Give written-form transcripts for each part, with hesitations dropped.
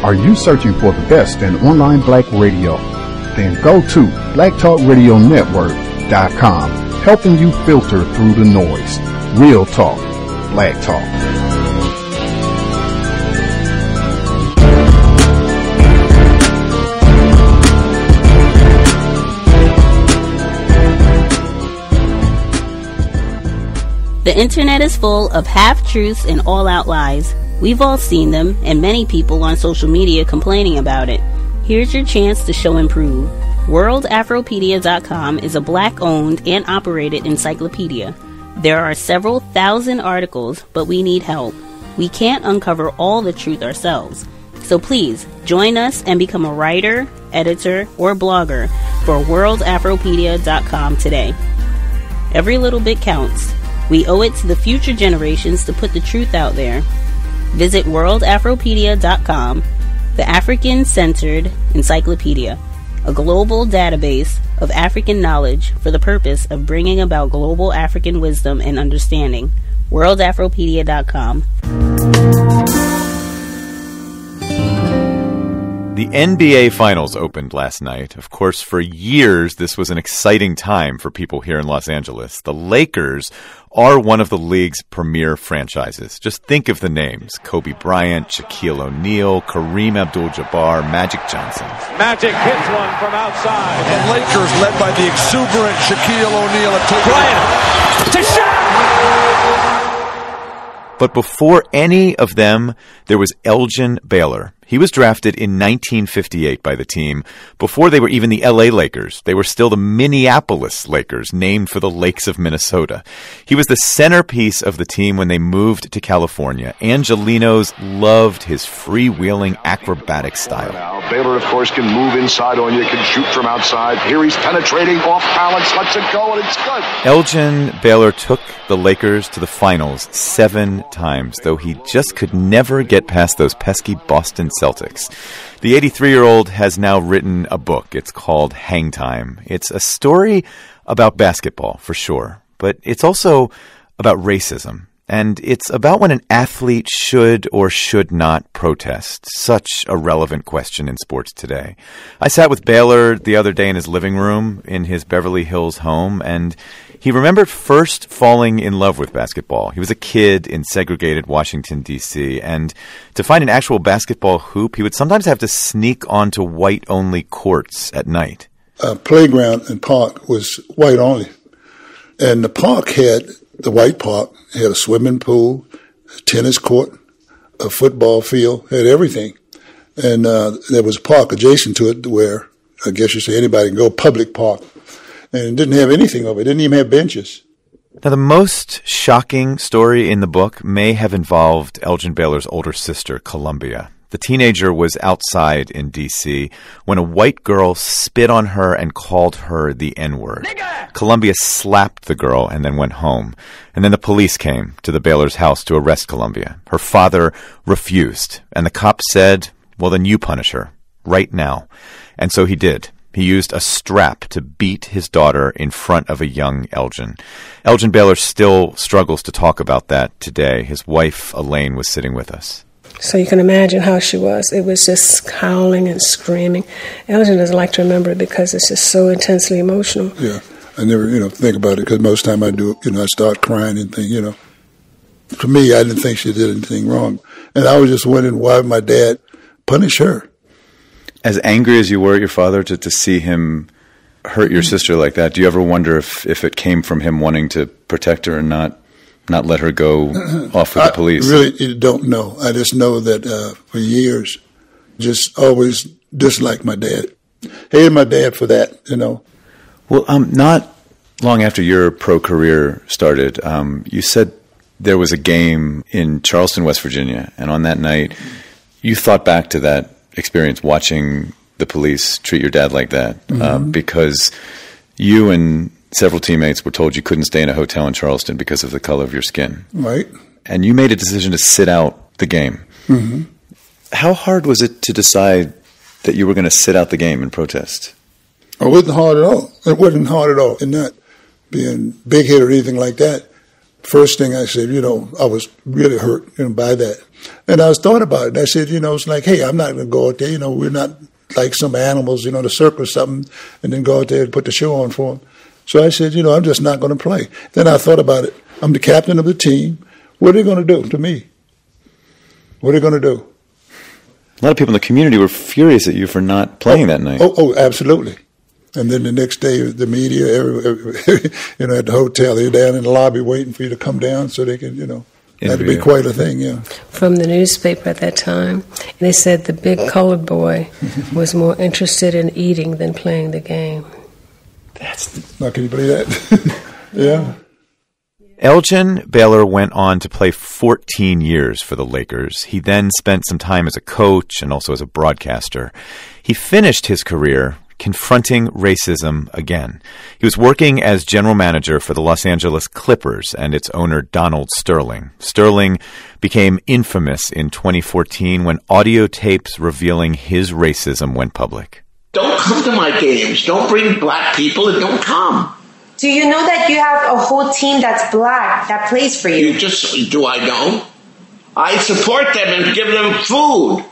Are you searching for the best in online black radio? Then go to blacktalkradionetwork.com, helping you filter through the noise. Real talk, black talk. The internet is full of half-truths and all-out lies. We've all seen them, and many people on social media complaining about it. Here's your chance to show and prove. WorldAfropedia.com is a black-owned and operated encyclopedia. There are several thousand articles, but we need help. We can't uncover all the truth ourselves. So please, join us and become a writer, editor, or blogger for WorldAfropedia.com today. Every little bit counts. We owe it to the future generations to put the truth out there. Visit WorldAfropedia.com, the African-centered encyclopedia, a global database of African knowledge for the purpose of bringing about global African wisdom and understanding. WorldAfropedia.com. The NBA Finals opened last night. Of course, for years, this was an exciting time for people here in Los Angeles. The Lakers are one of the league's premier franchises. Just think of the names: Kobe Bryant, Shaquille O'Neal, Kareem Abdul-Jabbar, Magic Johnson. Magic hits one from outside. The Lakers, led by the exuberant Shaquille O'Neal, have taken Bryant to shot! But before any of them, there was Elgin Baylor. He was drafted in 1958 by the team. Before they were even the LA Lakers, they were still the Minneapolis Lakers, named for the lakes of Minnesota. He was the centerpiece of the team when they moved to California. Angelinos loved his freewheeling acrobatic style. Now, Baylor, of course, can move inside on you, can shoot from outside. Here he's penetrating off balance, lets it go, and it's good. Elgin Baylor took the Lakers to the finals 7 times, though he just could never get past those pesky Boston Celtics. The 83-year-old has now written a book. It's called Hang Time. It's a story about basketball, for sure, but it's also about racism. And it's about when an athlete should or should not protest. Such a relevant question in sports today. I sat with Baylor the other day in his living room in his Beverly Hills home, and he remembered first falling in love with basketball. He was a kid in segregated Washington, D.C., and to find an actual basketball hoop, he would sometimes have to sneak onto white-only courts at night. Playground and park was white-only, and the park had... The white park had a swimming pool, a tennis court, a football field, had everything. And there was a park adjacent to it where, I guess you say anybody can go, public park. And it didn't have anything of it. It didn't even have benches. Now, the most shocking story in the book may have involved Elgin Baylor's older sister, Columbia. The teenager was outside in D.C. when a white girl spit on her and called her the N-word. Nigga! Columbia slapped the girl and then went home. And then the police came to the Baylor's house to arrest Columbia. Her father refused, and the cops said, well, then you punish her, right now. And so he did. He used a strap to beat his daughter in front of a young Elgin. Elgin Baylor still struggles to talk about that today. His wife, Elaine, was sitting with us. So you can imagine how she was. It was just howling and screaming. Elgin doesn't like to remember it because it's just so intensely emotional. Yeah, I never, think about it because most time I do it, I start crying and think, For me, I didn't think she did anything wrong. And I was just wondering why my dad punished her. As angry as you were at your father to see him hurt your sister like that, do you ever wonder if it came from him wanting to protect her and not let her go off with the police? I really don't know. I just know that for years, just always disliked my dad. Hated my dad for that, Well, not long after your pro career started, you said there was a game in Charleston, West Virginia, and on that night, you thought back to that experience watching the police treat your dad like that, because you and several teammates were told you couldn't stay in a hotel in Charleston because of the color of your skin. Right. And you made a decision to sit out the game. Mm-hmm. How hard was it to decide that you were going to sit out the game and protest? It wasn't hard at all. It wasn't hard at all. And not being big-headed or anything like that. first thing I said, I was really hurt by that. And I was thought about it. And I said, it's like, hey, I'm not going to go out there. We're not like some animals, the circus or something, and then go out there and put the show on for them. So I said, I'm just not going to play. Then I thought about it. I'm the captain of the team. What are they going to do to me? What are they going to do? A lot of people in the community were furious at you for not playing that night. Oh, absolutely. And then the next day, the media, at the hotel, they're down in the lobby waiting for you to come down so they can, it had to be quite a thing, yeah. From the newspaper at that time, they said the big colored boy was more interested in eating than playing the game. Now, can you believe that? Yeah. Elgin Baylor went on to play 14 years for the Lakers. He then spent some time as a coach and also as a broadcaster. He finished his career confronting racism again. He was working as general manager for the Los Angeles Clippers and its owner Donald Sterling. Sterling became infamous in 2014 when audio tapes revealing his racism went public. Don't come to my games. Don't bring black people and don't come. Do you know that you have a whole team that's black that plays for you? Do I know? I support them and give them food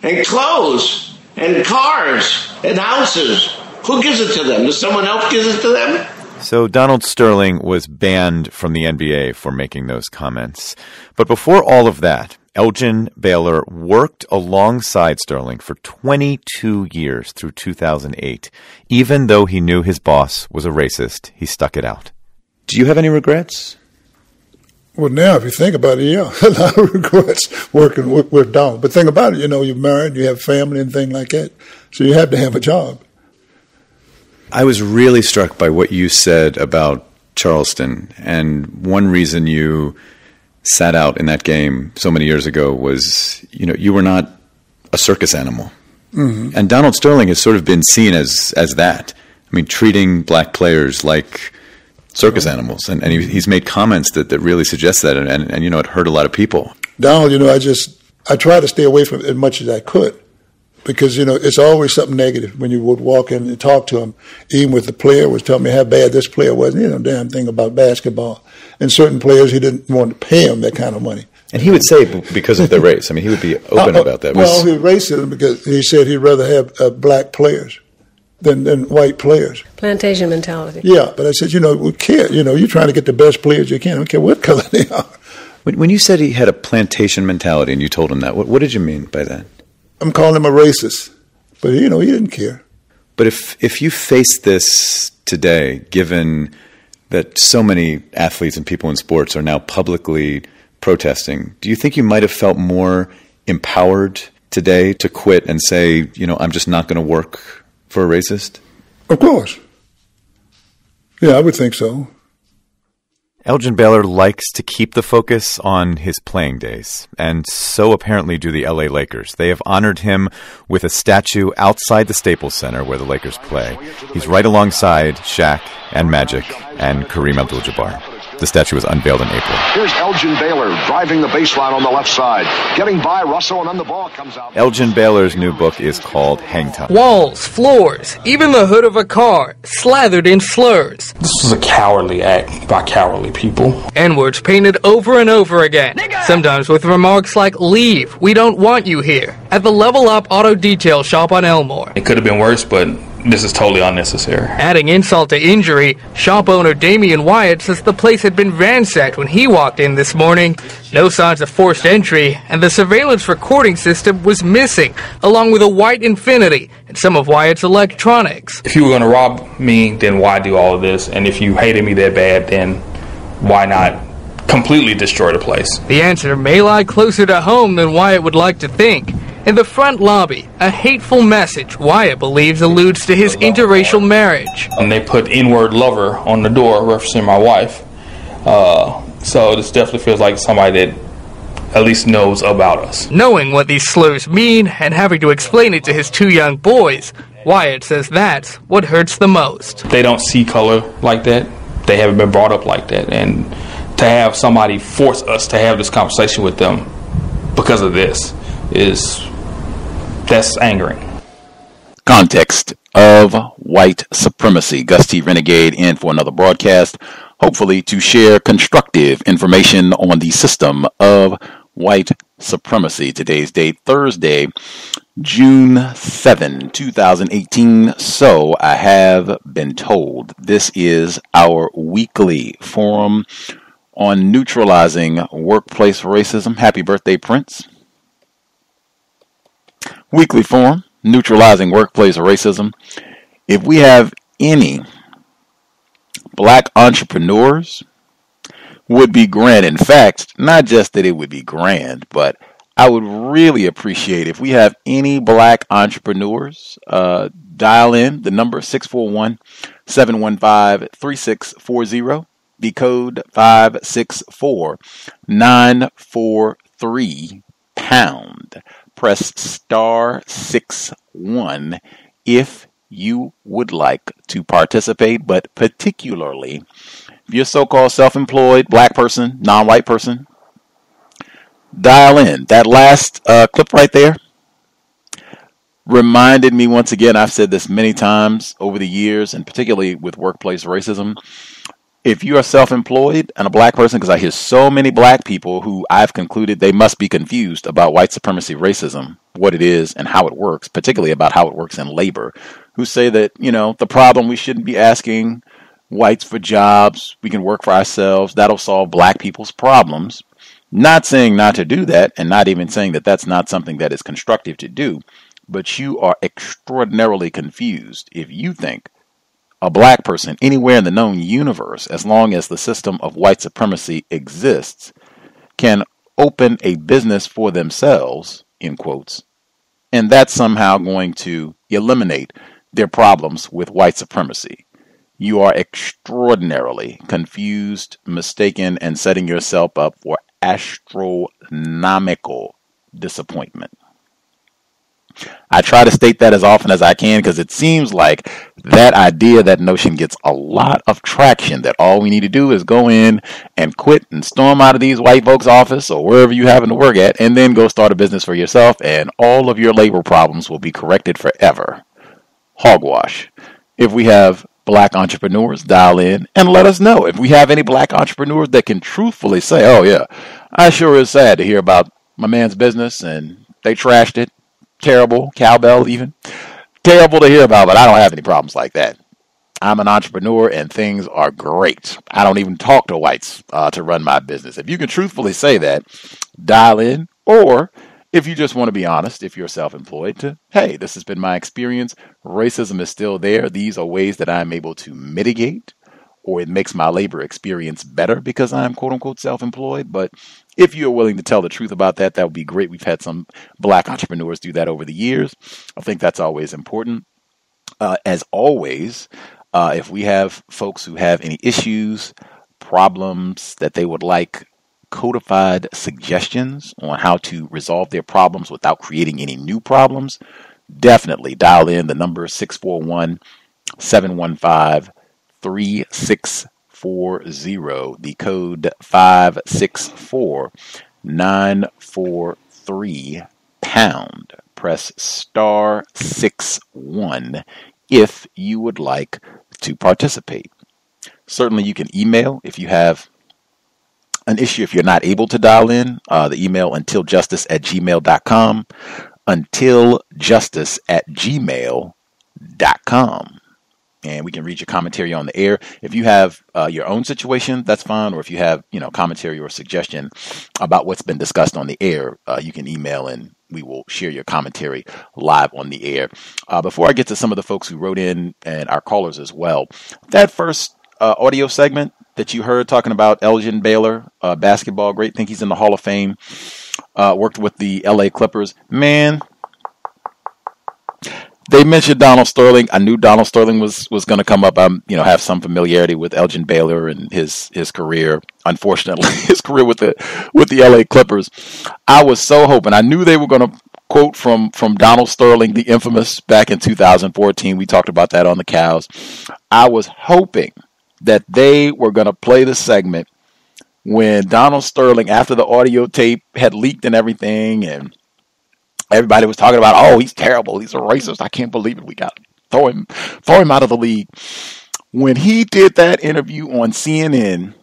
and clothes and cars and houses. Who gives it to them? Does someone else give it to them? So Donald Sterling was banned from the NBA for making those comments. But before all of that, Elgin Baylor worked alongside Sterling for 22 years through 2008. Even though he knew his boss was a racist, he stuck it out. Do you have any regrets? Well, now, if you think about it, yeah, a lot of regrets working with Donald. But think about it, you're married, you have family and things like that, so you have to have a job. I was really struck by what you said about Charleston, and one reason you sat out in that game so many years ago was, you were not a circus animal. Mm-hmm. And Donald Sterling has sort of been seen as that. I mean, treating black players like circus animals. And he's made comments that really suggest that, and it hurt a lot of people. Donald, I try to stay away from it as much as I could because, it's always something negative when you would walk in and talk to him, even with the player was telling me how bad this player was. Damn thing about basketball. And certain players, he didn't want to pay them that kind of money. And he would say because of their race. I mean, he would be open about that. Well, he was racist because he said he'd rather have black players than white players. Plantation mentality. Yeah, but I said, we care. You're trying to get the best players you can. I don't care what color they are. When you said he had a plantation mentality and you told him that, what did you mean by that? I'm calling him a racist. But, he didn't care. But if you face this today, given that so many athletes and people in sports are now publicly protesting, do you think you might have felt more empowered today to quit and say, I'm just not going to work for a racist? Of course. Yeah, I would think so. Elgin Baylor likes to keep the focus on his playing days, and so apparently do the LA Lakers. They have honored him with a statue outside the Staples Center where the Lakers play. He's right alongside Shaq and Magic and Kareem Abdul-Jabbar. The statue was unveiled in April. Here's Elgin Baylor driving the baseline on the left side, getting by Russell, and then the ball comes out. Elgin Baylor's new book is called Hang Time. Walls, floors, even the hood of a car, slathered in slurs. This was a cowardly act by cowardly people. N-words painted over and over again, sometimes with remarks like, "Leave, we don't want you here," at the Level Up Auto Detail Shop on Elmore. It could have been worse, but this is totally unnecessary. Adding insult to injury, shop owner Damian Wyatt says the place had been ransacked when he walked in this morning. No signs of forced entry, and the surveillance recording system was missing, along with a white Infiniti and some of Wyatt's electronics. If you were going to rob me, then why do all of this? And if you hated me that bad, then why not completely destroy the place? The answer may lie closer to home than Wyatt would like to think. In the front lobby, a hateful message Wyatt believes alludes to his interracial marriage. And they put N-word lover on the door, referencing my wife. So this definitely feels like somebody that at least knows about us. Knowing what these slurs mean and having to explain it to his two young boys, Wyatt says that's what hurts the most. They don't see color like that. They haven't been brought up like that. And to have somebody force us to have this conversation with them because of this that's angering. Context of White Supremacy. Gus T Renegade in for another broadcast. hopefully to share constructive information on the system of white supremacy. Today's date, Thursday, June 7, 2018. So I have been told. This is our weekly forum on neutralizing workplace racism. Happy birthday, Prince. Weekly forum, neutralizing workplace racism. If we have any black entrepreneurs, would be grand. In fact, not just that it would be grand, but I would really appreciate if we have any black entrepreneurs, dial in. The number 641-715-3640. The code 564943 pound. Press star 61 if you would like to participate, but particularly if you're so-called self-employed, black person, non-white person, dial in. That last clip right there reminded me once again, I've said this many times over the years, and particularly with workplace racism, if you are self-employed and a black person, because I hear so many black people who I've concluded they must be confused about white supremacy racism, what it is and how it works, particularly about how it works in labor, who say that, the problem, we shouldn't be asking whites for jobs, we can work for ourselves, that'll solve black people's problems. Not saying not to do that, and not even saying that that's not something that is constructive to do, but you are extraordinarily confused if you think a black person anywhere in the known universe, as long as the system of white supremacy exists, can open a business for themselves, in quotes, and that's somehow going to eliminate their problems with white supremacy. You are extraordinarily confused, mistaken, and setting yourself up for astronomical disappointment. I try to state that as often as I can because it seems like that idea, that notion gets a lot of traction, that all we need to do is go in and quit and storm out of these white folks' office or wherever you happen to work at and then go start a business for yourself and all of your labor problems will be corrected forever. Hogwash. If we have black entrepreneurs, dial in and let us know. If we have any black entrepreneurs that can truthfully say, oh yeah, I sure is sad to hear about my man's business and they trashed it. Terrible, cowbell even. Terrible to hear about, but I don't have any problems like that. I'm an entrepreneur and things are great. I don't even talk to whites to run my business. If you can truthfully say that, dial in. Or if you just want to be honest, if you're self-employed, to, hey, this has been my experience. Racism is still there. These are ways that I'm able to mitigate, or it makes my labor experience better because I'm quote-unquote self-employed. But if you're willing to tell the truth about that, that would be great. We've had some black entrepreneurs do that over the years. I think that's always important. As always, if we have folks who have any issues, problems that they would like codified suggestions on how to resolve their problems without creating any new problems, definitely dial in. The number is 641-715-3640. The code 564943 pound. Press star 61 if you would like to participate. Certainly you can email if you have an issue. If you're not able to dial in, the email untiljustice@gmail.com, untiljustice@gmail.com. And we can read your commentary on the air. If you have your own situation, that's fine. Or if you have, commentary or suggestion about what's been discussed on the air, you can email and we will share your commentary live on the air. Before I get to some of the folks who wrote in and our callers as well, that first audio segment that you heard talking about Elgin Baylor, basketball great, think he's in the Hall of Fame, worked with the LA Clippers. Man, they mentioned Donald Sterling. I knew Donald Sterling was going to come up. I have some familiarity with Elgin Baylor and his career. Unfortunately, his career with the LA Clippers. I was so hoping. I knew they were going to quote from Donald Sterling, the infamous, back in 2014. We talked about that on the Cows. I was hoping that they were going to play the segment when Donald Sterling, after the audio tape had leaked and everything, and everybody was talking about, oh, he's terrible, he's a racist, I can't believe it, we got to throw him out of the league. when he did that interview on CNN,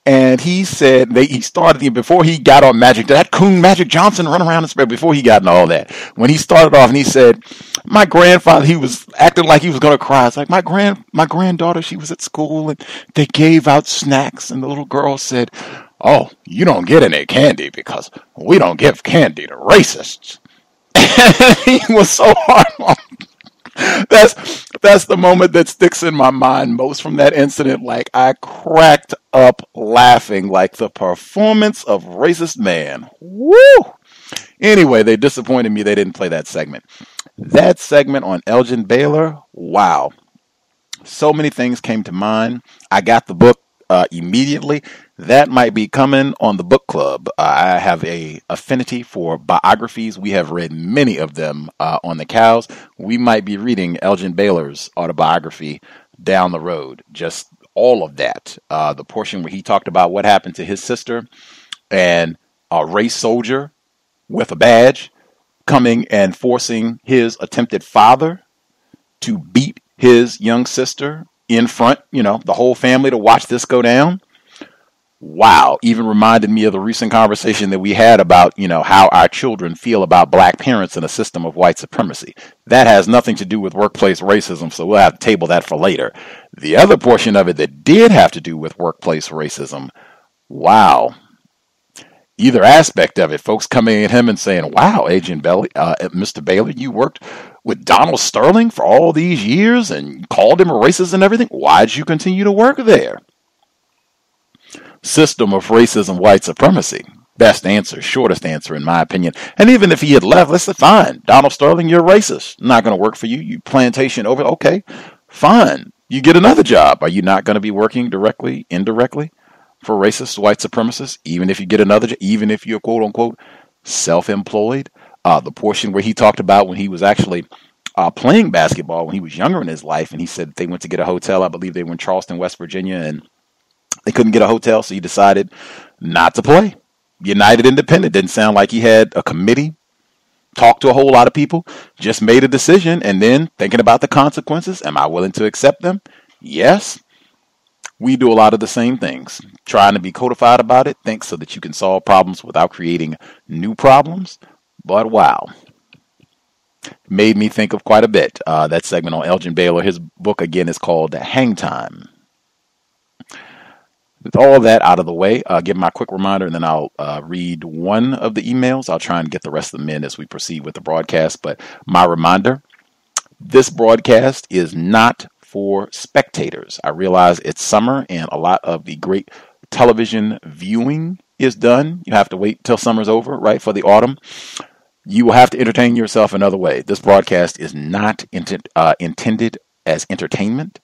and he said he started before he got on that coon Magic Johnson run around and spread before he got into all that. When he started off and he said, my grandfather, he was acting like he was going to cry. It's like my granddaughter, she was at school and they gave out snacks and the little girl said, oh, you don't get any candy because we don't give candy to racists. And he was so hard on. That's the moment that sticks in my mind most from that incident. Like, I cracked up laughing like the performance of Racist Man. Woo! Anyway, they disappointed me. They didn't play that segment. That segment on Elgin Baylor, wow. So many things came to mind. I got the book immediately. That might be coming on the book club. I have a affinity for biographies. We have read many of them on the cows. We might be reading Elgin Baylor's autobiography down the road. Just all of that. The portion where he talked about what happened to his sister and a race soldier with a badge coming and forcing his attempted father to beat his young sister in front, the whole family to watch this go down. Wow. Even reminded me of the recent conversation that we had about, how our children feel about black parents in a system of white supremacy. That has nothing to do with workplace racism, so we'll have to table that for later. The other portion of it that did have to do with workplace racism, wow. Either aspect of it, folks coming at him and saying, wow, Agent Bailey, Mr. Baylor, you worked with Donald Sterling for all these years and called him a racist and everything. Why'd you continue to work there? System of racism, white supremacy. Best answer, shortest answer, in my opinion. And even if he had left, let's say, fine, Donald Sterling, you're racist. Not going to work for you. You plantation over. Okay, fine. You get another job. Are you not going to be working directly, indirectly for racist white supremacists? Even if you get another job, even if you're quote unquote self-employed. The portion where he talked about when he was actually playing basketball when he was younger in his life, and he said they went to get a hotel. I believe they were in Charleston, West Virginia, and they couldn't get a hotel, so he decided not to play. United Independent. Didn't sound like he had a committee, talked to a whole lot of people, just made a decision, and then thinking about the consequences. Am I willing to accept them? Yes. We do a lot of the same things. Trying to be codified about it, think so that you can solve problems without creating new problems. But wow. Made me think of quite a bit. That segment on Elgin Baylor. His book, again, is called Hang Time. With all that out of the way, give my quick reminder, and then I'll read one of the emails. I'll try and get the rest of them in as we proceed with the broadcast. But my reminder, this broadcast is not for spectators. I realize it's summer and a lot of the great television viewing is done. You have to wait till summer's over, right, for the autumn. You will have to entertain yourself another way. This broadcast is not intended as entertainment.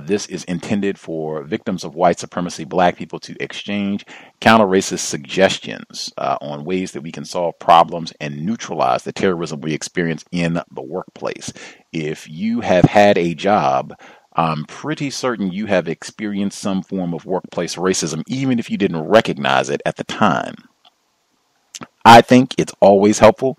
This is intended for victims of white supremacy, black people, to exchange counter-racist suggestions on ways that we can solve problems and neutralize the terrorism we experience in the workplace. If you have had a job, I'm pretty certain you have experienced some form of workplace racism, even if you didn't recognize it at the time. I think it's always helpful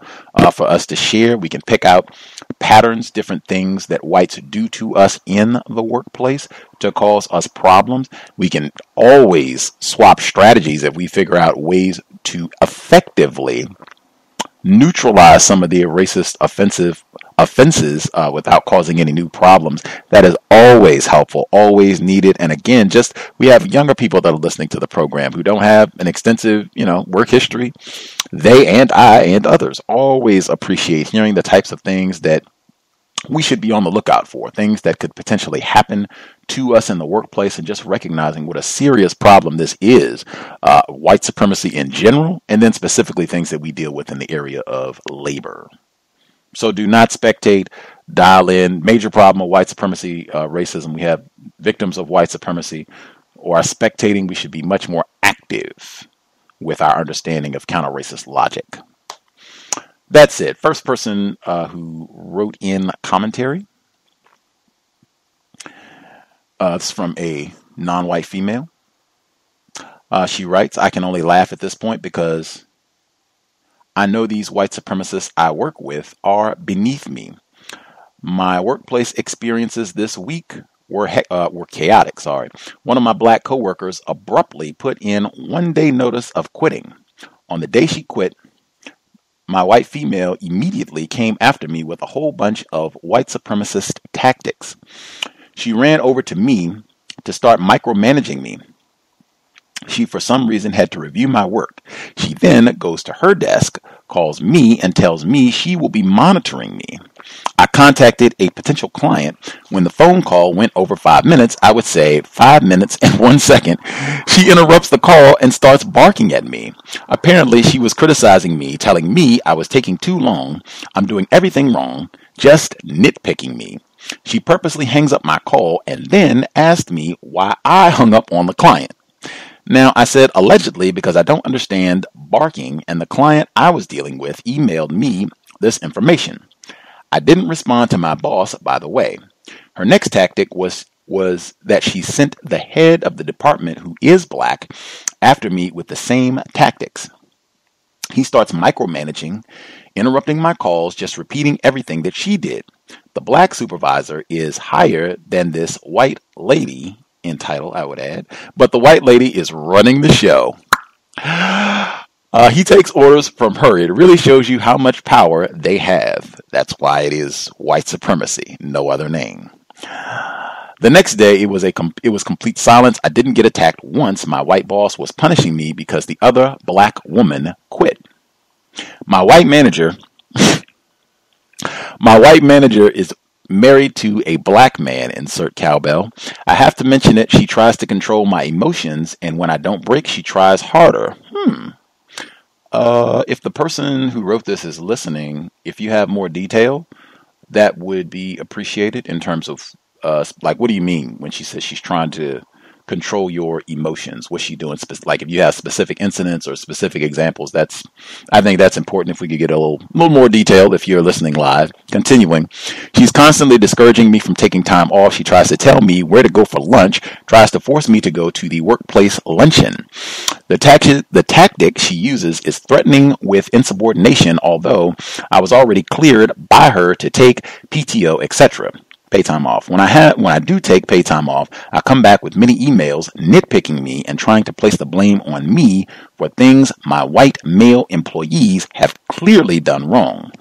for us to share. We can pick out patterns, different things that whites do to us in the workplace to cause us problems. We can always swap strategies if we figure out ways to effectively neutralize some of the racist offenses without causing any new problems. That is always helpful, always needed. And again, we have younger people that are listening to the program who don't have an extensive, work history. They and I and others always appreciate hearing the types of things that we should be on the lookout for, things that could potentially happen to us in the workplace, and just recognizing what a serious problem this is, white supremacy in general, and then specifically things that we deal with in the area of labor. So do not spectate, dial in. Major problem of white supremacy, racism. We have victims of white supremacy or are spectating. We should be much more active with our understanding of counter-racist logic. That's it. First person who wrote in commentary. It's from a non-white female. She writes, I can only laugh at this point because I know these white supremacists I work with are beneath me. My workplace experiences this week were chaotic. One of my black coworkers abruptly put in 1-day notice of quitting. On the day she quit, my white female immediately came after me with a whole bunch of white supremacist tactics. She ran over to me to start micromanaging me. She, for some reason, had to review my work. She then goes to her desk, calls me, and tells me she will be monitoring me. I contacted a potential client. When the phone call went over 5 minutes, I would say 5 minutes and 1 second. She interrupts the call and starts barking at me. Apparently, she was criticizing me, telling me I was taking too long, I'm doing everything wrong, just nitpicking me. She purposely hangs up my call and then asked me why I hung up on the client. Now, I said allegedly because I don't understand barking, and the client I was dealing with emailed me this information. I didn't respond to my boss, by the way. Her next tactic was that she sent the head of the department, who is black, after me with the same tactics. He starts micromanaging, interrupting my calls, just repeating everything that she did. The black supervisor is higher than this white lady, in title, I would add, but the white lady is running the show. He takes orders from her. It really shows you how much power they have. That's why it is white supremacy, no other name. The next day, it was complete silence. I didn't get attacked once. My white boss was punishing me because the other black woman quit. My white manager is married to a black man, insert cowbell. I have to mention it. She tries to control my emotions, and when I don't break, she tries harder. If the person who wrote this is listening, if you have more detail, that would be appreciated in terms of, what do you mean when she says she's trying to control your emotions? What's she doing? Like, if you have specific incidents or specific examples, I think that's important if we could get a little more detailed if you're listening live. Continuing, she's constantly discouraging me from taking time off. She tries to tell me where to go for lunch, tries to force me to go to the workplace luncheon. The tactic she uses is threatening with insubordination, although I was already cleared by her to take PTO, etc. Pay time off. When I do take pay time off, I come back with many emails nitpicking me and trying to place the blame on me for things my white male employees have clearly done wrong.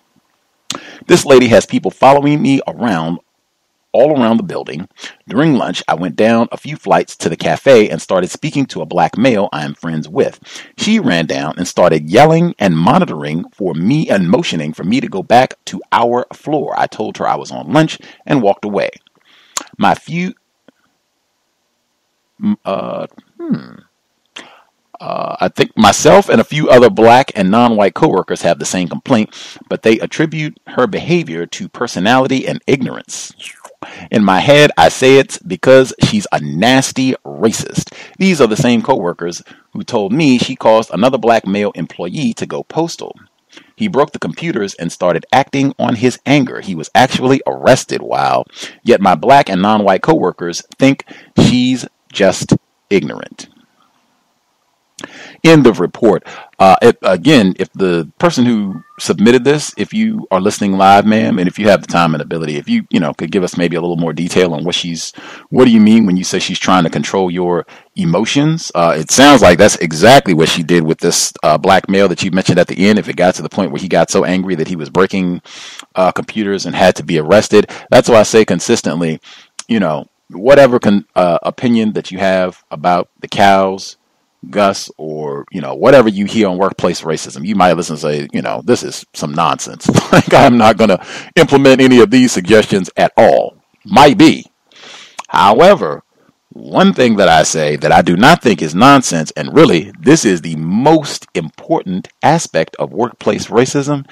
This lady has people following me around all around the building. During lunch, I went down a few flights to the cafe and started speaking to a black male I am friends with. She ran down and started yelling and monitoring for me and motioning for me to go back to our floor. I told her I was on lunch and walked away. I think myself and a few other black and non-white coworkers have the same complaint, but they attribute her behavior to personality and ignorance. In my head, I say it's because she's a nasty racist. These are the same coworkers who told me she caused another black male employee to go postal. He broke the computers and started acting on his anger. He was actually arrested, yet my black and non-white coworkers think she's just ignorant. End of report. Again, if the person who submitted this, if you are listening live, ma'am, and if you have the time and ability, if you could give us maybe a little more detail on what do you mean when you say she's trying to control your emotions? It sounds like that's exactly what she did with this black male that you mentioned at the end. If it got to the point where he got so angry that he was breaking computers and had to be arrested. That's why I say consistently, whatever opinion that you have about the cows, Gus, or whatever you hear on workplace racism, you might listen and say, this is some nonsense. Like, I'm not going to implement any of these suggestions at all. Might be. However, one thing that I say that I do not think is nonsense, and really this is the most important aspect of workplace racism,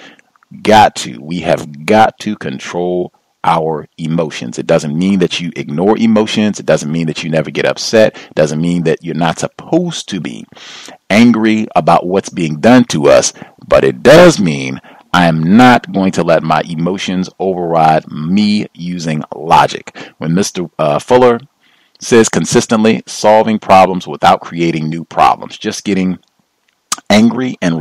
we have got to control our emotions. It doesn't mean that you ignore emotions. It doesn't mean that you never get upset. It doesn't mean that you're not supposed to be angry about what's being done to us. But it does mean I am not going to let my emotions override me using logic. When Mr. Fuller says consistently solving problems without creating new problems, just getting angry and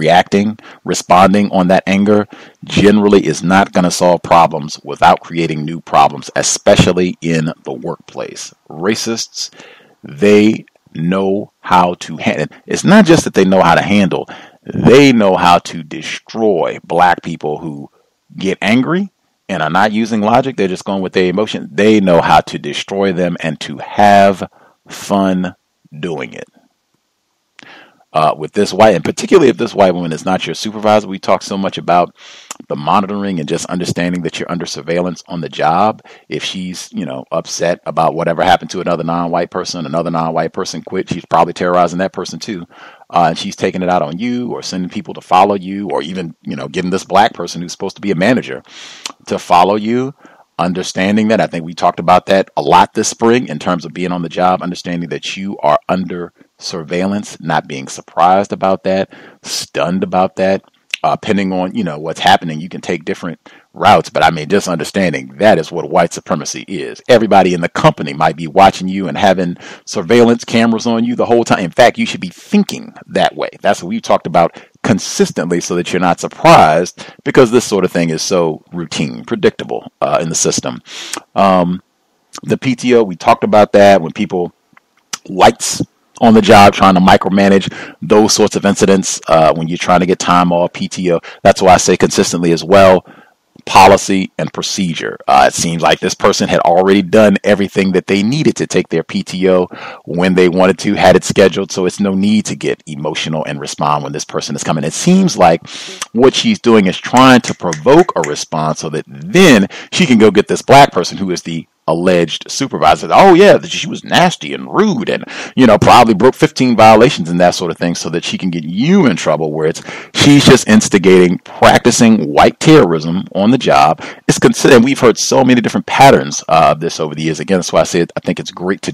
responding on that anger generally is not going to solve problems without creating new problems, especially in the workplace. Racists, they know how to handle. It's not just that they know how to handle, they know how to destroy black people who get angry and are not using logic. They're just going with their emotion. They know how to destroy them and to have fun doing it. With this white, and particularly if this white woman is not your supervisor, we talk so much about the monitoring and just understanding that you're under surveillance on the job. If she's, upset about whatever happened to another non-white person quit, she's probably terrorizing that person too. And she's taking it out on you or sending people to follow you, or even, getting this black person who's supposed to be a manager to follow you. Understanding that, I think we talked about that a lot this spring in terms of being on the job, understanding that you are under surveillance, not being surprised about that, stunned about that. Depending on, what's happening, you can take different routes. But just understanding that is what white supremacy is. Everybody in the company might be watching you and having surveillance cameras on you the whole time. In fact, you should be thinking that way. That's what we've talked about consistently, so that you're not surprised, because this sort of thing is so routine, predictable in the system. The PTO, we talked about that when people lights on the job, trying to micromanage those sorts of incidents, when you're trying to get time off, PTO. That's why I say consistently as well, policy and procedure. It seems like this person had already done everything that they needed to take their PTO when they wanted to, had it scheduled, so it's no need to get emotional and respond when this person is coming. It seems like what she's doing is trying to provoke a response so that then she can go get this black person who is the alleged supervisor. Oh yeah, she was nasty and rude and, probably broke 15 violations and that sort of thing, so that she can get you in trouble, where she's just instigating, practicing white terrorism on the job. It's considered, and we've heard so many different patterns of this over the years. Again, that's why I said I think it's great to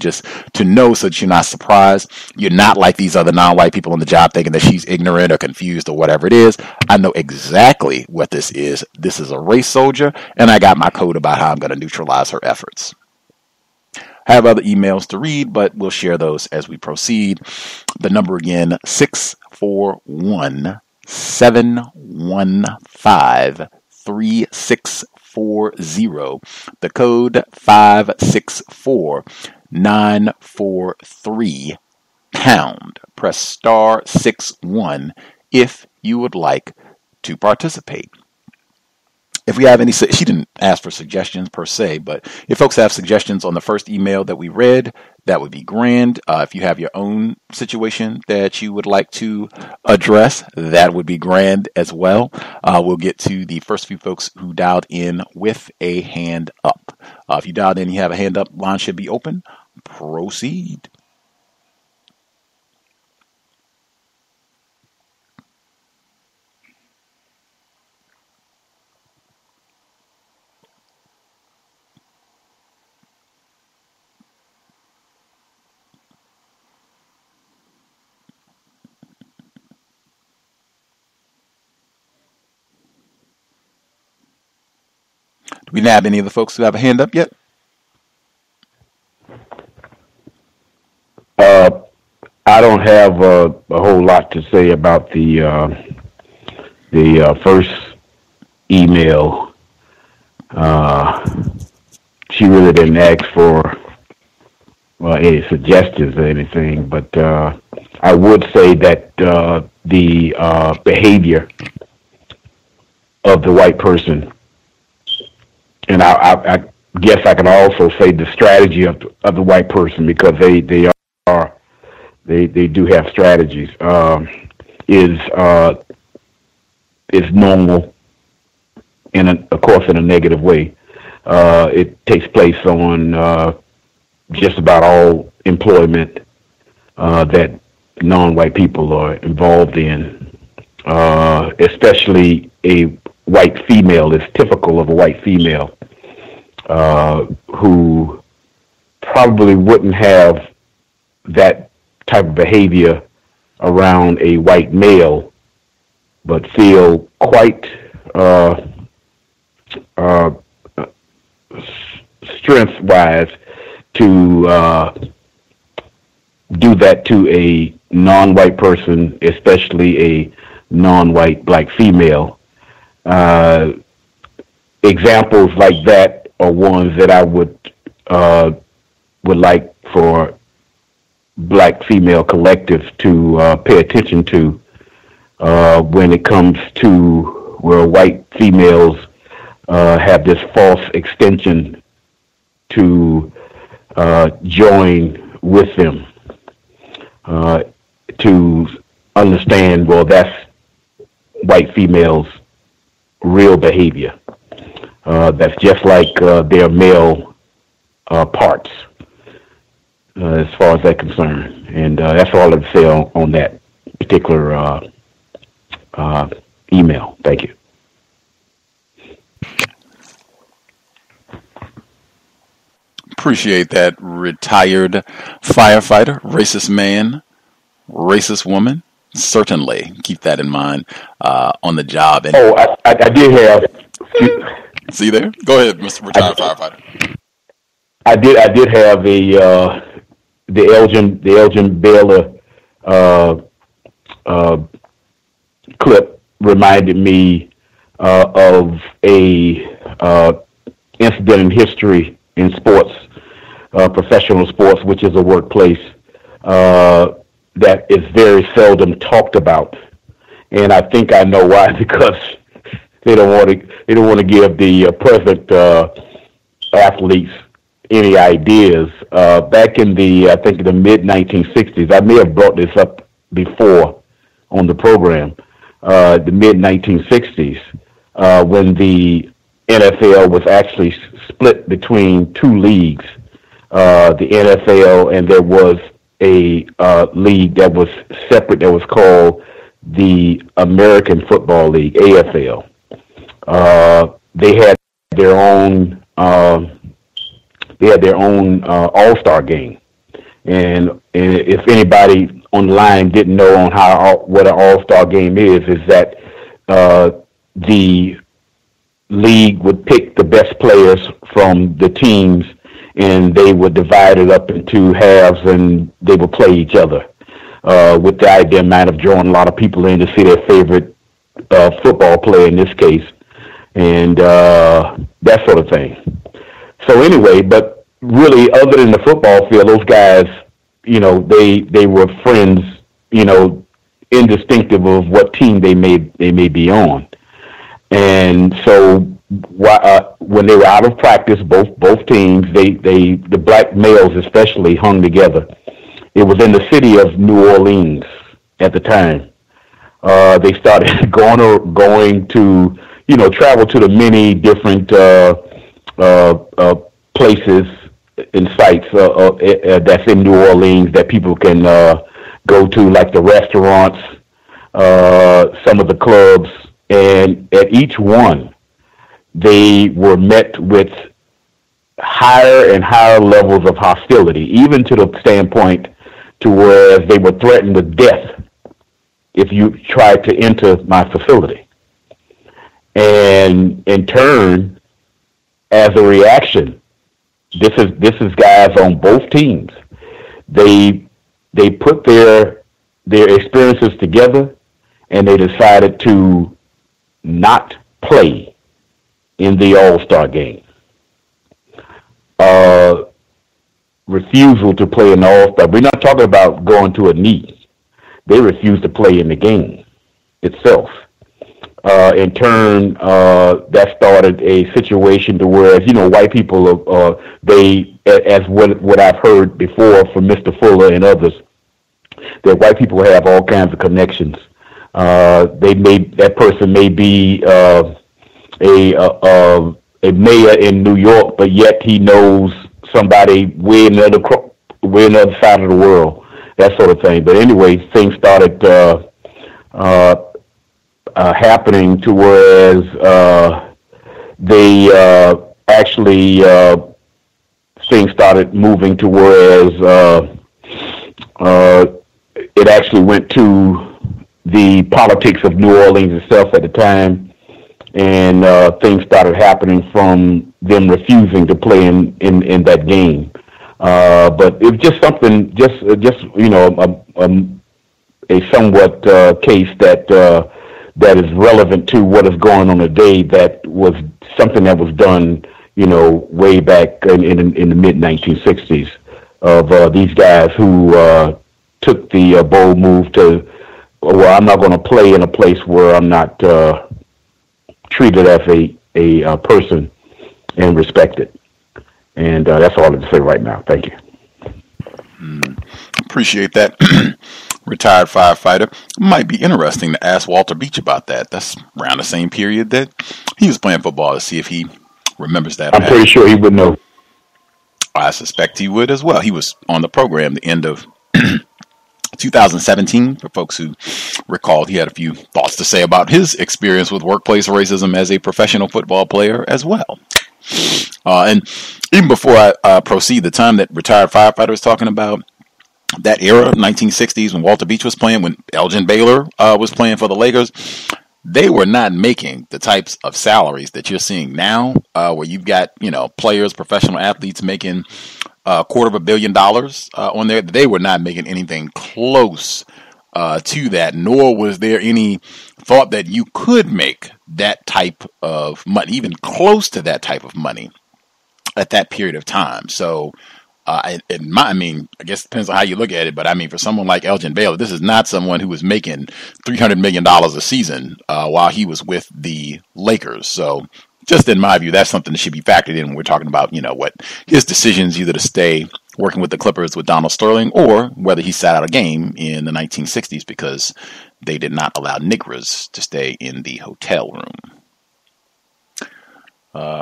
know, so that you're not surprised. You're not like these other non-white people on the job thinking that she's ignorant or confused or whatever it is. I know exactly what this is. This is a race soldier, and I got my code about how I'm going to neutralize her efforts. I have other emails to read, but we'll share those as we proceed. The number again, 641-715-3640. The code 564-943#. Press star 61 if you would like to participate. If we have any, she didn't ask for suggestions per se, but if folks have suggestions on the first email that we read, that would be grand. If you have your own situation that you would like to address, that would be grand as well. We'll get to the first few folks who dialed in with a hand up. If you dialed in, you have a hand up, line should be open. Proceed. Do we have any of the folks who have a hand up yet? I don't have a whole lot to say about the first email. She really didn't ask for any suggestions or anything, but I would say that the behavior of the white person, and I guess I can also say the strategy of the white person, because they do have strategies, is normal, of course in a negative way. It takes place on just about all employment that non-white people are involved in, especially a white female. Is typical of a white female who probably wouldn't have that type of behavior around a white male, but feel quite strength-wise to do that to a non-white person, especially a non-white black female. Examples like that are ones that I would like for black female collective to pay attention to when it comes to where white females have this false extension to join with them, to understand, well, that's white females' real behavior. That's just like their male parts, as far as that's concerned. And that's all I'd say on that particular email. Thank you. Appreciate that, retired firefighter, racist man, racist woman. Certainly keep that in mind on the job. And I did have. See there? Go ahead, Mr. Retired Firefighter. I did have the Elgin Baylor clip reminded me of a incident in history in sports, professional sports, which is a workplace that is very seldom talked about, and I think I know why, because they don't want to give the present athletes any ideas. Back in the mid 1960s, I may have brought this up before on the program. The mid 1960s, when the NFL was actually split between two leagues, the NFL, and there was a league that was separate that was called the American Football League, AFL. They had their own All-Star game, and if anybody online didn't know on what an All-Star game is that the league would pick the best players from the teams, and they would divide it up into halves, and they would play each other with the idea in mind of drawing a lot of people in to see their favorite football player in this case, and that sort of thing. So anyway, but really, other than the football field, those guys, they were friends, indistinctive of what team they may be on. And so when they were out of practice, both teams, the black males especially hung together. It was in the city of New Orleans at the time. They started going to, travel to the many different places and sites that's in New Orleans that people can go to, like the restaurants, some of the clubs, and at each one, they were met with higher and higher levels of hostility, even to the standpoint to where they were threatened with death if you tried to enter my facility. And in turn, as a reaction, this is guys on both teams. They put their experiences together, and they decided to not play in the All-Star game. Refusal to play in the All-Star. We're not talking about going to a knee. They refused to play in the game itself. In turn, that started a situation to where, white people, as what I've heard before from Mr. Fuller and others, that white people have all kinds of connections. That person may be a mayor in New York, but yet he knows somebody way another side of the world, that sort of thing. But anyway, things started happening to whereas they actually things started moving to whereas it actually went to the politics of New Orleans itself at the time, and things started happening from them refusing to play in that game. But it's just something, just you know, a somewhat case that is relevant to what is going on today. That was something that was done, you know, way back in the mid 1960s of these guys who took the bold move to, well, I'm not going to play in a place where I'm not treated as a person and respected. And that's all I have to say right now. Thank you. Appreciate that. Retired firefighter. Might be interesting to ask Walter Beach about that. That's around the same period that he was playing football, to see if he remembers that. I'm pretty sure he would know. I suspect he would as well. He was on the program the end of 2017. For folks who recall, he had a few thoughts to say about his experience with workplace racism as a professional football player as well. And even before I proceed, the time that retired firefighter was talking about, that era, 1960s, when Walter Beach was playing, when Elgin Baylor was playing for the Lakers, they were not making the types of salaries that you're seeing now, where you've got, you know, players, professional athletes making $250 million on there. They were not making anything close to that, nor was there any thought that you could make that type of money, even close to that type of money at that period of time. So, I guess it depends on how you look at it, but I mean, for someone like Elgin Baylor, this is not someone who was making $300 million a season while he was with the Lakers. So, just in my view, that's something that should be factored in when we're talking about, you know, what his decisions either to stay working with the Clippers with Donald Sterling, or whether he sat out a game in the 1960s because they did not allow Negroes to stay in the hotel room.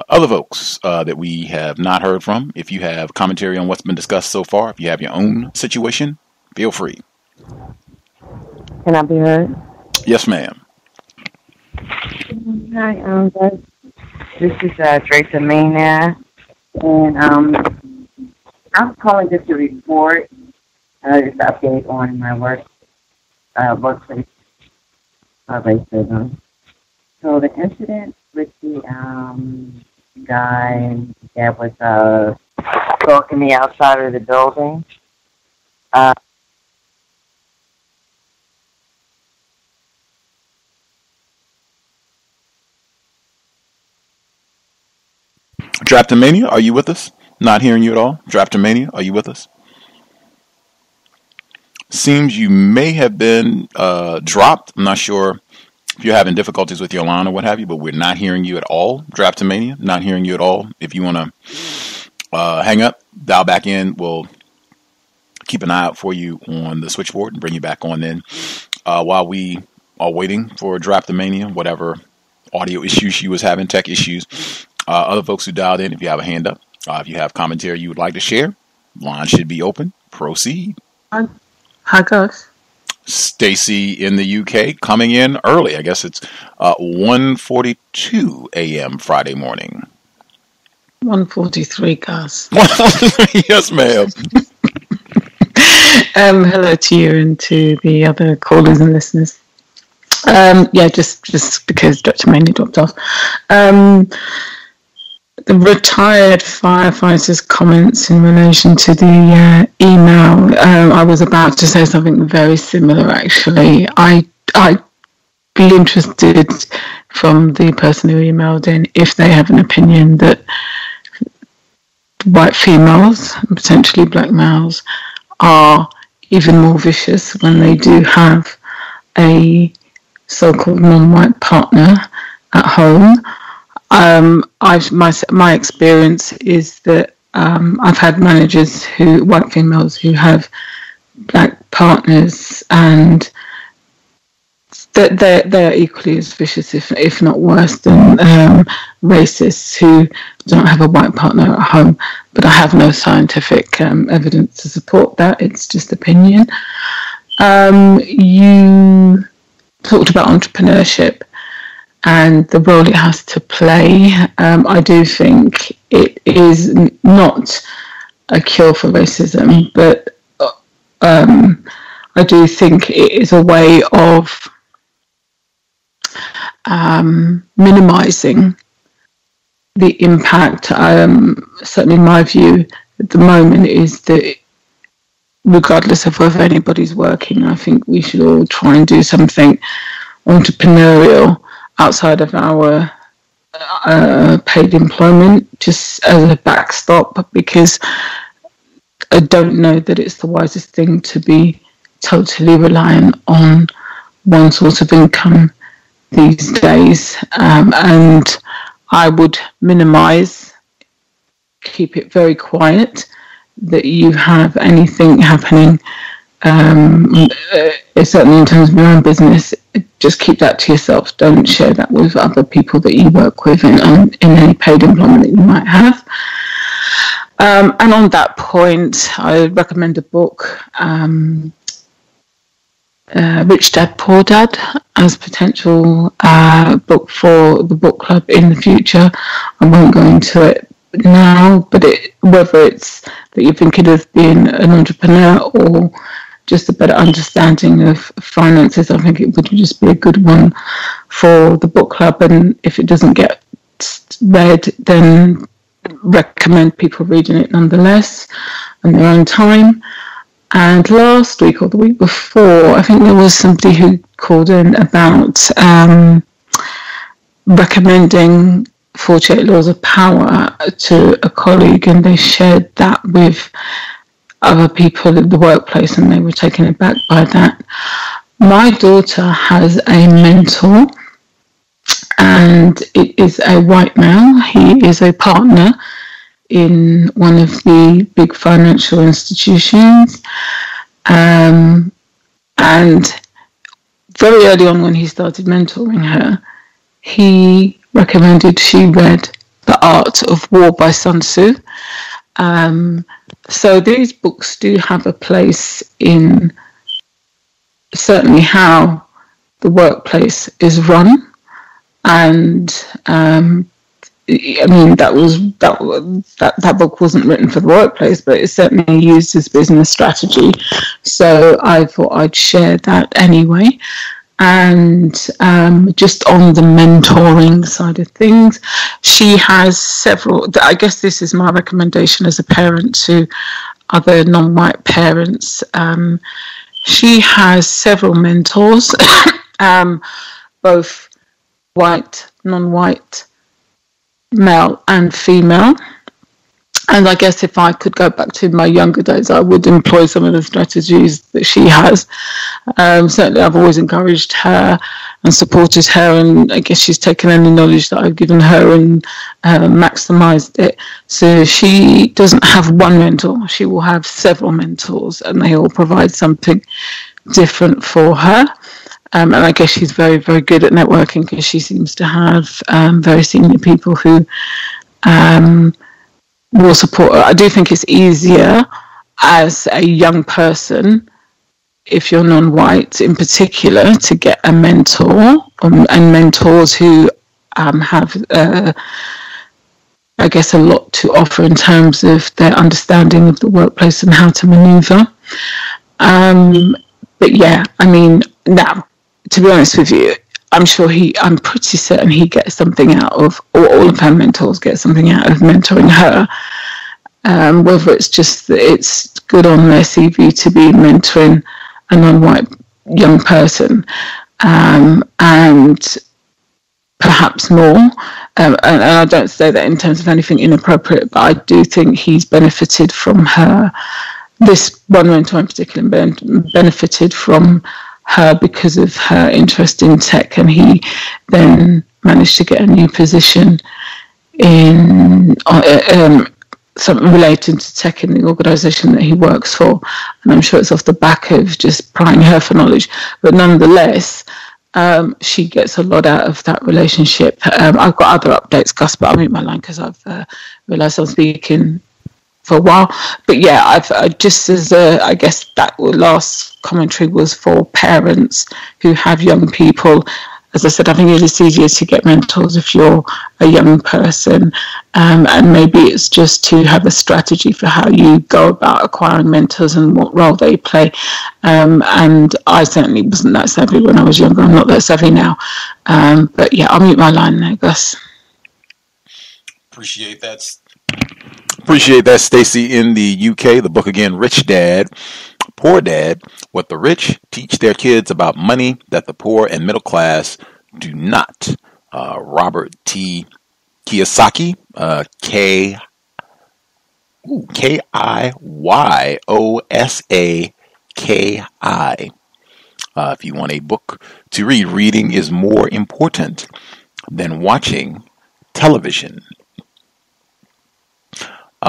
Other folks that we have not heard from, if you have commentary on what's been discussed so far, if you have your own situation, feel free. Can I be heard? Yes, ma'am. Hi, this is Dracer Maynard, and I'm calling just to report just to update on my workplace racism. So the incident with the guy that was stalking me outside of the building. Draftomania, are you with us? Not hearing you at all. Draftomania, are you with us? Seems you may have been dropped. I'm not sure if you're having difficulties with your line or what have you, but we're not hearing you at all. Draftomania, not hearing you at all. If you want to hang up, dial back in. We'll keep an eye out for you on the switchboard and bring you back on in. While we are waiting for Draftomania, whatever audio issues she was having, tech issues. Other folks who dialed in, if you have a hand up, if you have commentary you would like to share, line should be open. Proceed. Hi, Gus. Stacy in the UK coming in early. I guess it's 1:42 a.m. Friday morning. 1:43, Gus. Yes, ma'am. Hello to you and to the other callers and listeners. Just because Dr. Maney dropped off. The retired firefighter's comments in relation to the email. I was about to say something very similar, actually. I'd be interested from the person who emailed in if they have an opinion that white females, and potentially black males, are even more vicious when they do have a so-called non-white partner at home. My experience is that I've had managers white females who have black partners, and that they're equally as vicious, if not worse, than racists who don't have a white partner at home. But I have no scientific evidence to support that. It's just opinion. You talked about entrepreneurship and the role it has to play. I do think it is not a cure for racism, but I do think it is a way of minimizing the impact, certainly in my view, at the moment is that regardless of whether anybody's working, I think we should all try and do something entrepreneurial outside of our paid employment, just as a backstop, because I don't know that it's the wisest thing to be totally reliant on one source of income these days. And I would minimize, keep it very quiet, that you have anything happening, certainly in terms of your own business. Just keep that to yourself. Don't share that with other people that you work with in any paid employment that you might have. And on that point, I recommend a book, Rich Dad, Poor Dad, as potential book for the book club in the future. I won't go into it now, but whether it's that you're thinking of being an entrepreneur or just a better understanding of finances, I think it would just be a good one for the book club. And if it doesn't get read, then recommend people reading it nonetheless on their own time. And last week or the week before, I think there was somebody who called in about recommending 48 Laws of Power to a colleague, and they shared that with other people in the workplace, and they were taken aback by that. My daughter has a mentor, and it is a white male. He is a partner in one of the big financial institutions, and very early on when he started mentoring her, he recommended she read The Art of War by Sun Tzu. So these books do have a place in certainly how the workplace is run, and I mean that book wasn't written for the workplace, but it's certainly used as business strategy. So I thought I'd share that anyway. And just on the mentoring side of things, she has several, I guess this is my recommendation as a parent to other non-white parents. She has several mentors, both white, non-white, male and female. And I guess if I could go back to my younger days, I would employ some of the strategies that she has. Certainly, I've always encouraged her and supported her, and I guess she's taken any knowledge that I've given her and maximised it. So she doesn't have one mentor. She will have several mentors, and they all provide something different for her. And I guess she's very, very good at networking, because she seems to have very senior people who will support her. I do think it's easier as a young person, if you're non-white in particular, to get a mentor and mentors who have, I guess, a lot to offer in terms of their understanding of the workplace and how to manoeuvre. But yeah, I mean, now, to be honest with you, I'm pretty certain he gets something out of, or all of her mentors get something out of mentoring her. Whether it's just that it's good on their CV to be mentoring a non-white young person, and perhaps more. And I don't say that in terms of anything inappropriate, but I do think he's benefited from her. This one mentor in particular benefited from her because of her interest in tech, and he then managed to get a new position in something related to tech in the organisation that he works for. And I'm sure it's off the back of just prying her for knowledge, but nonetheless, she gets a lot out of that relationship. I've got other updates, Gus, but I'll mute my line because I've realised I'm speaking for a while. But yeah, I've just as I guess that last commentary was for parents who have young people. As I said, I think it's easier to get mentors if you're a young person, and maybe it's just to have a strategy for how you go about acquiring mentors and what role they play. And I certainly wasn't that savvy when I was younger. I'm not that savvy now. But yeah, I'll mute my line there, Gus. Appreciate that. Appreciate that, Stacy in the UK. The book again, Rich Dad, Poor Dad, What the Rich Teach Their Kids About Money That the Poor and Middle Class Do Not. Robert T. Kiyosaki, Kiyossaki. If you want a book to read, reading is more important than watching television.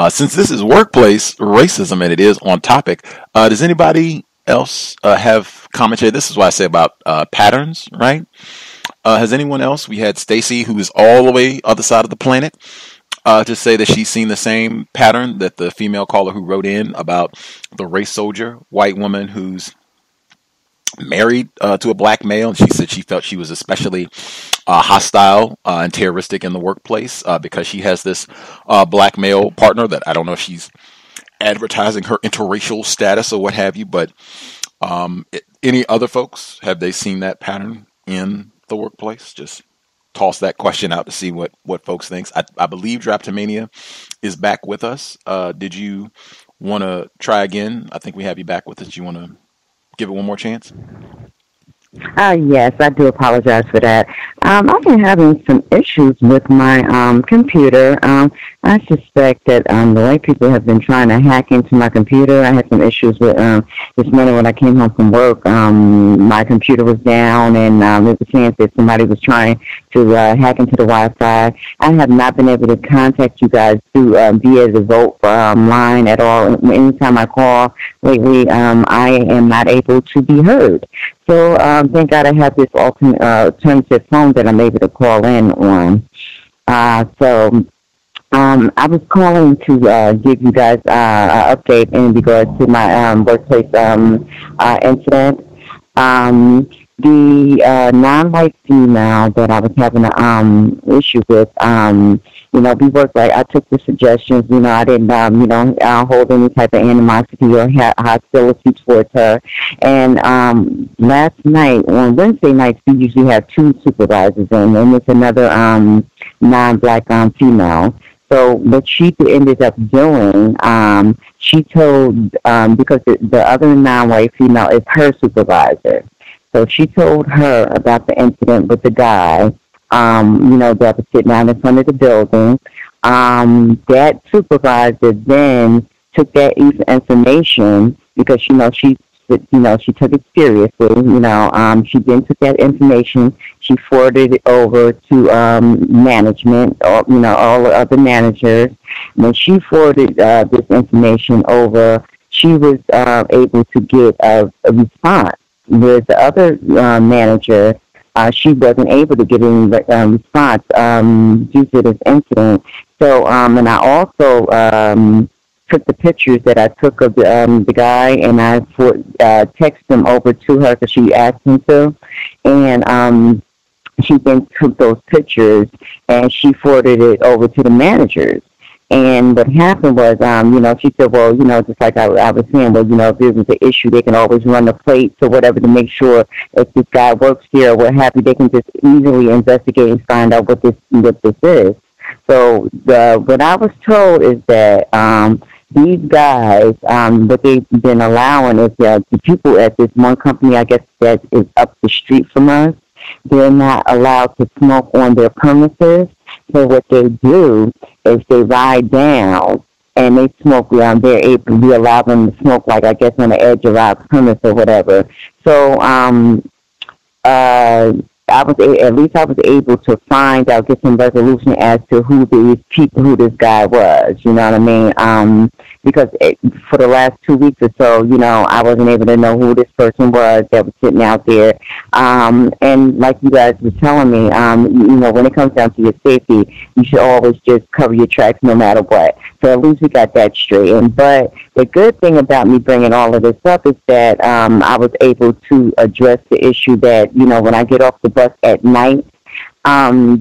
Since this is workplace racism and it is on topic, does anybody else have commentary? This is what I say about patterns, right? Has anyone else? We had Stacy, who is all the way other side of the planet, to say that she's seen the same pattern that the female caller who wrote in about the race soldier, white woman who's married to a black male. And she said she felt she was especially hostile and terroristic in the workplace because she has this black male partner that I don't know if she's advertising her interracial status or what have you, but any other folks, have they seen that pattern in the workplace? Just toss that question out to see what folks think. I believe Draptomania is back with us. Did you want to try again? I think we have you back with us. Do you want to give it one more chance? Yes, I do apologize for that. I've been having some issues with my computer. I suspect that the white people have been trying to hack into my computer. I had some issues with this morning when I came home from work. My computer was down, and there was a chance that somebody was trying to hack into the Wi-Fi. I have not been able to contact you guys through via the Vote line at all. Anytime I call lately, I am not able to be heard. So thank God I have this alternative phone that I'm able to call in on. I was calling to give you guys an update in regards to my workplace incident. The non-white female that I was having an issue with, we worked I took the suggestions, I didn't, hold any type of animosity or hostility towards her. And last night, on Wednesday nights, we usually have 2 supervisors in, and it's another non-black female. So what she ended up doing, she told, because the other non-white female is her supervisor. So she told her about the incident with the guy, that was sitting out in front of the building. That supervisor then took that information because, she took it seriously. She then took that information. She forwarded it over to management, all the other managers. When she forwarded this information over, she was able to get a response. With the other manager, she wasn't able to get any response due to this incident. So, and I also took the pictures that I took of the guy, and I texted them over to her because she asked me to. And she then took those pictures, and she forwarded it over to the managers. And what happened was, she said, well, just like I was saying, well, if there's an issue, they can always run the plates or whatever to make sure if this guy works here or what have you, they can just easily investigate and find out what this is. So what I was told is that these guys, what they've been allowing is the people at this one company, I guess, that is up the street from us, they're not allowed to smoke on their premises. So what they do is they ride down and they smoke. We allow them to smoke, I guess, on the edge of our premise or whatever. So I was able to find out, get some resolution as to who this guy was. You know what I mean? Because for the last 2 weeks or so, I wasn't able to know who this person was that was sitting out there. And like you guys were telling me, when it comes down to your safety, you should always just cover your tracks no matter what. So at least we got that straight. But the good thing about me bringing all of this up is that I was able to address the issue that, when I get off the bus at night,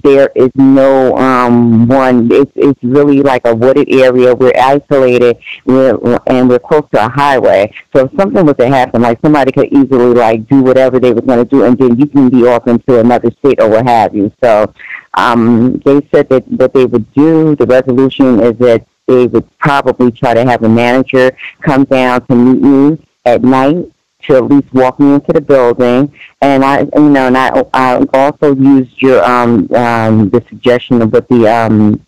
there is no one. It's really like a wooded area. We're isolated, and we're close to a highway. So if something was to happen, somebody could easily do whatever they were going to do, and then you can be off into another state or what have you. So they said that what they would do, the resolution is that they would probably try to have a manager come down to meet me at night to at least walk me into the building. And I also used your the suggestion of what the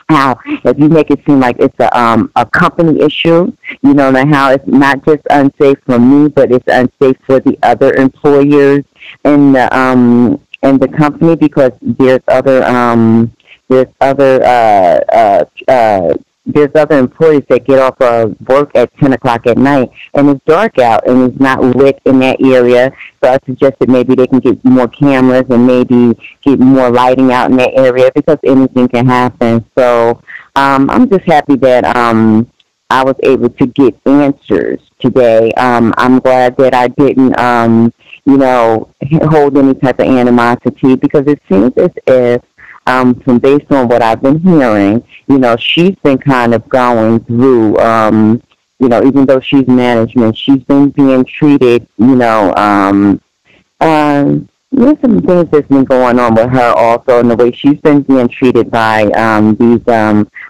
how if you make it seem like it's a company issue, how it's not just unsafe for me, but it's unsafe for the other employers in the company, because there's other employees that get off of work at 10 o'clock at night, and it's dark out and it's not lit in that area. So I suggested maybe they can get more cameras and maybe get more lighting out in that area, because anything can happen. So I'm just happy that I was able to get answers today. I'm glad that I didn't, hold any type of animosity, because it seems as if from based on what I've been hearing, she's been kind of going through, even though she's management, she's been being treated, there's some things that's been going on with her also, and the way she's been being treated by these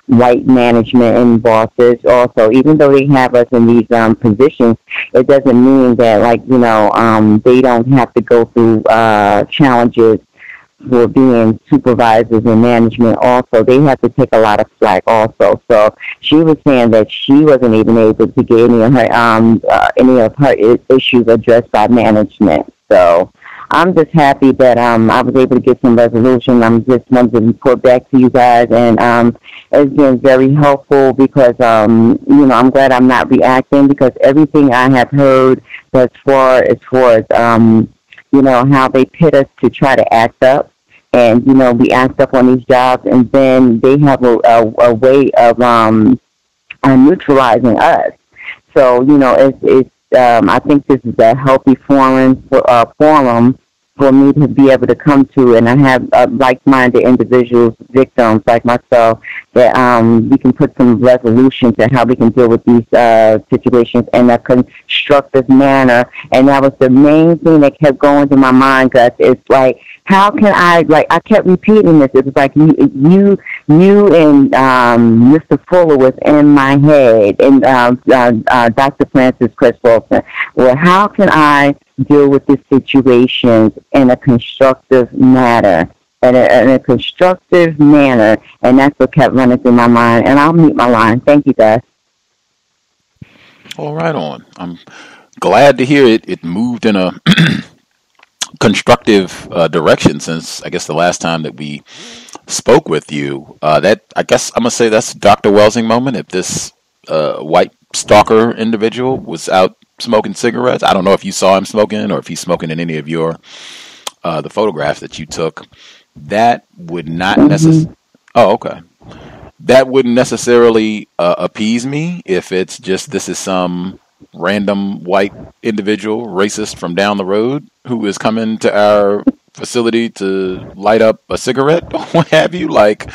white management and bosses also. Even though they have us in these positions, it doesn't mean that, they don't have to go through challenges for being supervisors and management also. They have to take a lot of slack also. So she was saying that she wasn't even able to get any of her issues addressed by management. So I'm just happy that I was able to get some resolution. I'm just wanted to report back to you guys, and it's been very helpful, because I'm glad I'm not reacting, because everything I have heard thus far as how they pit us to try to act up, and we act up on these jobs, and then they have a way of neutralizing us. So it's I think this is a healthy forum for me to be able to come to, and I have like-minded individuals, victims like myself, that we can put some resolution to how we can deal with these situations in a constructive manner. And that was the main thing that kept going through my mind, Gus. It's like, how can I kept repeating this. It was like you and Mr. Fuller was in my head, and Dr. Francis Chris Wilson. Well, how can I deal with this situation in a constructive manner? In a constructive manner, and that's what kept running through my mind. And I'll mute my line. Thank you, guys. All right, on. I'm glad to hear it moved in a constructive direction since, I guess, the last time that we spoke with you. That, I guess I'm going to say that's Dr. Welsing moment. If this white stalker individual was out smoking cigarettes, I don't know if you saw him smoking or if he's smoking in any of your the photographs that you took. That would not necessarily. Oh, okay. That wouldn't necessarily appease me if it's just this is some random white individual, racist from down the road, who is coming to our facility to light up a cigarette or what have you. Like,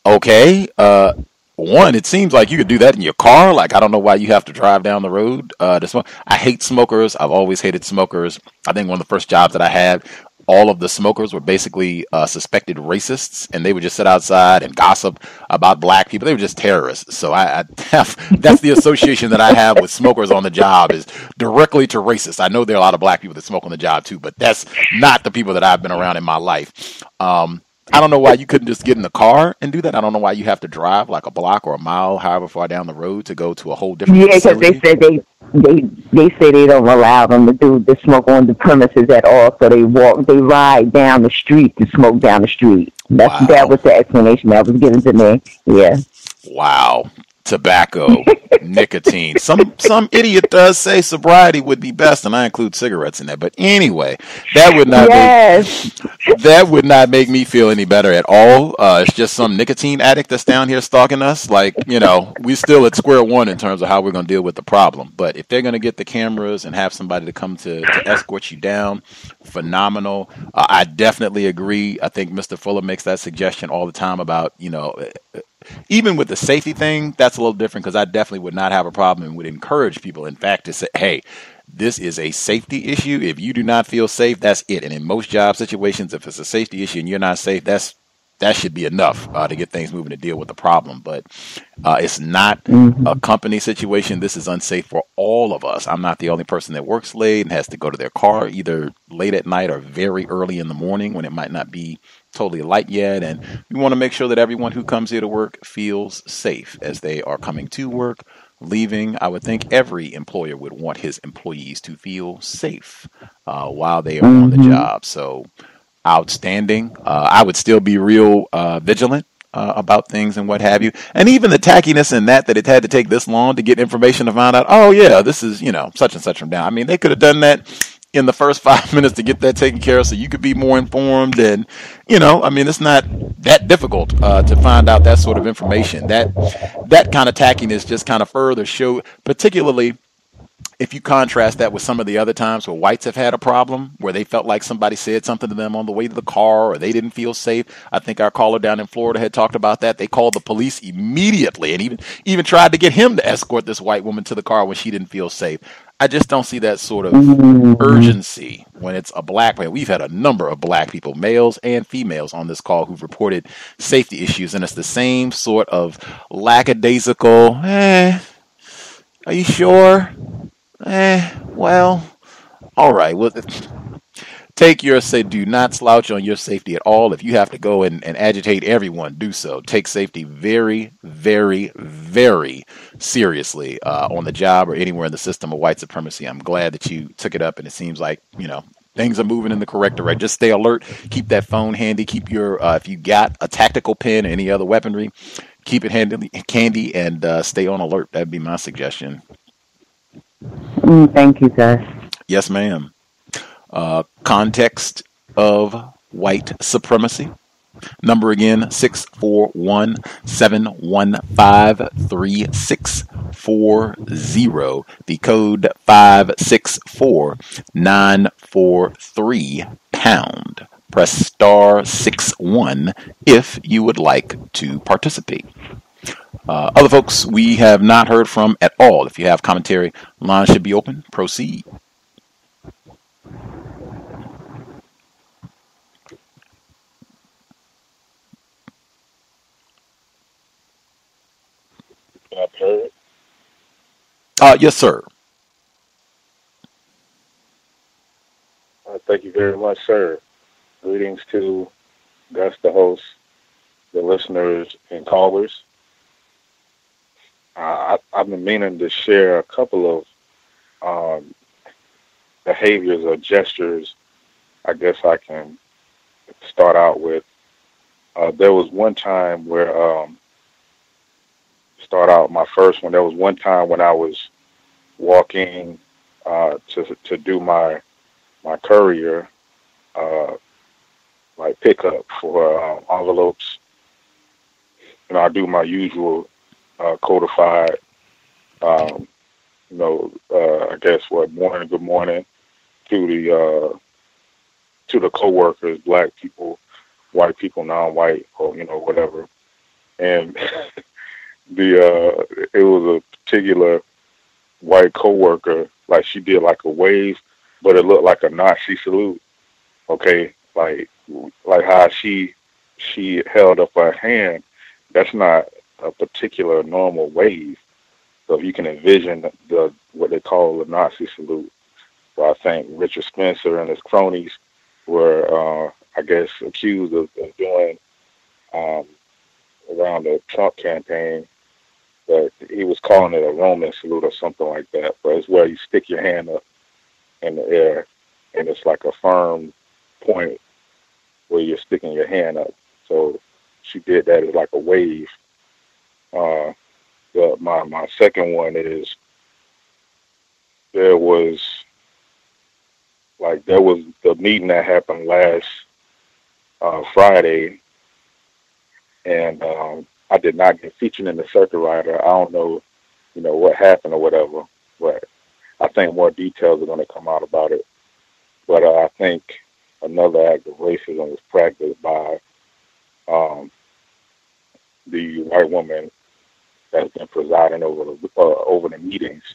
okay, one, it seems like you could do that in your car. Like, I don't know why you have to drive down the road to smoke. I hate smokers. I've always hated smokers. I think one of the first jobs that I had, all of the smokers were basically suspected racists, and they would just sit outside and gossip about black people. They were just terrorists. So that's the association that I have with smokers on the job, is directly to racists. I know there are a lot of black people that smoke on the job too, but that's not the people that I've been around in my life. I don't know why you couldn't just get in the car and do that. I don't know why you have to drive like a block or a mile, however far down the road, to go to a whole different facility. Because they said they say they don't allow them to do the smoke on the premises at all. So they ride down the street to smoke down the street. That was the explanation that was given to me. Yeah. Wow. Tobacco, nicotine. Some idiot does say sobriety would be best, and I include cigarettes in that. But anyway, that would not make me feel any better at all. It's just some nicotine addict that's down here stalking us. Like, we're still at square one in terms of how we're going to deal with the problem. But if they're going to get the cameras and have somebody to come to escort you down, phenomenal. I definitely agree. I think Mr. Fuller makes that suggestion all the time about, even with the safety thing, that's a little different, because I definitely would not have a problem and would encourage people, in fact, to say, hey, this is a safety issue. If you do not feel safe, that's it. And in most job situations, if it's a safety issue and you're not safe, that's that should be enough to get things moving to deal with the problem. But it's not a company situation. This is unsafe for all of us. I'm not the only person that works late and has to go to their car either late at night or very early in the morning when it might not be totally light yet. And we want to make sure that everyone who comes here to work feels safe as they are coming to work, leaving. I would think every employer would want his employees to feel safe while they are on the job. So outstanding. I would still be real vigilant about things and what have you. And even the tackiness in that it had to take this long to get information to find out, oh yeah, this is, such and such from down. I mean, they could have done that in the first 5 minutes to get that taken care of so you could be more informed. And, it's not that difficult to find out that sort of information. That kind of tackiness just kind of further show, particularly if you contrast that with some of the other times where whites have had a problem, where they felt like somebody said something to them on the way to the car or they didn't feel safe. I think our caller down in Florida had talked about that. They called the police immediately and even tried to get him to escort this white woman to the car when she didn't feel safe. I just don't see that sort of urgency when it's a black man. We've had a number of black people, males and females, on this call who've reported safety issues, and it's the same sort of lackadaisical, are you sure? Well, all right. Well, do not slouch on your safety at all. If you have to go and agitate everyone, do so. Take safety very, very, very seriously on the job or anywhere in the system of white supremacy. I'm glad that you took it up, and it seems like, things are moving in the correct direction. Just stay alert. Keep that phone handy. Keep your, if you got a tactical pen or any other weaponry, keep it handy and stay on alert. That'd be my suggestion. Thank you, Gus. Yes, ma'am. Context of White Supremacy. Number again, 641-715-3640. The code 564-943#. Press star 61 if you would like to participate. Other folks we have not heard from at all. If you have commentary, line should be open. Proceed. Yes, sir. Thank you very much, sir. Greetings to Gus, the host, the listeners, and callers. I've been meaning to share a couple of behaviors or gestures. I guess I can start out with. There was one time where, my first one, there was one time when I was walking to do my courier, like pickup for envelopes. I do my usual codified, I guess good morning to the coworkers, black people, white people, non-white, or whatever. And it was a particular white coworker, like she did like a wave, but it looked like a Nazi salute. Okay, like how she held up her hand. That's not a particular normal wave. So if you can envision what they call a Nazi salute. So I think Richard Spencer and his cronies were, I guess, accused of doing around the Trump campaign. But he was calling it a Roman salute or something like that. But it's where you stick your hand up in the air, and it's like a firm point where you're sticking your hand up. So she did that as like a wave. My second one is there was the meeting that happened last Friday, and I did not get featured in the circuit rider. I don't know, what happened or whatever, but I think more details are going to come out about it. But I think another act of racism was practiced by the white woman that's been presiding over the meetings.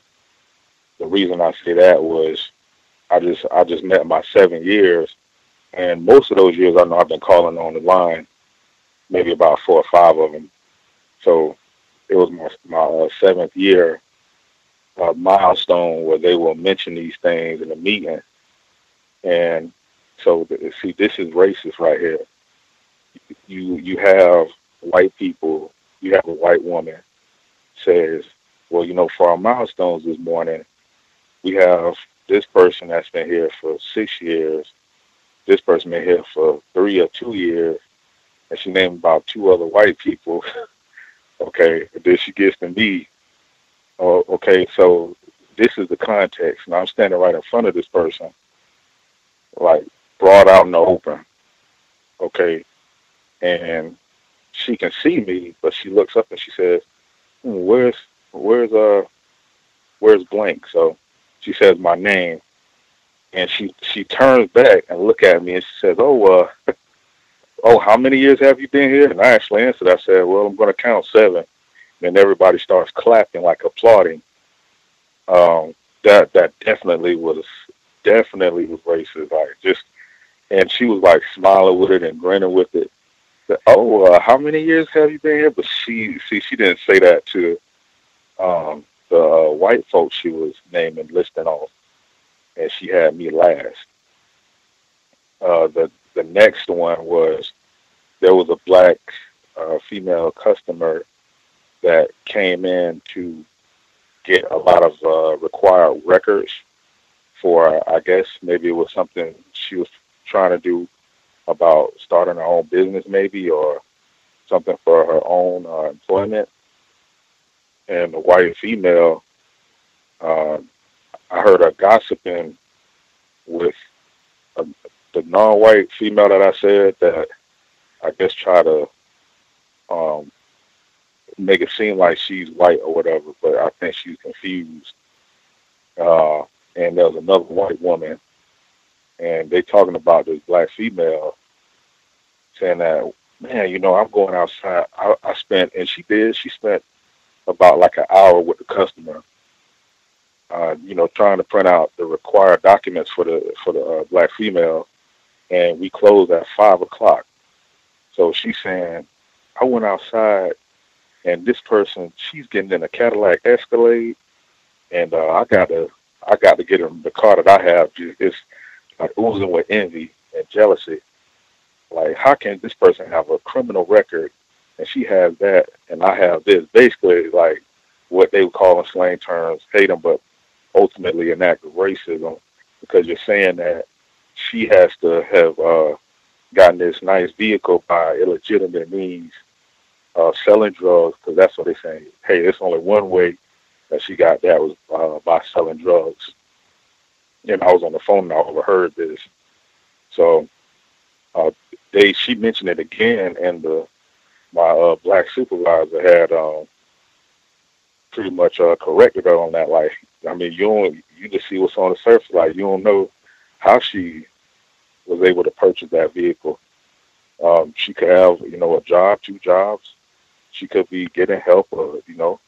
The reason I say that was I just met my 7 years, and most of those years I know I've been calling on the line, maybe about 4 or 5 of them. So it was my 7th year milestone where they will mention these things in the meeting. And so, see, this is racist right here. You have white people, you have a white woman says, well, you know, for our milestones this morning, we have this person that's been here for 6 years, this person been here for 3 or 2 years, and she named about 2 other white people. Okay, then she gets to me. Oh, okay, so this is the context. Now I'm standing right in front of this person, like broad out in the open. Okay, and she can see me, but she looks up and she says, "Where's blank?" So she says my name, and she turns back and look at me and she says, "Oh, how many years have you been here?" And I actually answered. I said, "Well, I'm going to count 7." And everybody starts clapping, like applauding. That definitely was racist. Like just, and she was like smiling with it and grinning with it. Said, "Oh, how many years have you been here?" But she didn't say that to the white folks she was naming, listing off, and she had me last. The next one was there was a black female customer that came in to get a lot of required records for, I guess maybe it was something she was trying to do about starting her own business maybe, or something for her own employment. And the white female, I heard her gossiping with the non-white female that I said that I guess try to make it seem like she's white or whatever, but I think she's confused. And there was another white woman, and they talking about this black female, saying that, man, you know, I'm going outside. I spent, and she spent about like an hour with the customer, you know, trying to print out the required documents for the black female, and we closed at 5 o'clock. So she's saying, I went outside, and this person, she's getting in a Cadillac Escalade, and I got to get her the car that I have. It's like oozing with envy and jealousy. Like, how can this person have a criminal record, and she has that, and I have this? Basically, like what they would call in slang terms, hate them, but ultimately an act of racism, because you're saying that she has to have gotten this nice vehicle by illegitimate means, selling drugs, because that's what they're saying. Hey, there's only one way that she got that was by selling drugs. And I was on the phone and I overheard this. So she mentioned it again, and my black supervisor had pretty much corrected her on that. Like, I mean, you just see what's on the surface. Like, you don't know how she was able to purchase that vehicle. She could have, you know, a job, 2 jobs. She could be getting help or, you know,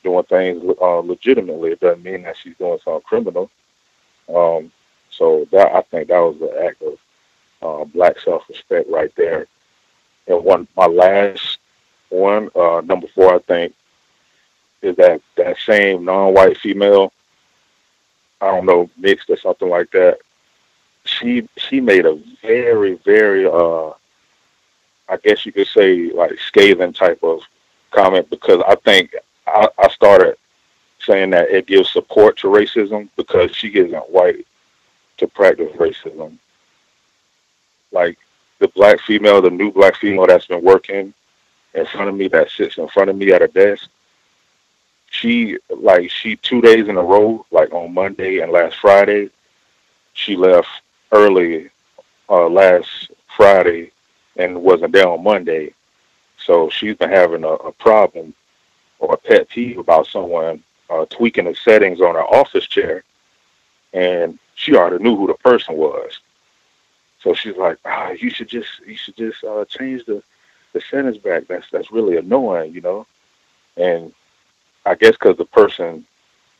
doing things legitimately. It doesn't mean that she's doing something criminal. So that, I think that was the act of black self-respect right there. And my last one, number 4, I think, is that same non-white female, I don't know, mixed or something like that. She made a very, very, I guess you could say, like, scathing type of comment, because I think I started saying that it gives support to racism because she isn't white to practice racism. Like, the black female, the new black female that's been working in front of me, that sits in front of me at a desk, she 2 days in a row, like on Monday and last Friday, she left early last Friday and wasn't there on Monday. So she's been having a problem or a pet peeve about someone tweaking the settings on her office chair, and she already knew who the person was. So she's like, you should just change the settings back. That's really annoying, you know. And I guess because the person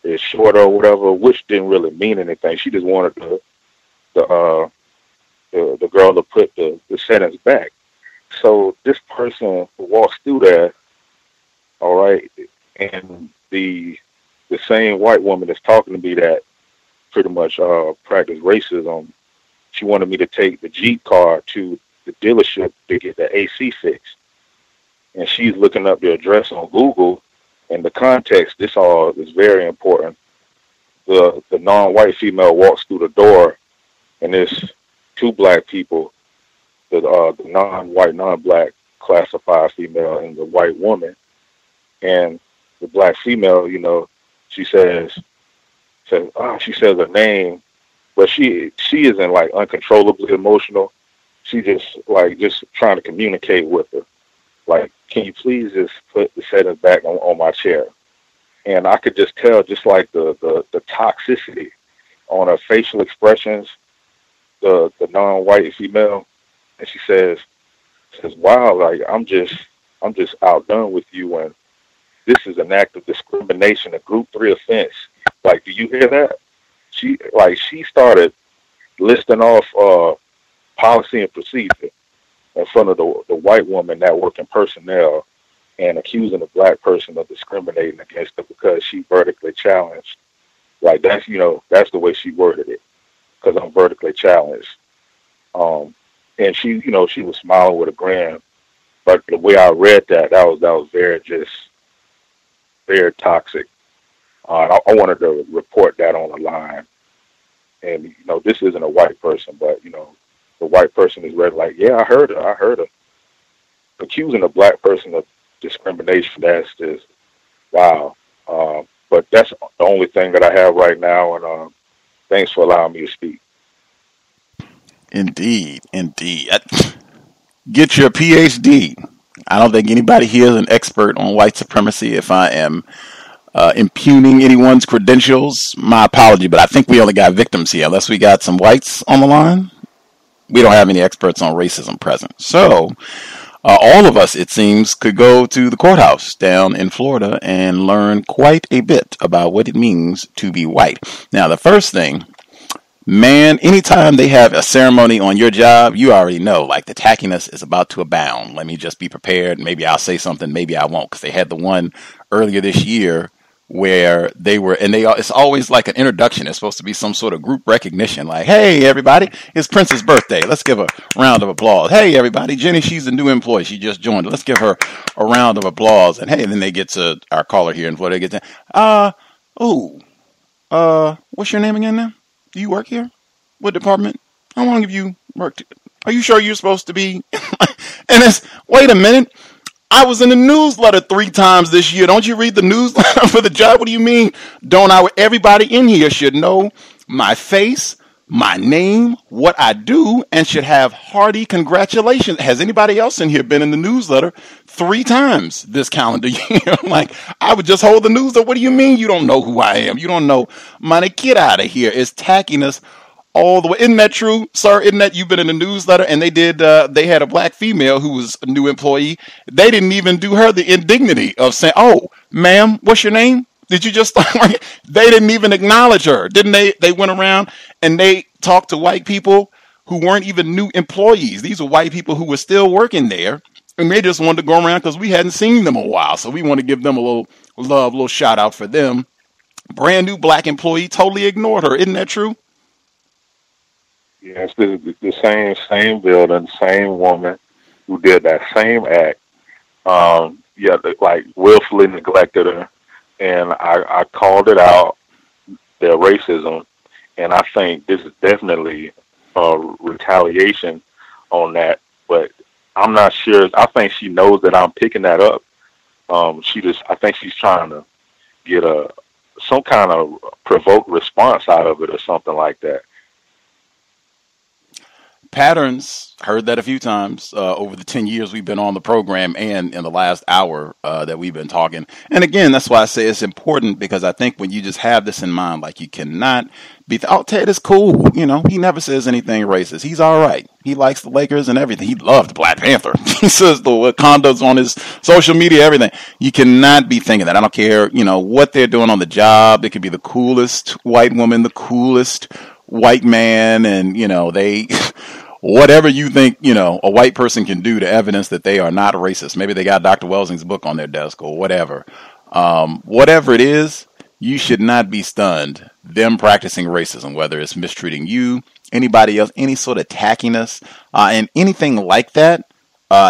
is short or whatever, which didn't really mean anything. She just wanted the girl to put the settings back. so this person walks through there, all right, and the same white woman that's talking to me that pretty much practice racism, she wanted me to take the Jeep car to the dealership to get the AC fixed. And she's looking up the address on Google, and the context, this all is very important. The non-white female walks through the door, and there's two black people, the non-white, non-black classified female and the white woman. And the black female, you know, she says her name, but she isn't like uncontrollably emotional. She just trying to communicate with her. Like, can you please just put the settings back on my chair? And I could just tell, just like the toxicity on her facial expressions, the non-white female, and she says, wow, like I'm just outdone with you, and this is an act of discrimination, a group 3 offense. Like, do you hear that? She started listing off policy and procedure in front of the white woman that worked in personnel, and accusing the black person of discriminating against her because she vertically challenged. Like, that's the way she worded it, because I'm vertically challenged. And she was smiling with a grin, but the way I read that was very toxic. I wanted to report that on the line. And, this isn't a white person, but, the white person is read like, yeah, I heard her. Accusing a black person of discrimination, that's just, wow. But that's the only thing that I have right now, and thanks for allowing me to speak. Indeed. Get your PhD. I don't think anybody here is an expert on white supremacy. If I am impugning anyone's credentials, my apology, but I think we only got victims here, unless we got some whites on the line. We don't have any experts on racism present. So all of us, it seems, could go to the courthouse down in Florida and learn quite a bit about what it means to be white. Now, the first thing, man, anytime they have a ceremony on your job, you already know, like, the tackiness is about to abound. Let me just be prepared. Maybe I'll say something, maybe I won't, because they had the one earlier this year where it's always like an introduction. It's supposed to be some sort of group recognition, like, hey, everybody, it's Prince's birthday. Let's give a round of applause. Hey, everybody, Jenny, she's a new employee. She just joined. Let's give her a round of applause. And hey, and then they get to our caller here in Florida. They get to, what's your name again now? Do you work here? What department? How long have you worked? Are you sure you're supposed to be? And wait a minute. I was in the newsletter 3 times this year. Don't you read the newsletter for the job? What do you mean? Don't I? Everybody in here should know my face, my name, what I do, and should have hearty congratulations. Has anybody else in here been in the newsletter 3 times this calendar year? Like, I would just hold the newsletter. What do you mean you don't know who I am? You don't know money? Get out of here. It's tackiness all the way. Isn't that true, sir? Isn't that you've been in the newsletter? And they had a black female who was a new employee. They didn't even do her the indignity of saying, oh, ma'am, what's your name? Did you just start working? They didn't even acknowledge her, didn't they? They went around and they talked to white people who weren't even new employees. These were white people who were still working there, and they just wanted to go around because we hadn't seen them a while. So we want to give them a little love, a little shout out for them. Brand new black employee totally ignored her. Isn't that true? Yes, the same building, same woman who did that same act. Like willfully neglected her, and I called it out, their racism, and I think this is definitely retaliation on that. But I'm not sure. I think she knows that I'm picking that up. I think she's trying to get some kind of provoked response out of it or something like that. Patterns, heard that a few times over the 10 years we've been on the program and in the last hour that we've been talking. And again, that's why I say it's important, because I think when you just have this in mind, like, you cannot be, Ted is cool. He never says anything racist. He's all right. He likes the Lakers and everything. He loved Black Panther. He says the condos on his social media, everything. You cannot be thinking that. I don't care, what they're doing on the job. They could be the coolest white woman, the coolest white man, and, they whatever you think, a white person can do to evidence that they are not racist. Maybe they got Dr. Welsing's book on their desk or whatever. Whatever it is, you should not be stunned. Them practicing racism, whether it's mistreating you, anybody else, any sort of tackiness, and anything like that,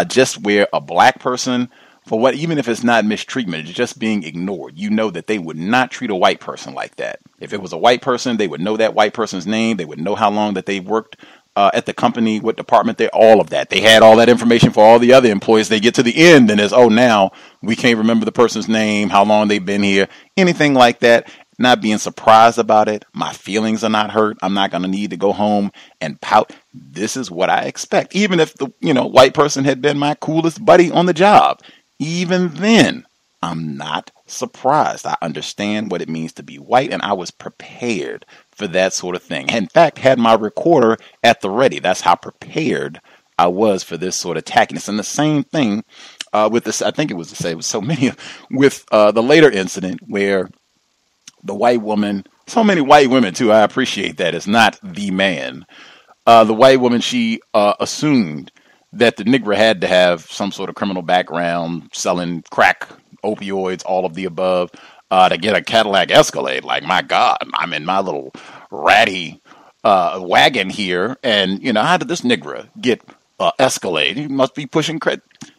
just where a black person, even if it's not mistreatment, it's just being ignored. You know that they would not treat a white person like that. If it was a white person, they would know that white person's name. They would know how long that they worked at the company, what department they're, all of that. They had all that information for all the other employees. They get to the end and it's, now we can't remember the person's name, how long they've been here, anything like that. Not being surprised about it. My feelings are not hurt. I'm not going to need to go home and pout. This is what I expect. Even if the, white person had been my coolest buddy on the job, even then, I'm not surprised. I understand what it means to be white, and I was prepared for that sort of thing. In fact, had my recorder at the ready. That's how prepared I was for this sort of tackiness. And the same thing with this, I think it was the same with so many, with the later incident where the white woman, so many white women too, I appreciate that. It's not the man. The white woman, she assumed that the Negro had to have some sort of criminal background, selling crack, opioids, all of the above, to get a Cadillac Escalade. Like, my God, I'm in my little ratty wagon here, and, how did this Negro get Escalade? He must be pushing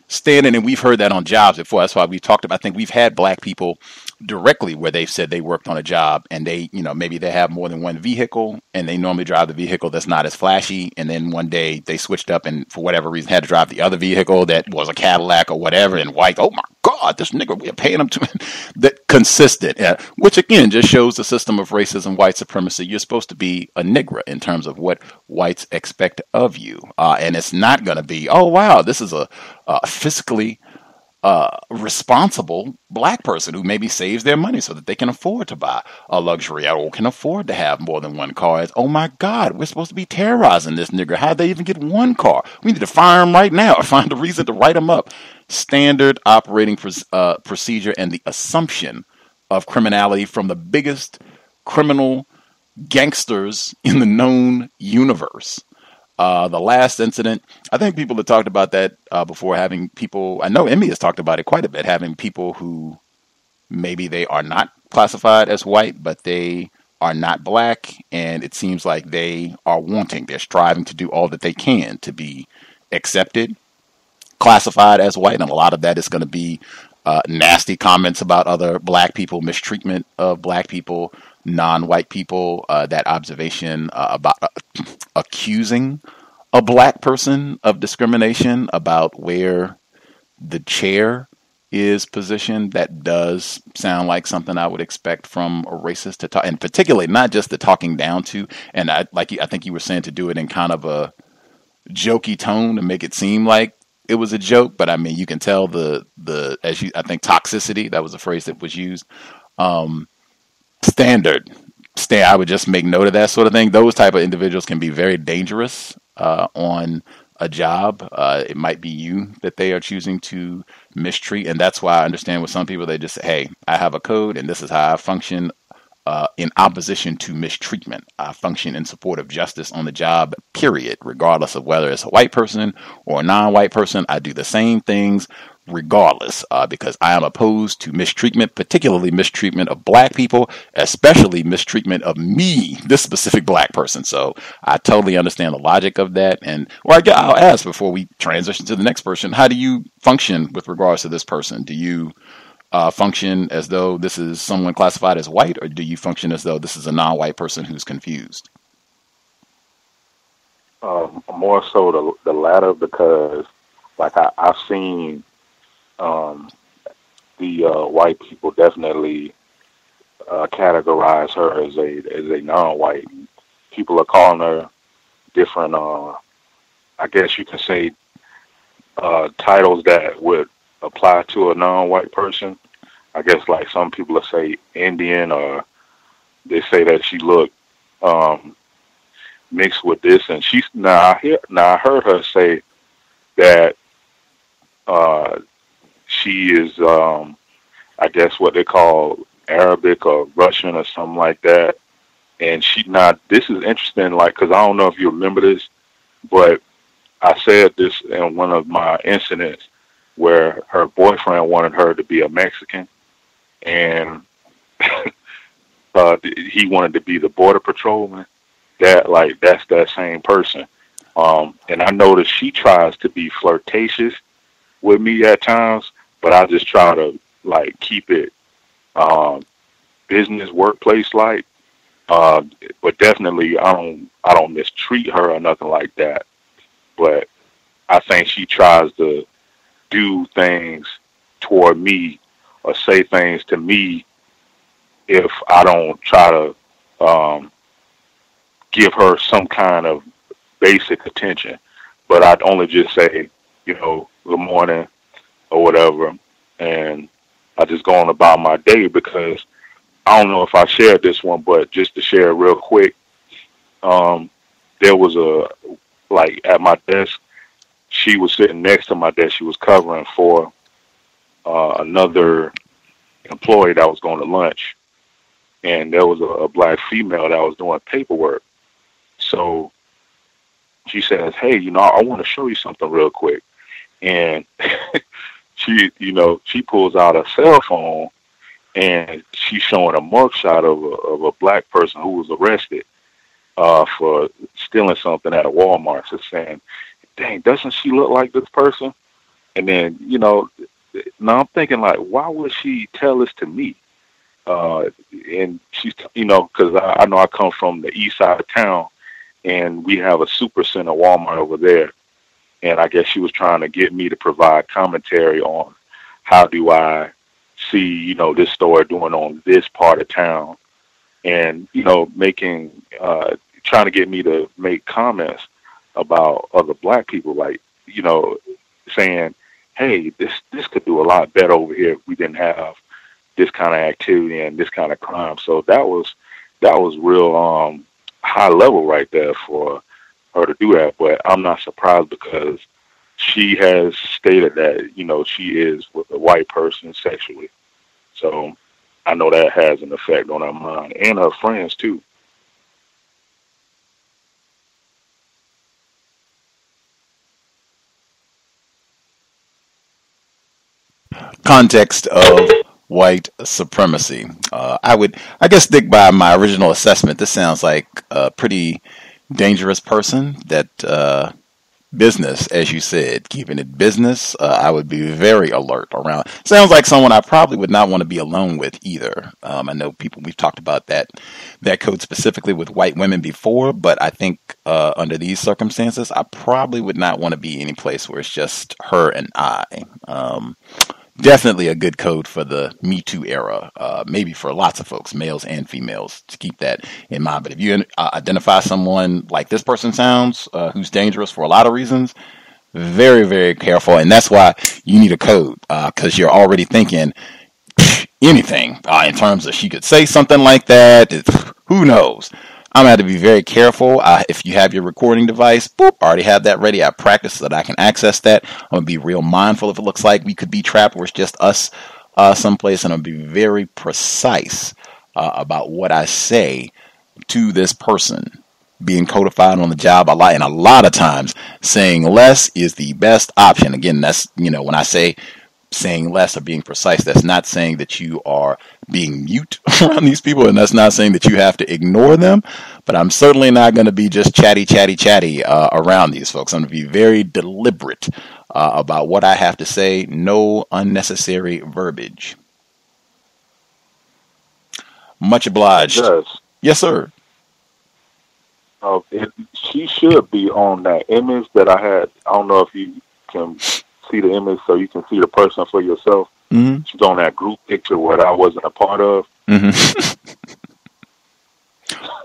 standing, and we've heard that on jobs before. That's why we talked about, I think we've had black people directly where they've said they worked on a job and they, maybe they have more than one vehicle and they normally drive the vehicle that's not as flashy. And then one day they switched up and for whatever reason had to drive the other vehicle that was a Cadillac or whatever. And white, oh my God, this nigga, we're paying him to that consistent, which again just shows the system of racism, white supremacy. You're supposed to be a nigger in terms of what whites expect of you. And it's not going to be, oh wow, this is a fiscally responsible black person who maybe saves their money so that they can afford to buy a luxury or can afford to have more than one car. It's, oh my God, we're supposed to be terrorizing this nigger. How'd they even get one car? We need to fire him right now or find a reason to write him up. Standard operating procedure and the assumption of criminality from the biggest criminal gangsters in the known universe. The last incident, I think people have talked about that before, having people, I know Emmy has talked about it quite a bit, having people who maybe they are not classified as white, but they are not black, and it seems like they are they're striving to do all that they can to be accepted, classified as white, and a lot of that is going to be nasty comments about other black people, mistreatment of black people, non-white people, that observation about accusing a black person of discrimination about where the chair is positioned. That does sound like something I would expect from a racist to talk, and particularly not just the talking down to, and I think you were saying to do it in kind of a jokey tone to make it seem like it was a joke, but I mean, you can tell I think toxicity, that was a phrase that was used. I would just make note of that sort of thing. Those type of individuals can be very dangerous on a job. It might be you that they are choosing to mistreat. And that's why I understand with some people, they just say, hey, I have a code and this is how I function in opposition to mistreatment. I function in support of justice on the job, period, regardless of whether it's a white person or a non-white person. I do the same things regardless, because I am opposed to mistreatment, particularly mistreatment of black people, especially mistreatment of me, this specific black person. So I totally understand the logic of that. And I'll ask before we transition to the next person, how do you function with regards to this person? Do you function as though this is someone classified as white, or do you function as though this is a non-white person who's confused? More so the latter, because like I've seen the white people definitely categorize her as a non-white. People are calling her different, I guess you can say, titles that would apply to a non-white person. I guess like some people will say Indian, or they say that she looked mixed with this, and I heard her say that she is, I guess what they call Arabic or Russian or something like that. And this is interesting, like, because I don't know if you remember this, But I said this in one of my incidents where her boyfriend wanted her to be a Mexican, and he wanted to be the border patrolman. That's that same person. And I noticed she tries to be flirtatious with me at times, but I just try to keep it business workplace like. But definitely I don't mistreat her or nothing like that. But I think she tries to do things toward me or say things to me if I don't try to give her some kind of basic attention. But I'd only just say, good morning or whatever, and I just go on about my day, because I don't know if I shared this one, but just to share it real quick, there was at my desk, she was sitting next to my desk. She was covering for another employee that was going to lunch, and there was a black female that was doing paperwork. So she says, "Hey, I want to show you something real quick." And she pulls out a cell phone, and she's showing a mugshot of a black person who was arrested for stealing something at a Walmart. So saying, "Dang, doesn't she look like this person?" And then, now I'm thinking, why would she tell this to me? And she's, because I know I come from the east side of town, and we have a super center Walmart over there. And I guess she was trying to get me to provide commentary on how do I see, this store doing on this part of town, and, trying to get me to make comments about other black people, saying, "Hey, this could do a lot better over here if we didn't have this kind of activity and this kind of crime." So that was real high level right there for her to do that. But I'm not surprised, because she has stated that, she is with a white person sexually. So I know that has an effect on her mind and her friends too. Context of white supremacy. I guess, stick by my original assessment. This sounds like a pretty dangerous person. That business, as you said, keeping it business. I would be very alert around. Sounds like someone I probably would not want to be alone with either. I know we've talked about that code specifically with white women before, but I think under these circumstances, I probably would not want to be any place where it's just her and I. Definitely a good code for the Me Too era, maybe for lots of folks, males and females, to keep that in mind. But if you identify someone like this person sounds, who's dangerous for a lot of reasons, very, very careful. And that's why you need a code, because you're already thinking anything in terms of she could say something like that. Who knows? I'm going to have to be very careful. If you have your recording device, I already have that ready. I practice so that I can access that. I'm going to be real mindful if it looks like we could be trapped where it's just us someplace. And I'm going to be very precise about what I say to this person. Being codified on the job a lot. And a lot of times saying less is the best option. Again, that's, when I say saying less or being precise, that's not saying that you are being mute around these people, and that's not saying that you have to ignore them, but I'm certainly not going to be just chatty around these folks. I'm going to be very deliberate about what I have to say. No unnecessary verbiage. Much obliged. Yes, sir. She should be on that image that I had. I don't know if you can see the image so you can see the person for yourself. Mm-hmm. She's on that group picture where I wasn't a part of. Mm-hmm.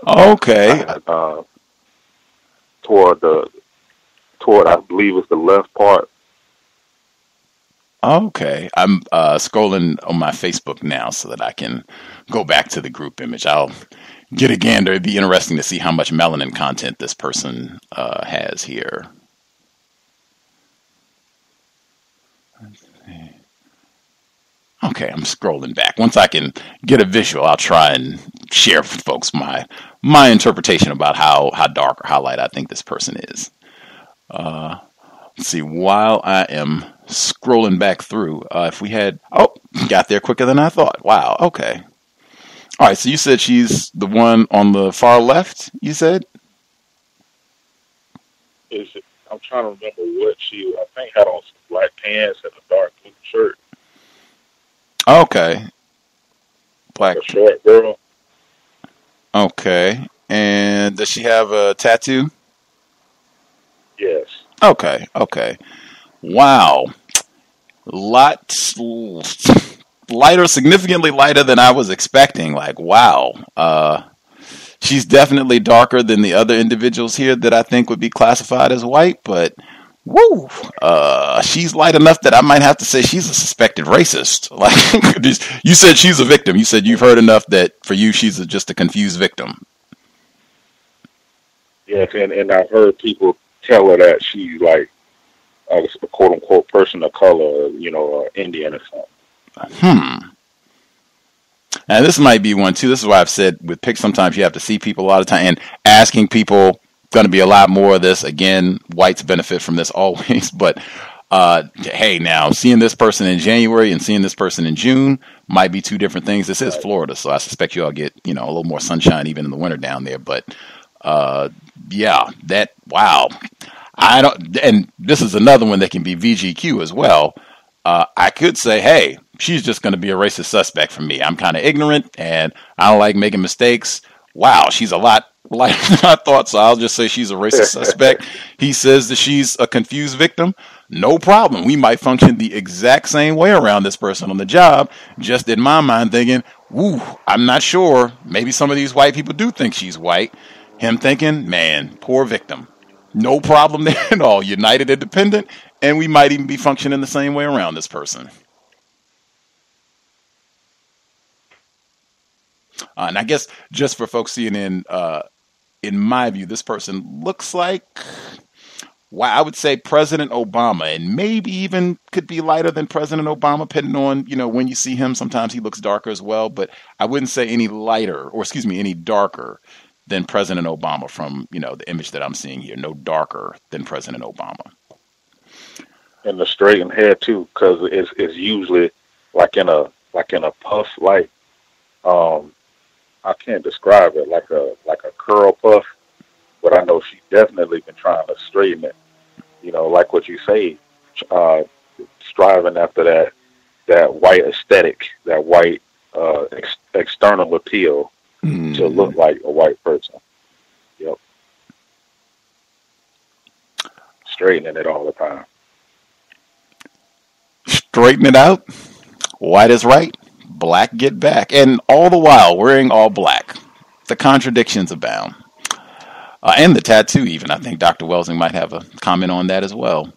Okay. Toward I believe it's the left part. Okay. I'm scrolling on my Facebook now so that I can go back to the group image. I'll get a gander. It'd be interesting to see how much melanin content this person has here. Okay, I'm scrolling back. Once I can get a visual, I'll try and share with folks my interpretation about how dark or how light I think this person is. Let's see, while I am scrolling back through, if we had, got there quicker than I thought. Wow, okay. All right, so you said she's the one on the far left, you said? I'm trying to remember what I think had on some black pants and a dark blue shirt. Okay. Black. A short girl. Okay. And does she have a tattoo? Yes. Okay. Wow. Lighter, significantly lighter than I was expecting. Like, wow. She's definitely darker than the other individuals here that I think would be classified as white, but woo, she's light enough that I might have to say she's a suspected racist. Like, you said she's a victim. You said you've heard enough that for you she's just a confused victim. Yes, and I've heard people tell her that she's like a quote unquote person of color, Indian or something. And this might be one too. This is why I've said with pics sometimes you have to see people a lot of time, and asking people, going to be a lot more of this. Again, whites benefit from this always, but hey, now seeing this person in January and seeing this person in June might be two different things. This is Florida, so I suspect you all get a little more sunshine even in the winter down there. But yeah, wow. I don't, and this is another one that can be VGQ as well. I could say, hey, she's just going to be a racist suspect for me. I'm kind of ignorant and I don't like making mistakes. Wow, she's a lot lighter than I thought, so I'll just say she's a racist suspect. He says that she's a confused victim. No problem. We might function the exact same way around this person on the job. Just in my mind thinking, woo, I'm not sure. Maybe some of these white people do think she's white. Him thinking, man, poor victim. No problem there at all. United independent, and we might even be functioning the same way around this person. And I guess just for folks seeing in my view, this person looks like, I would say President Obama, and maybe even could be lighter than President Obama, depending on, when you see him. Sometimes he looks darker as well, but I wouldn't say any darker than President Obama from, the image that I'm seeing here. No darker than President Obama. And the straightened hair too, because it's usually like in a puff, like I can't describe it, like a curl puff, but I know she's definitely been trying to straighten it. Like what you say, striving after that white aesthetic, that white external appeal to look like a white person. Yep. Straightening it all the time. Straighten it out. White is right. Black get back. And all the while wearing all black. The contradictions abound. And the tattoo even. I think Dr. Welsing might have a comment on that as well.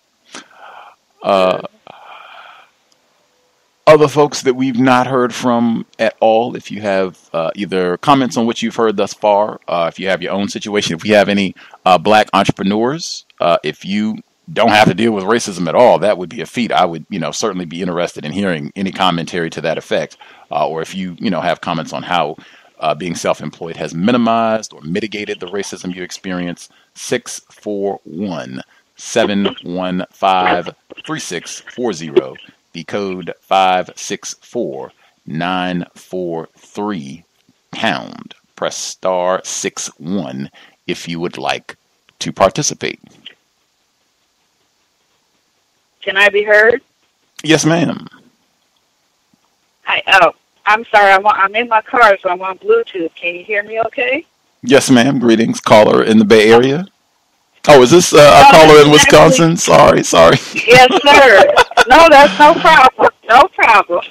Other folks that we've not heard from at all, if you have either comments on what you've heard thus far, if you have your own situation, if you have any black entrepreneurs, if you don't have to deal with racism at all, that would be a feat. I would, certainly be interested in hearing any commentary to that effect. Or if you, have comments on how being self-employed has minimized or mitigated the racism you experience, 641-715-3640. The code 564943 #. Press star 61 if you would like to participate. Can I be heard? Yes, ma'am. I'm sorry. I'm in my car, so I'm on Bluetooth. Can you hear me okay? Yes, ma'am. Greetings. Caller in the Bay Area. Oh, is this a caller in Wisconsin? Sorry. Yes, sir. No, that's no problem. No problem.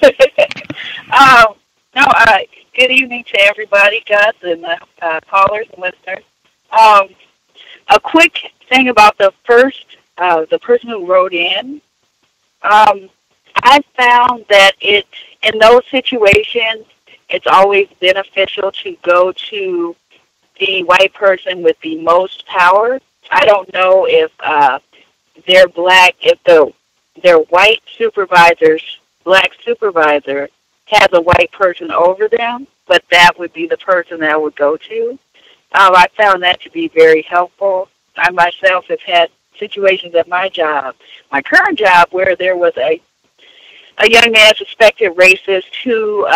Good evening to everybody, Gus, and callers and listeners. A quick thing about the person who wrote in. I found that in those situations, it's always beneficial to go to the white person with the most power. I don't know if they're black, if their white supervisor's black supervisor has a white person over them, but that would be the person that I would go to. I found that to be very helpful. I myself have had situations at my job, my current job, where there was a young man suspected racist who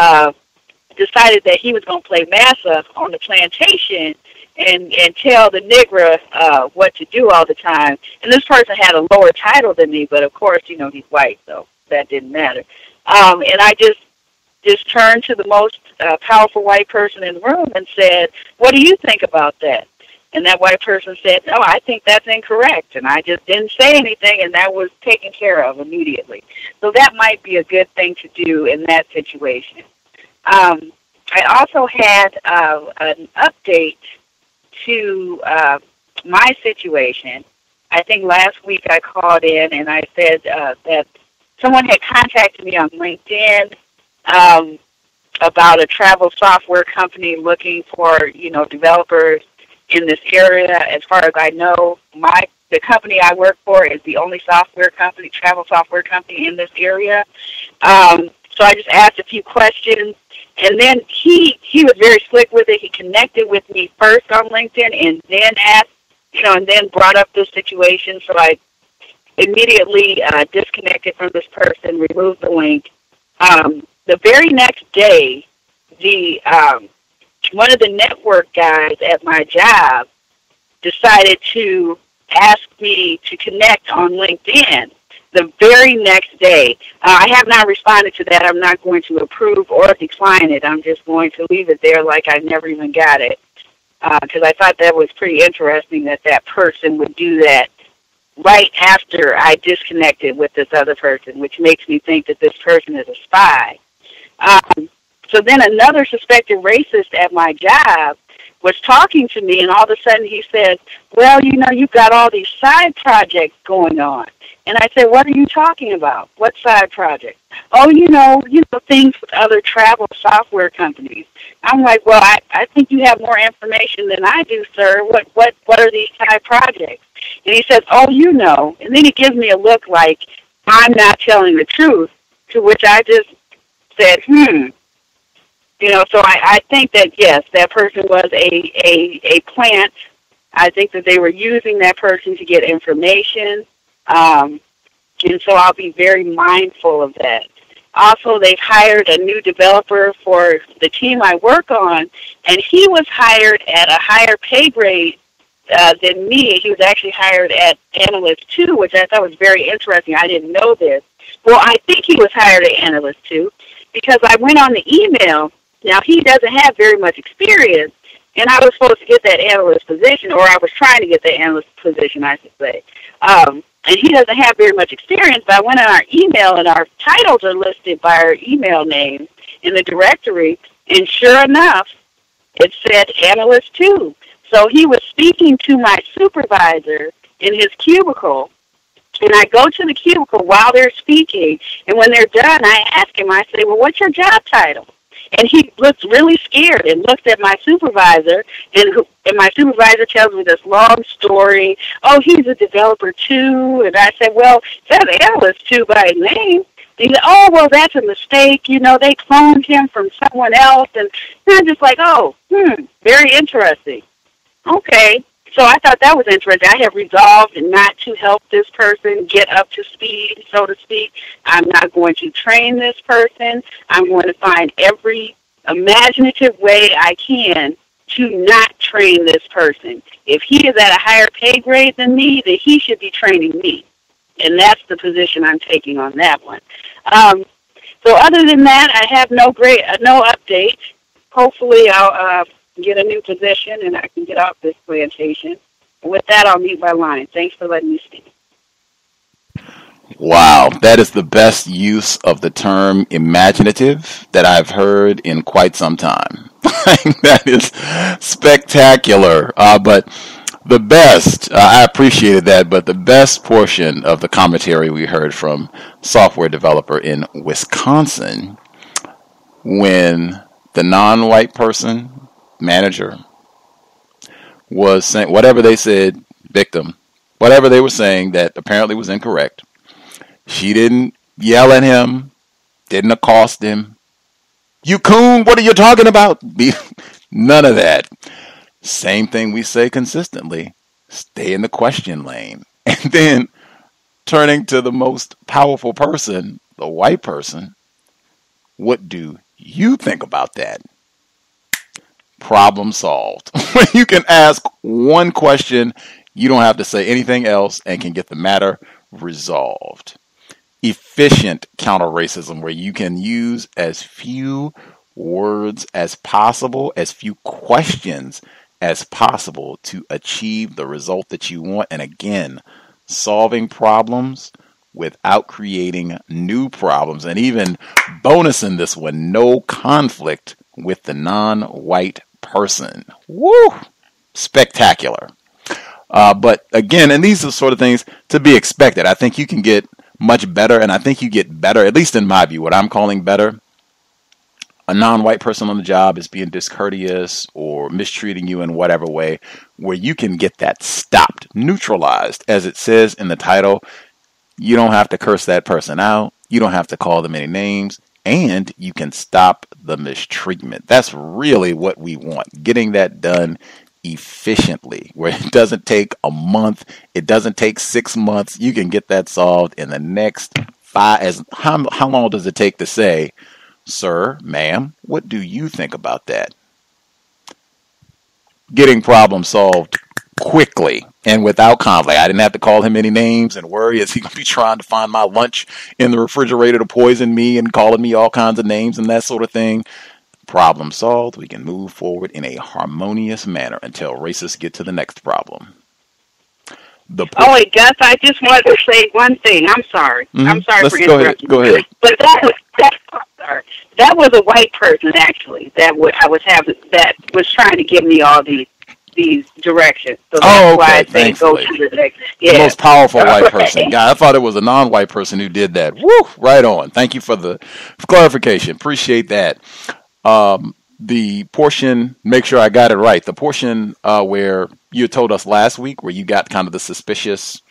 decided that he was going to play massa on the plantation and tell the Negro what to do all the time. And this person had a lower title than me, but of course, you know, he's white, so that didn't matter. And I just turned to the most powerful white person in the room and said, what do you think about that? And that white person said, no, I think that's incorrect. And I just didn't say anything, and that was taken care of immediately. So that might be a good thing to do in that situation. I also had an update to my situation. I think last week I called in and I said that someone had contacted me on LinkedIn about a travel software company looking for, you know, developers in this area. As far as I know, the company I work for is the only travel software company in this area. So I just asked a few questions, and then he was very slick with it. He connected with me first on LinkedIn and then asked, you know, and then brought up this situation. So I immediately disconnected from this person, removed the link. The very next day, one of the network guys at my job decided to ask me to connect on LinkedIn the very next day. I have not responded to that. I'm not going to approve or decline it. I'm just going to leave it there like I never even got it, because I thought that was pretty interesting that person would do that right after I disconnected with this other person, which makes me think that this person is a spy. So then another suspected racist at my job was talking to me, and all of a sudden he said, well, you know, you've got all these side projects going on. And I said, what are you talking about? What side project? Oh, you know, things with other travel software companies. I'm like, well, I think you have more information than I do, sir. What are these side projects? And he says, oh, you know. And then he gives me a look like I'm not telling the truth, to which I just said, You know, so I think that, yes, that person was a plant. I think that they were using that person to get information. And so I'll be very mindful of that. Also, they've hired a new developer for the team I work on, and he was hired at a higher pay grade than me. He was actually hired at Analyst 2, which I thought was very interesting. I didn't know this. Well, I think he was hired at Analyst 2 because I went on the email. Now, he doesn't have very much experience, and I was supposed to get that analyst position, or I was trying to get the analyst position, I should say. And he doesn't have very much experience, but I went on our email, and our titles are listed by our email name in the directory, and sure enough, it said Analyst 2. So he was speaking to my supervisor in his cubicle, and I go to the cubicle while they're speaking, and when they're done, I ask him, I say, well, what's your job title? And he looks really scared and looks at my supervisor, and my supervisor tells me this long story. Oh, he's a developer too. And I said, well, that's Analyst too by name. And he said, oh, well, that's a mistake. You know, they cloned him from someone else. And I'm just like, oh, very interesting. Okay. So I thought that was interesting. I have resolved not to help this person get up to speed, so to speak. I'm not going to train this person. I'm going to find every imaginative way I can to not train this person. If he is at a higher pay grade than me, then he should be training me. And that's the position I'm taking on that one. So other than that, I have no update. Hopefully I'll get a new position and I can get off this plantation. And with that, I'll mute my line. Thanks for letting me speak. Wow, that is the best use of the term imaginative that I've heard in quite some time. That is spectacular. But the best, I appreciated that, but the best portion of the commentary we heard from software developer in Wisconsin, when the non-white person, manager, was saying whatever they said, victim, whatever they were saying that apparently was incorrect. She didn't yell at him, didn't accost him. You coon, what are you talking about? None of that. Same thing we say consistently. Stay in the question lane. And then turning to the most powerful person, the white person, what do you think about that? Problem solved. When you can ask one question, you don't have to say anything else and can get the matter resolved. Efficient counter-racism, where you can use as few words as possible, as few questions as possible to achieve the result that you want. And again, solving problems without creating new problems. And even bonusing this one, no conflict with the non-white person. Woo! Spectacular. But again, and these are sort of things to be expected. I think you can get much better, and I think you get better, at least in my view, what I'm calling better. A non-white person on the job is being discourteous or mistreating you in whatever way, where you can get that stopped, neutralized, as it says in the title. You don't have to curse that person out. You don't have to call them any names, and you can stop the mistreatment. That's really what we want, getting that done efficiently, where it doesn't take a month, it doesn't take 6 months. You can get that solved in the next 5. How long does it take to say, sir, ma'am, what do you think about that? Getting problems solved quickly and without conflict. I didn't have to call him any names and worry, is he going to be trying to find my lunch in the refrigerator to poison me and calling me all kinds of names and that sort of thing. Problem solved. We can move forward in a harmonious manner until racists get to the next problem. Oh, wait, Gus, I just wanted to say one thing. I'm sorry. I'm sorry for interrupting. Go ahead. But that was a white person, actually, that was trying to give me all these directions. So that's why I say go to the next. Yeah. The most powerful white person. God, I thought it was a non-white person who did that. Woo! Right on. Thank you for the clarification. Appreciate that. The portion, make sure I got it right. The portion where you told us last week, where you got kind of the suspicious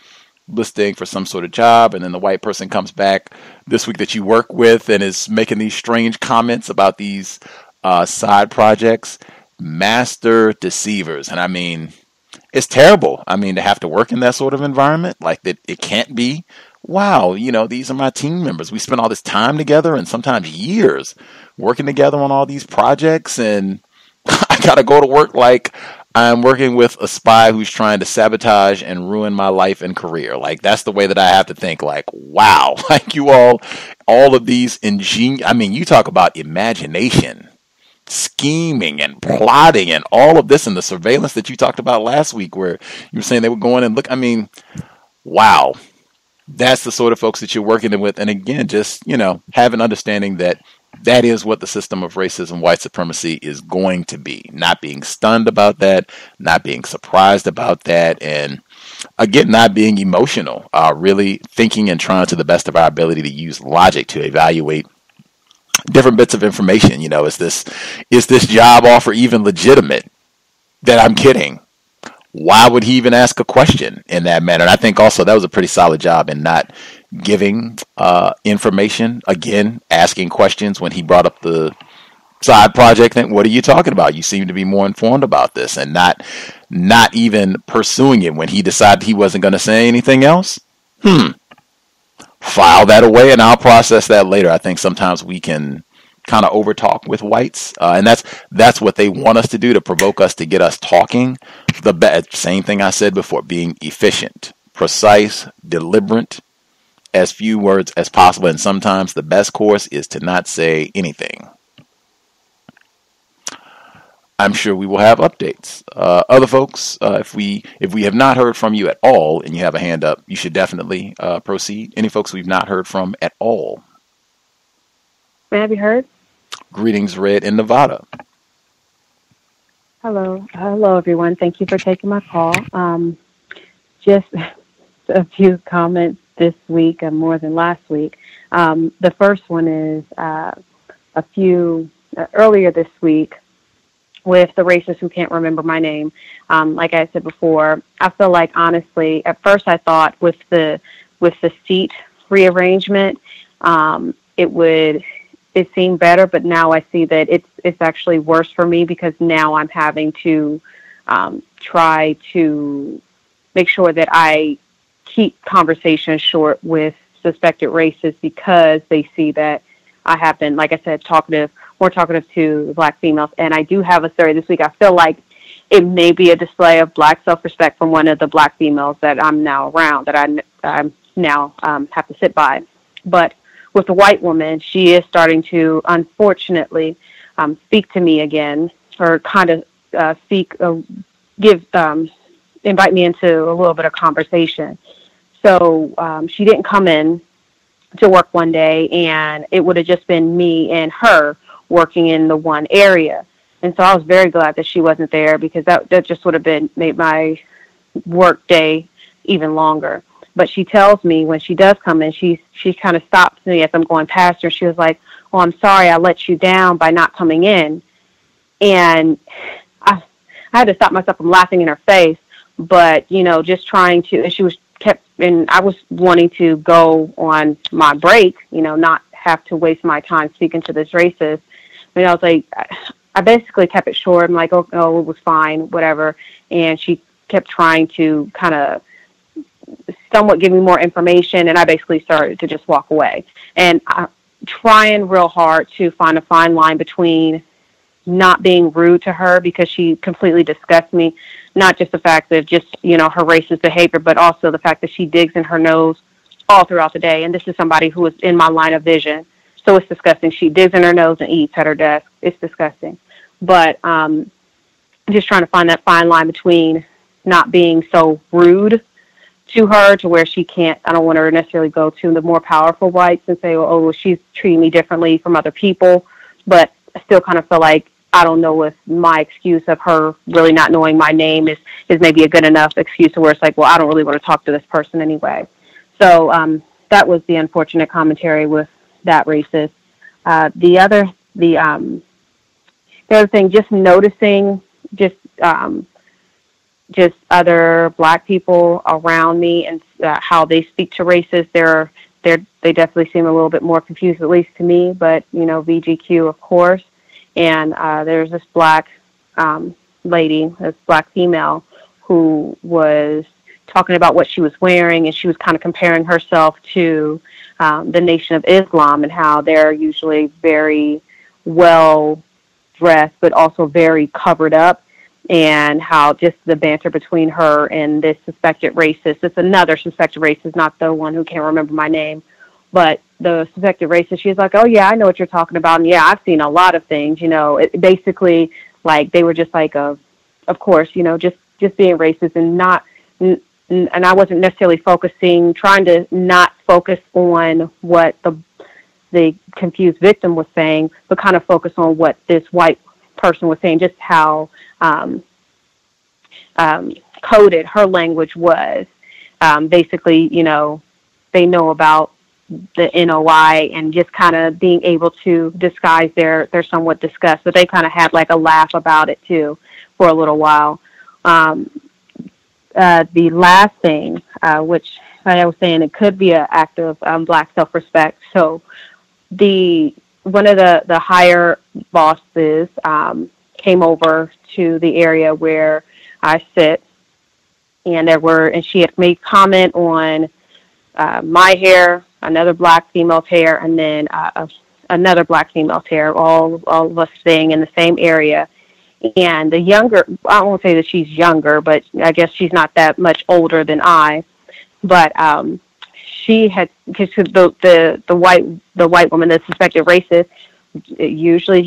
listing for some sort of job, and then the white person comes back this week that you work with and is making these strange comments about these side projects. Master deceivers. And I mean, it's terrible. I mean, to have to work in that sort of environment, like that, it can't be. Wow, these are my team members. We spend all this time together and sometimes years working together on all these projects, and I got to go to work like I'm working with a spy who's trying to sabotage and ruin my life and career. Like, that's the way that I have to think. Like, wow, like you all of these I mean, you talk about imagination, scheming and plotting and all of this, and the surveillance that you talked about last week, where you were saying they were going and look. I mean, wow. That's the sort of folks that you're working with. And again, just, have an understanding that that is what the system of racism, white supremacy is going to be. Not being stunned about that, not being surprised about that, and again, not being emotional, really thinking and trying to the best of our ability to use logic to evaluate different bits of information. Is this job offer even legitimate? That I'm kidding. Why would he even ask a question in that manner? And I think also that was a pretty solid job in not giving information. Again, asking questions when he brought up the side project thing. What are you talking about? You seem to be more informed about this, and not even pursuing it when he decided he wasn't going to say anything else. File that away, and I'll process that later. I think sometimes we can kind of overtalk with whites, and that's what they want us to do, to provoke us, to get us talking. Same thing I said before, being efficient, precise, deliberate, as few words as possible, and sometimes the best course is to not say anything. I'm sure we will have updates. Other folks, if we have not heard from you at all and you have a hand up, you should definitely proceed. Any folks we've not heard from at all? May I be heard? Greetings, Red in Nevada. Hello, everyone. Thank you for taking my call. Just a few comments this week, and more than last week. The first one is earlier this week with the racist who can't remember my name. Like I said before, I feel like, honestly, at first I thought with the seat rearrangement, it seemed better, but now I see that it's actually worse for me, because now I'm having to try to make sure that I keep conversations short with suspected racists because they see that I have been, like I said, more talkative to Black females. And I do have a story this week. I feel like it may be a display of Black self-respect from one of the Black females that I'm now around, that I now have to sit by. But with the white woman, she is starting to, unfortunately, speak to me again, or kind of invite me into a little bit of conversation. So she didn't come in to work one day, and it would have just been me and her working in the one area. And so I was very glad that she wasn't there, because that just would have made my work day even longer. But she tells me when she does come in, she kind of stops me as I'm going past her. She was like, "Oh, I'm sorry I let you down by not coming in." And I had to stop myself from laughing in her face, but, just trying to, and I was wanting to go on my break, not have to waste my time speaking to this racist. I was like, I basically kept it short. I'm like, oh, it was fine, whatever. And she kept trying to kind of somewhat give me more information, and I basically started to just walk away. And I'm trying real hard to find a fine line between not being rude to her, because she completely disgusts me. Not just the fact of just, her racist behavior, but also the fact that she digs in her nose all throughout the day. And this is somebody who is in my line of vision. So it's disgusting. She digs in her nose and eats at her desk. It's disgusting. But just trying to find that fine line between not being so rude to her to where she can't, I don't want her to necessarily go to the more powerful whites and say, well, she's treating me differently from other people. But I still kind of feel like, I don't know if my excuse of her really not knowing my name is maybe a good enough excuse to where it's like, well, I don't really want to talk to this person anyway. So that was the unfortunate commentary with that racist. The other thing, just noticing just other Black people around me and how they speak to racists. They definitely seem a little bit more confused, at least to me. But VGQ, of course. And there's this Black lady, this Black female, who was talking about what she was wearing, and she was kind of comparing herself to the Nation of Islam, and how they're usually very well dressed, but also very covered up, and how just the banter between her and this suspected racist. It's another suspected racist, not the one who can't remember my name, but the suspected racist. She's like, "Oh yeah, I know what you're talking about, and yeah, I've seen a lot of things." It basically, like, they were just like, of course, just being racist, and not, and I wasn't necessarily trying to not focus on what the confused victim was saying, but kind of focus on what this white person was saying, just how coded her language was. Basically, they know about the NOI, and just kind of being able to disguise their somewhat disgust. But they kind of had like a laugh about it too for a little while. The last thing, which I was saying, it could be an act of Black self-respect. So one of the higher bosses came over to the area where I sit, and she had made comment on my hair, another Black female's hair, and then another Black female's hair, all of us staying in the same area. And the younger, I won't say that she's younger, but I guess she's not that much older than I. But she had, because the white woman, the suspected racist, usually,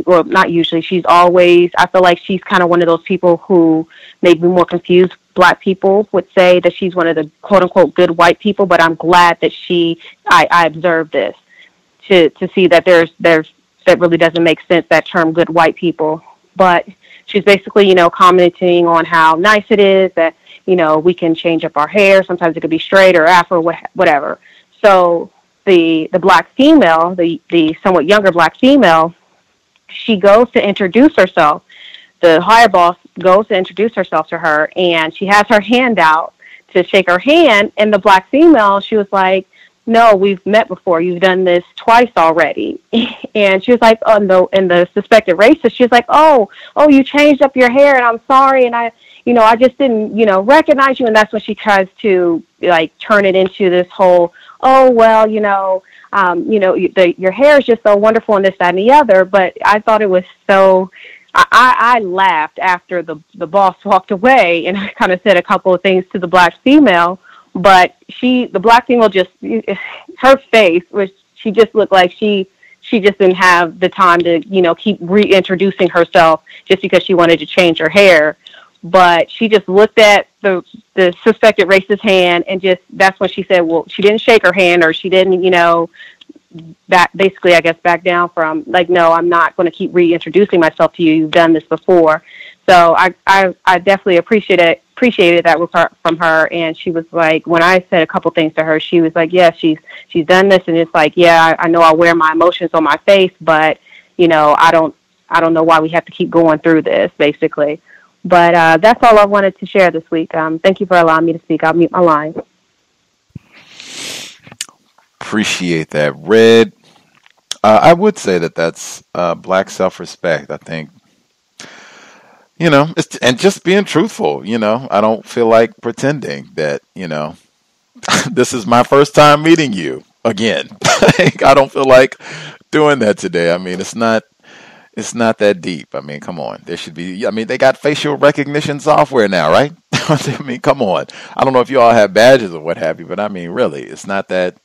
not usually, she's always, I feel like she's kind of one of those people who maybe more confused Black people would say that she's one of the quote unquote good white people. But I'm glad that I observed this to see that that really doesn't make sense, that term good white people. But she's basically, commenting on how nice it is that, we can change up our hair. Sometimes it could be straight or afro, whatever. So the Black female, the somewhat younger Black female, she goes to introduce herself. The higher boss goes to introduce herself to her, and she has her hand out to shake her hand. And the Black female, she was like, "No, we've met before. You've done this twice already." And she was like, "Oh no!" And the suspected racist, she was like, "Oh, you changed up your hair, and I'm sorry, and I I just didn't, recognize you. And that's when she tries to like turn it into this whole, oh, well, your hair is just so wonderful and this, that, and the other. But I thought it was so, I laughed after the boss walked away, and I kind of said a couple of things to the black female, but the black female just, her face was, she just looked like she just didn't have the time to, keep reintroducing herself just because she wanted to change her hair. But she just looked at the suspected racist hand, and that's when she said, well, she didn't shake her hand, or she didn't, that basically, I guess, back down from like, no, I'm not going to keep reintroducing myself to you. You've done this before. So I definitely appreciated that from her. And she was like, when I said a couple things to her, she was like, yeah, she's done this. And it's like, yeah, I know I wear my emotions on my face, but, I don't know why we have to keep going through this, basically. But that's all I wanted to share this week. Thank you for allowing me to speak. I'll mute my line. Appreciate that, Red. I would say that's black self-respect. I think, and just being truthful. I don't feel like pretending that, this is my first time meeting you again. I don't feel like doing that today. I mean, it's not that deep. I mean, come on. There should be, they got facial recognition software now, right? I mean, come on. I don't know if you all have badges or what have you, but I mean, really, it's not that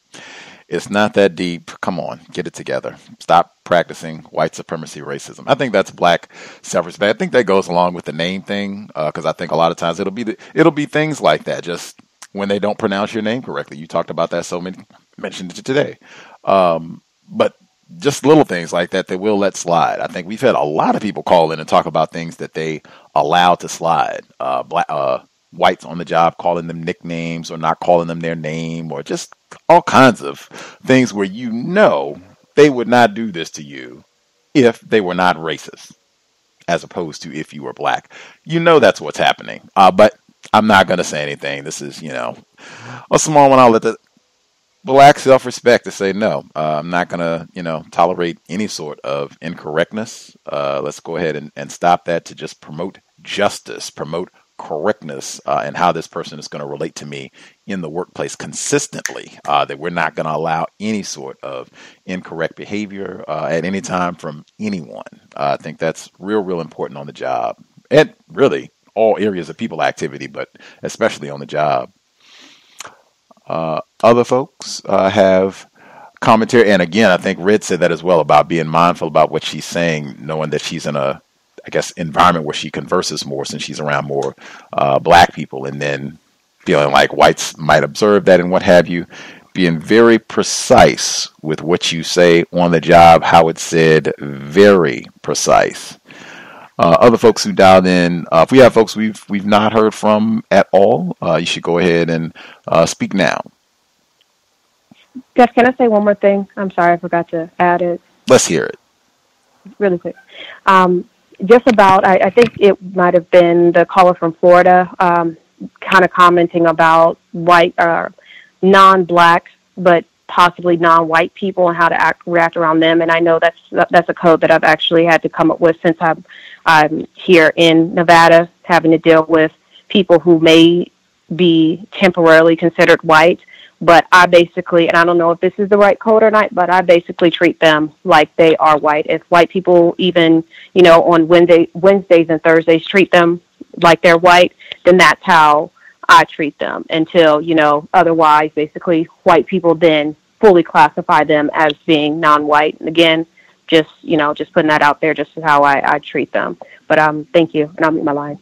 deep. Come on, get it together. Stop practicing white supremacy racism. I think that's black self-respect. I think that goes along with the name thing, because I think a lot of times it'll be things like that. Just when they don't pronounce your name correctly. You talked about that mentioned it today. But just little things like that we'll let slide. I think we've had a lot of people call in and talk about things that they allow to slide. Whites on the job calling them nicknames or not calling them their name, or just all kinds of things where they would not do this to you if they were not racist, as opposed to if you were black. That's what's happening. But I'm not going to say anything. This is, a small one. I'll let the black self-respect to say, no, I'm not going to, tolerate any sort of incorrectness. Let's go ahead and stop that to just promote justice, promote correctness, and how this person is going to relate to me in the workplace consistently, that we're not going to allow any sort of incorrect behavior at any time from anyone. I think that's real important on the job, and really all areas of people activity, but especially on the job. Other folks have commentary, and again, I think Red said that as well, about being mindful about what she's saying, knowing that she's in a, environment where she converses more since she's around more black people, and then feeling like whites might observe that and what have you. Being very precise with what you say on the job, how it's said, very precise. Other folks who dialed in, if we have folks we've not heard from at all, you should go ahead and speak now. Gus, can I say one more thing? I'm sorry, I forgot to add it. Let's hear it. Really quick. Just about, I think it might have been the caller from Florida, kind of commenting about white, non-black, but possibly non-white people and how to react around them. And I know that's a code that I've actually had to come up with since I'm here in Nevada, having to deal with people who may be temporarily considered white. But I basically, and I don't know if this is the right code or not, but I basically treat them like they are white. If white people even, on Wednesdays and Thursdays treat them like they're white, then that's how I treat them until, otherwise, basically, white people then fully classify them as being non-white. And again, just putting that out there, just how I treat them. But thank you, and I'll mute my line.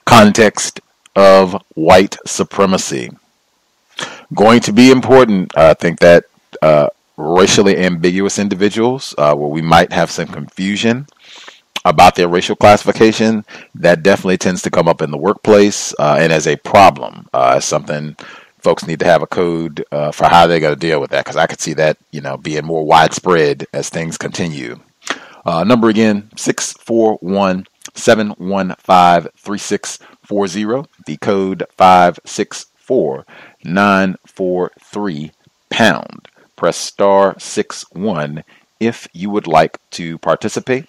Context of white supremacy. Going to be important. I think that racially ambiguous individuals, where we might have some confusion about their racial classification, that definitely tends to come up in the workplace and as a problem, something folks need to have a code for how they're going to deal with that, because I could see that being more widespread as things continue. Number again, 641-715-3640. The code 564943#. Press *61 if you would like to participate.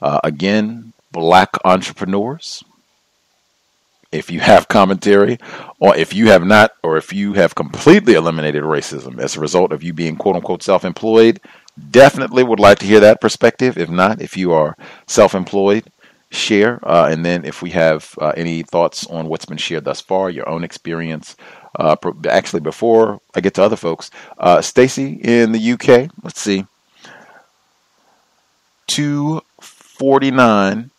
Again, Black entrepreneurs, if you have commentary, or if you have not, or if you have completely eliminated racism as a result of you being quote unquote self-employed, definitely would like to hear that perspective. If not, if you are self-employed, share. And then if we have any thoughts on what's been shared thus far, your own experience. Actually, before I get to other folks, Stacy in the UK, let's see, 2:49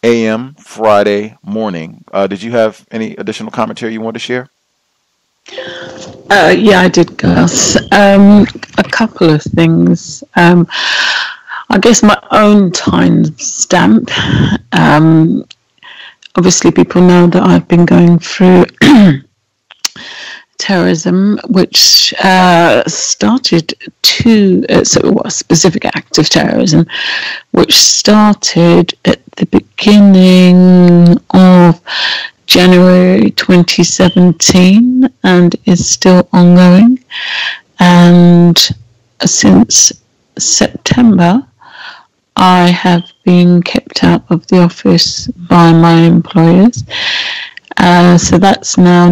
a.m. Friday morning. Did you have any additional commentary you want to share? Yeah, I did, Gus. A couple of things. I guess my own time stamp. Obviously, people know that I've been going through terrorism, which started a specific act of terrorism, which started at the beginning of January 2017 and is still ongoing. And since September, I have been kept out of the office by my employers. So that's now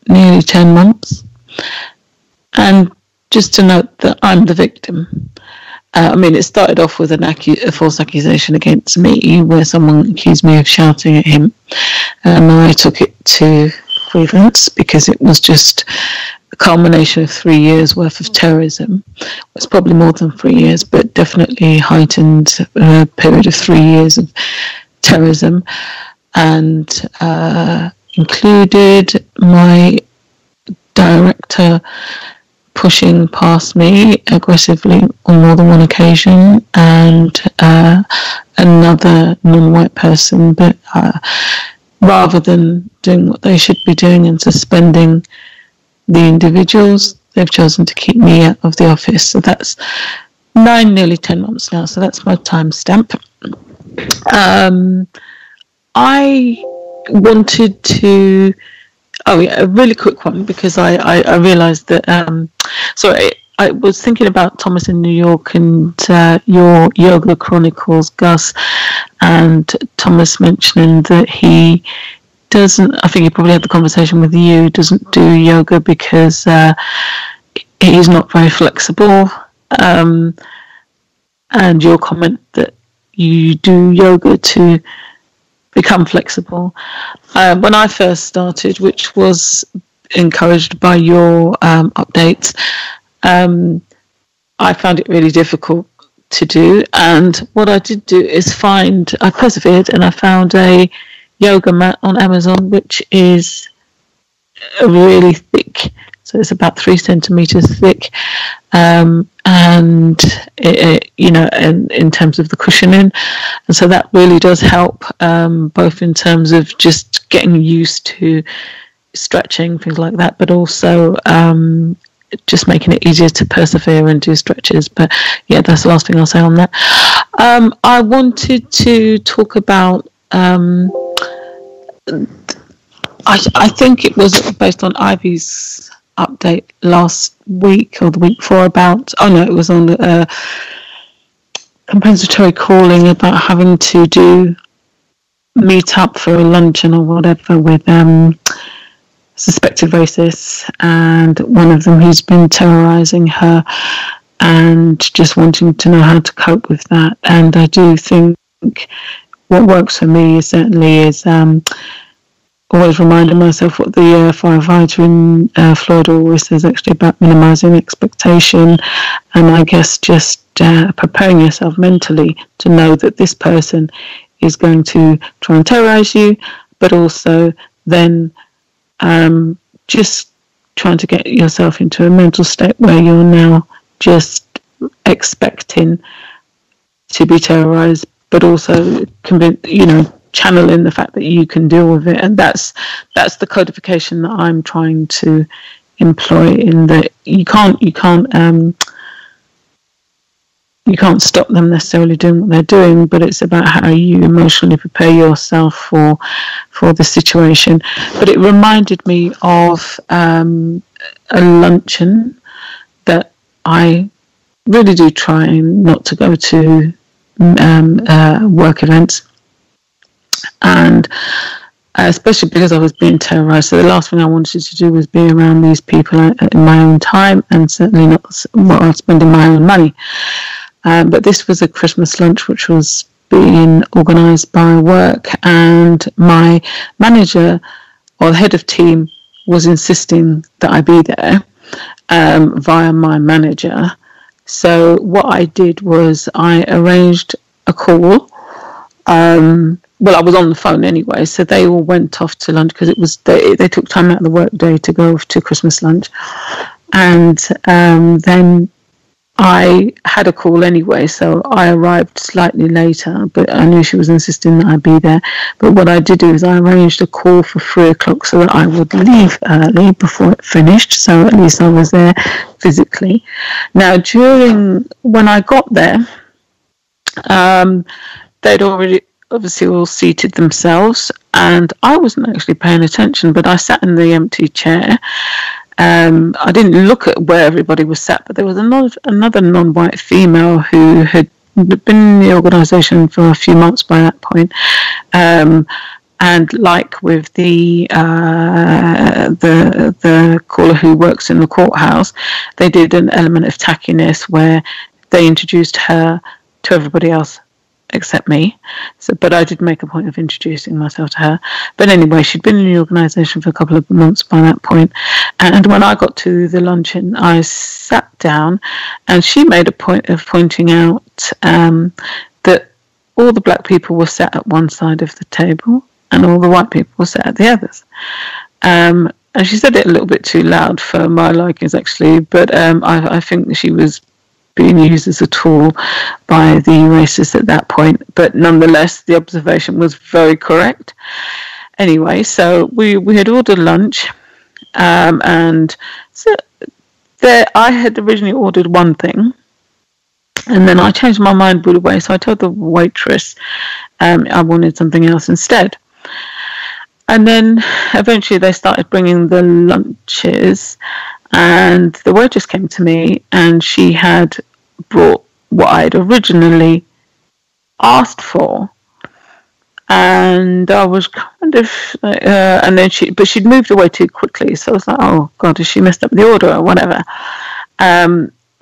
nearly 10 months. And just to note that I'm the victim. It started off with a false accusation against me, where someone accused me of shouting at him. And I took it to grievance because it was just a culmination of 3 years worth of terrorism. It's probably more than 3 years, but definitely heightened period of 3 years of terrorism, and included my director pushing past me aggressively on more than one occasion, and another non-white person, but rather than doing what they should be doing and suspending the individuals, they've chosen to keep me out of the office. So that's nearly 10 months now. So that's my timestamp. I wanted to... a really quick one, because I realised that... I was thinking about Thomas in New York and your Yoga Chronicles, Gus, and Thomas mentioning that he doesn't... I think he probably had the conversation with you, doesn't do yoga because he's not very flexible. And your comment that you do yoga to become flexible. When I first started, which was encouraged by your updates, I found it really difficult to do. And what I did do is I persevered, and I found a yoga mat on Amazon, which is really thick. So it's about 3 centimeters thick. And in terms of the cushioning, and so that really does help, both in terms of just getting used to stretching, things like that, but also just making it easier to persevere and do stretches. But yeah, that's the last thing I'll say on that. I wanted to talk about I think it was based on Ivy's update last week or the week before about... it was on the compensatory calling about having to meet up for a luncheon or whatever with suspected racists, and one of them who's been terrorising her, and just wanting to know how to cope with that. And I do think what works for me is always reminding myself what the firefighter in Florida always says, actually, about minimising expectation, and I guess just preparing yourself mentally to know that this person is going to try and terrorise you, but also then just trying to get yourself into a mental state where you're now just expecting to be terrorised, but also channeling the fact that you can deal with it. And that's the codification that I'm trying to employ, in that you can't stop them necessarily doing what they're doing, but it's about how you emotionally prepare yourself for the situation. But it reminded me of a luncheon that I really do try not to go to work events, and especially because I was being terrorized. So the last thing I wanted to do was be around these people in my own time, and certainly not spending my own money. But this was a Christmas lunch which was being organised by work, and my manager or the head of team was insisting that I be there via my manager. So what I did was I arranged a call. Well, I was on the phone anyway, so they all went off to lunch because it was they took time out of the work day to go to Christmas lunch, and then I had a call anyway, so I arrived slightly later, but I knew she was insisting that I be there. But what I did do is I arranged a call for 3:00 so that I would leave early before it finished, so at least I was there physically. Now, when I got there, they'd already obviously all seated themselves, and I wasn't actually paying attention, but I sat in the empty chair. I didn't look at where everybody was sat, but there was another non-white female who had been in the organisation for a few months by that point. And like with the caller who works in the courthouse, they did an element of tackiness where they introduced her to everybody else except me. But I did make a point of introducing myself to her. But anyway, she'd been in the organisation for a couple of months by that point. And when I got to the luncheon, I sat down, and she made a point of pointing out that all the black people were sat at one side of the table and all the white people were sat at the others. And she said it a little bit too loud for my likings, actually, but I think that she was being used as a tool by the racists at that point, but nonetheless the observation was very correct. Anyway, so we had ordered lunch, and so I had originally ordered one thing, and then I changed my mind midway, so I told the waitress I wanted something else instead. And then eventually they started bringing the lunches, and the waitress came to me, and she had brought what I'd originally asked for, and I was kind of, and then she'd moved away too quickly, so I was like, oh God, has she messed up the order or whatever?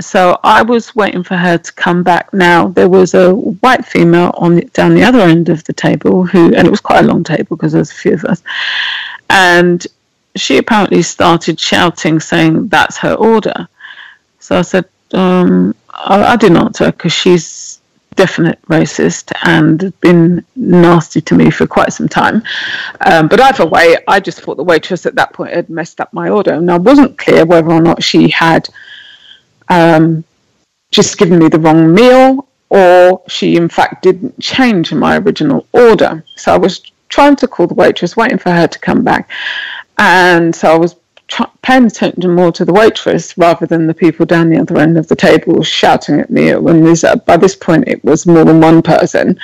So I was waiting for her to come back. Now, there was a white female down the other end of the table and it was quite a long table because there was a few of us, and she apparently started shouting, saying that's her order. So I said, I didn't answer her because she's definite racist and been nasty to me for quite some time. But either way, I just thought the waitress at that point had messed up my order, and I wasn't clear whether or not she had just given me the wrong meal, or she in fact didn't change my original order. So I was trying to call the waitress, waiting for her to come back. And so I was paying attention more to the waitress rather than the people down the other end of the table shouting at me. By this point, it was more than one person.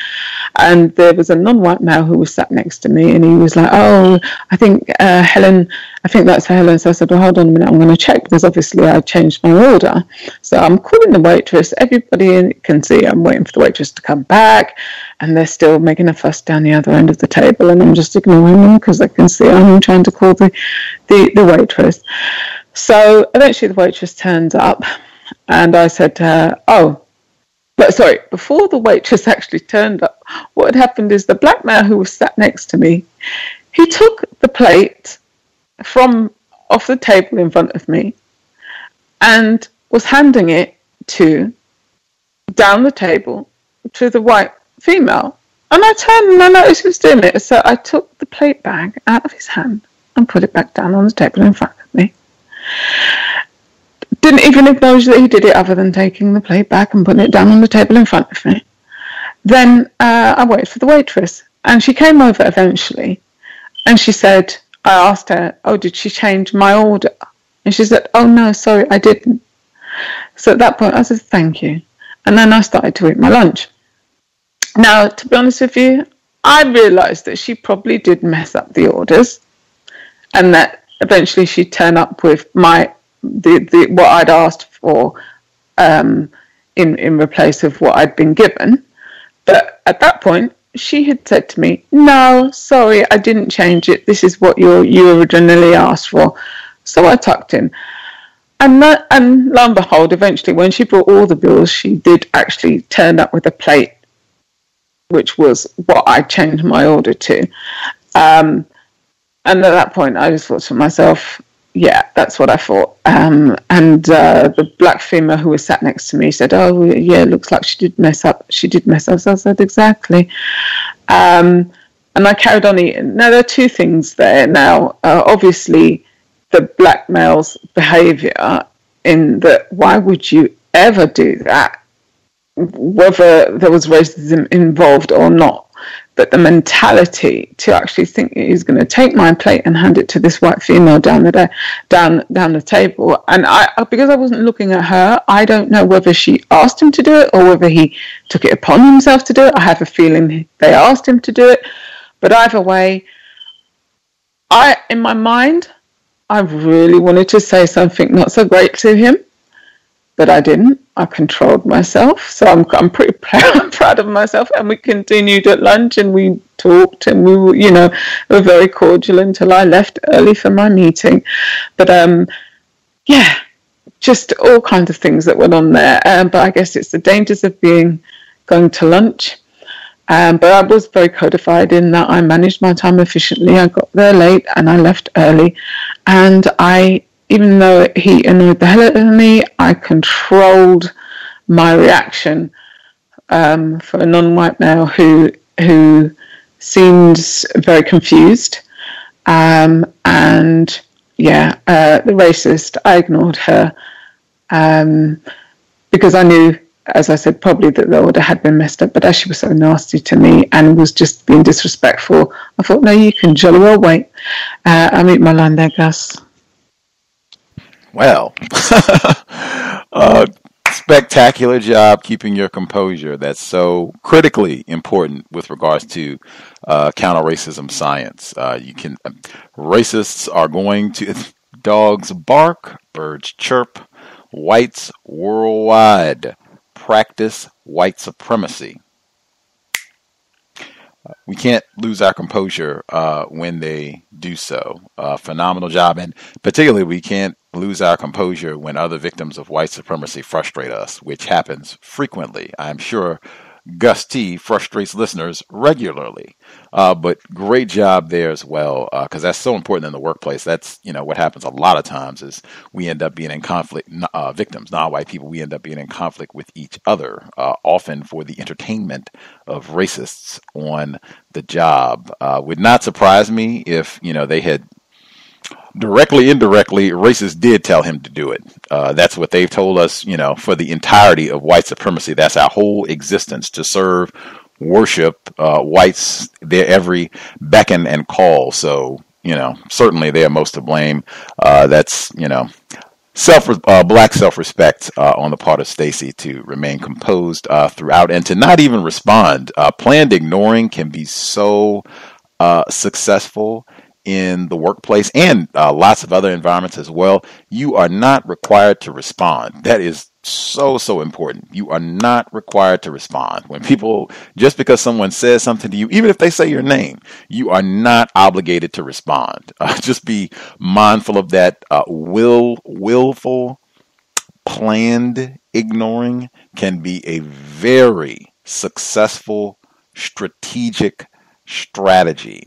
And there was a non-white male who was sat next to me, and he was like, oh, I think Helen, I think that's Helen. So I said, well, hold on a minute, I'm going to check, because obviously I changed my order. So I'm calling the waitress. Everybody can see I'm waiting for the waitress to come back, and they're still making a fuss down the other end of the table, and I'm just ignoring them because I can see I'm trying to call the waitress. So eventually the waitress turns up, and I said to her, before the waitress actually turned up, what had happened is the black man who was sat next to me, he took the plate from off the table in front of me and was handing it down the table to the white female. And I turned and I noticed he was doing it. So I took the plate bag out of his hand and put it back down on the table in front of me. Didn't even acknowledge that he did it, other than taking the plate back and putting it down on the table in front of me. Then I waited for the waitress, and she came over eventually, and she said, I asked her, oh, did she change my order? And she said, oh no, sorry, I didn't. So at that point I said, thank you. And then I started to eat my lunch. Now, to be honest with you, I realised that she probably did mess up the orders, and that eventually she'd turn up with what I'd asked for in replace of what I'd been given. But at that point, she had said to me, "No, sorry, I didn't change it. This is what you originally asked for." So I tucked in. And lo and behold, eventually, when she brought all the bills, she did actually turn up with a plate, which was what I changed my order to. And at that point, I just thought to myself, yeah, that's what I thought. And the black female who was sat next to me said, "Oh, yeah, it looks like she did mess up. She did mess up." So I said, "Exactly." And I carried on eating. Now, there are two things there. Now, obviously, the black male's behaviour in that, why would you ever do that, whether there was racism involved or not? But the mentality to actually think he's going to take my plate and hand it to this white female down the table, and because I wasn't looking at her, I don't know whether she asked him to do it or whether he took it upon himself to do it. I have a feeling they asked him to do it, but either way, in my mind, I really wanted to say something not so great to him, but I didn't. I controlled myself, so I'm pretty proud of myself. And we continued at lunch, and we talked, and we were very cordial until I left early for my meeting. But yeah, just all kinds of things that went on there. But I guess it's the dangers of going to lunch. But I was very codified in that I managed my time efficiently. I got there late and I left early, and even though he annoyed the hell out of me, I controlled my reaction for a non-white male who seems very confused. The racist, I ignored her because I knew, as I said, probably that the order had been messed up. But as she was so nasty to me and was just being disrespectful, I thought, no, you can jolly well wait. I'll meet my line there, Gus. Well, spectacular job keeping your composure. That's so critically important with regards to counter-racism science. Racists are going to, dogs bark, birds chirp, whites worldwide practice white supremacy. We can't lose our composure when they do so. Phenomenal job. And particularly, we can't lose our composure when other victims of white supremacy frustrate us, which happens frequently. I'm sure Gus T frustrates listeners regularly. But great job there as well, because that's so important in the workplace. That's, what happens a lot of times is we end up being in conflict, victims, non-white people, we end up being in conflict with each other, often for the entertainment of racists on the job. Would not surprise me if, they had directly, indirectly, racists did tell him to do it. That's what they've told us, for the entirety of white supremacy. That's our whole existence, to serve, worship whites, their every beckon and call. So, certainly they are most to blame. That's, black self-respect on the part of Stacey to remain composed throughout and to not even respond. Planned ignoring can be so successful in the workplace and lots of other environments as well. You are not required to respond. That is so important. You are not required to respond. When people, just because someone says something to you, even if they say your name, you are not obligated to respond. Just be mindful of that. Willful, planned ignoring can be a very successful strategic strategy.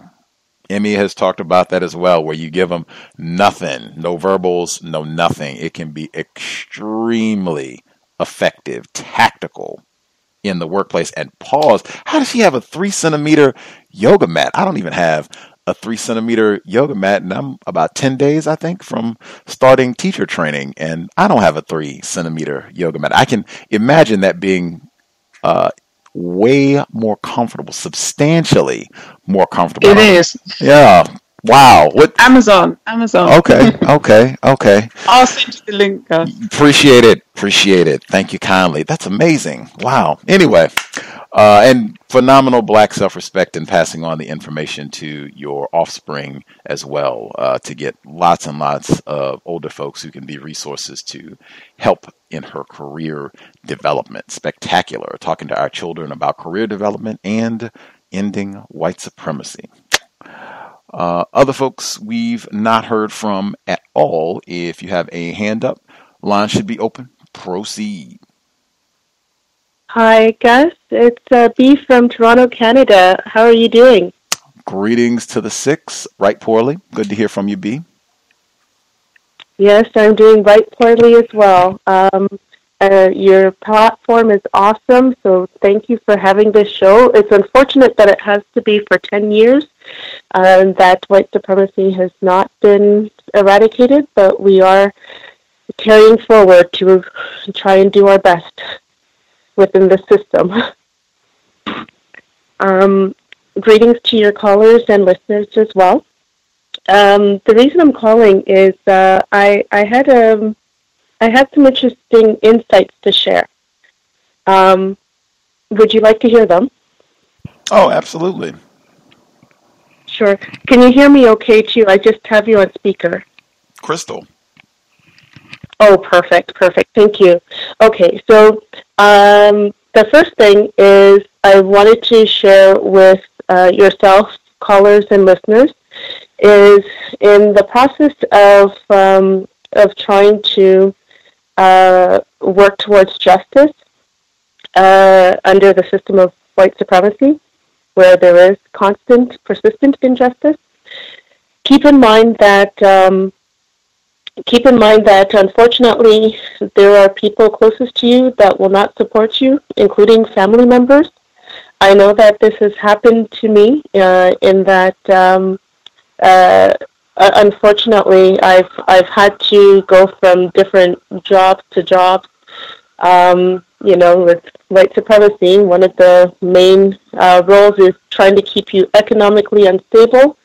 Emmy has talked about that as well, where you give them nothing, no verbals, no nothing. It can be extremely effective, tactical in the workplace. And pause. How does she have a 3-centimeter yoga mat? I don't even have a 3-centimeter yoga mat, and I'm about 10 days, I think, from starting teacher training, and I don't have a 3-centimeter yoga mat. I can imagine that being way more comfortable, substantially more comfortable. It is. Yeah. Wow. What? Amazon. Okay. I'll send you the link, Gus. Appreciate it. Thank you kindly. That's amazing. Wow. Anyway, and phenomenal Black self-respect in passing on the information to your offspring as well, to get lots and lots of older folks who can be resources to help in her career development. Spectacular. Talking to our children about career development and ending white supremacy. Other folks we've not heard from at all. If you have a hand up, line should be open. Proceed. Hi, Gus. It's B from Toronto, Canada. How are you doing? Greetings to the six. Right poorly. Good to hear from you, B. Yes, I'm doing right poorly as well. Your platform is awesome, so thank you for having this show. It's unfortunate that it has to be for 10 years, that white supremacy has not been eradicated, but we are carrying forward to try and do our best within the system. Greetings to your callers and listeners as well. The reason I'm calling is I had some interesting insights to share. Would you like to hear them? Oh, absolutely. Sure. Can you hear me okay, too? I just have you on speaker. Crystal. Oh, perfect. Thank you. Okay, so the first thing is I wanted to share with yourself, callers and listeners, is in the process of trying to work towards justice under the system of white supremacy, where there is constant, persistent injustice. Keep in mind that unfortunately there are people closest to you that will not support you, including family members. I know that this has happened to me in that unfortunately I've had to go from different jobs to jobs. With white supremacy, one of the main roles is trying to keep you economically unstable.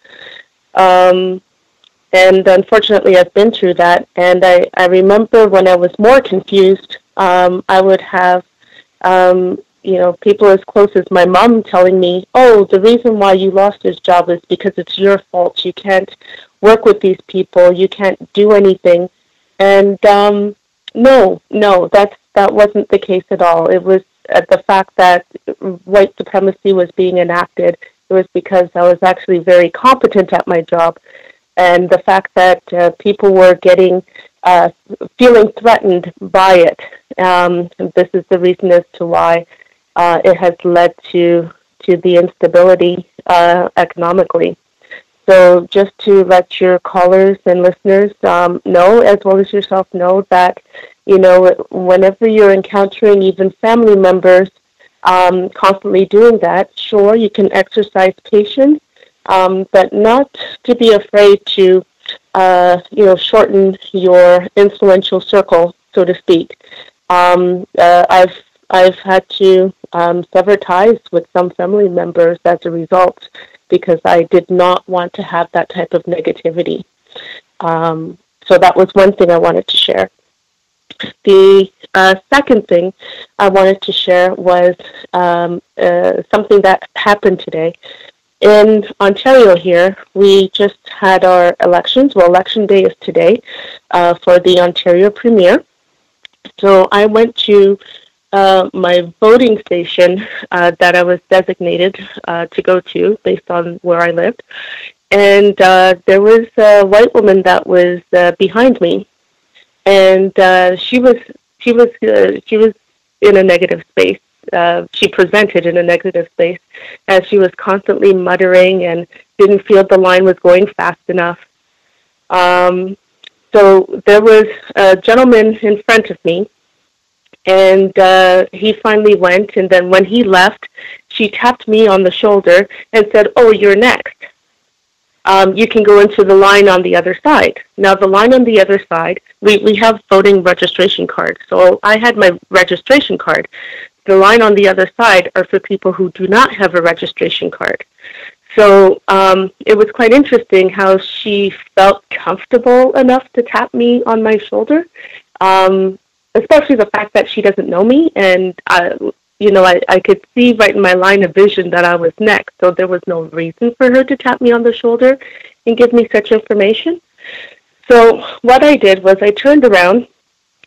And unfortunately, I've been through that. And I remember when I was more confused, I would have, people as close as my mom telling me, oh, the reason why you lost this job is because it's your fault. You can't work with these people. You can't do anything. And no, that wasn't the case at all. It was the fact that white supremacy was being enacted. It was because I was actually very competent at my job. And the fact that people were feeling threatened by it. This is the reason as to why it has led to the instability economically. So just to let your callers and listeners know, as well as yourself know, that, whenever you're encountering even family members constantly doing that, sure, you can exercise patience, but not to be afraid to, shorten your influential circle, so to speak. I've had to sever ties with some family members as a result, because I did not want to have that type of negativity. So that was one thing I wanted to share. The second thing I wanted to share was something that happened today. In Ontario here, we just had our elections. Well, election day is today for the Ontario Premier. So I went to my voting station that I was designated to go to based on where I lived. And there was a white woman that was behind me. And she was in a negative space. She presented in a negative space, as she was constantly muttering and didn't feel the line was going fast enough. So there was a gentleman in front of me, and he finally went. And then when he left, she tapped me on the shoulder and said, "Oh, you're next. You can go into the line on the other side." Now, the line on the other side, we have voting registration cards. So I had my registration card. The line on the other side are for people who do not have a registration card. So it was quite interesting how she felt comfortable enough to tap me on my shoulder, especially the fact that she doesn't know me. And, I could see right in my line of vision that I was next. So there was no reason for her to tap me on the shoulder and give me such information. So what I did was I turned around.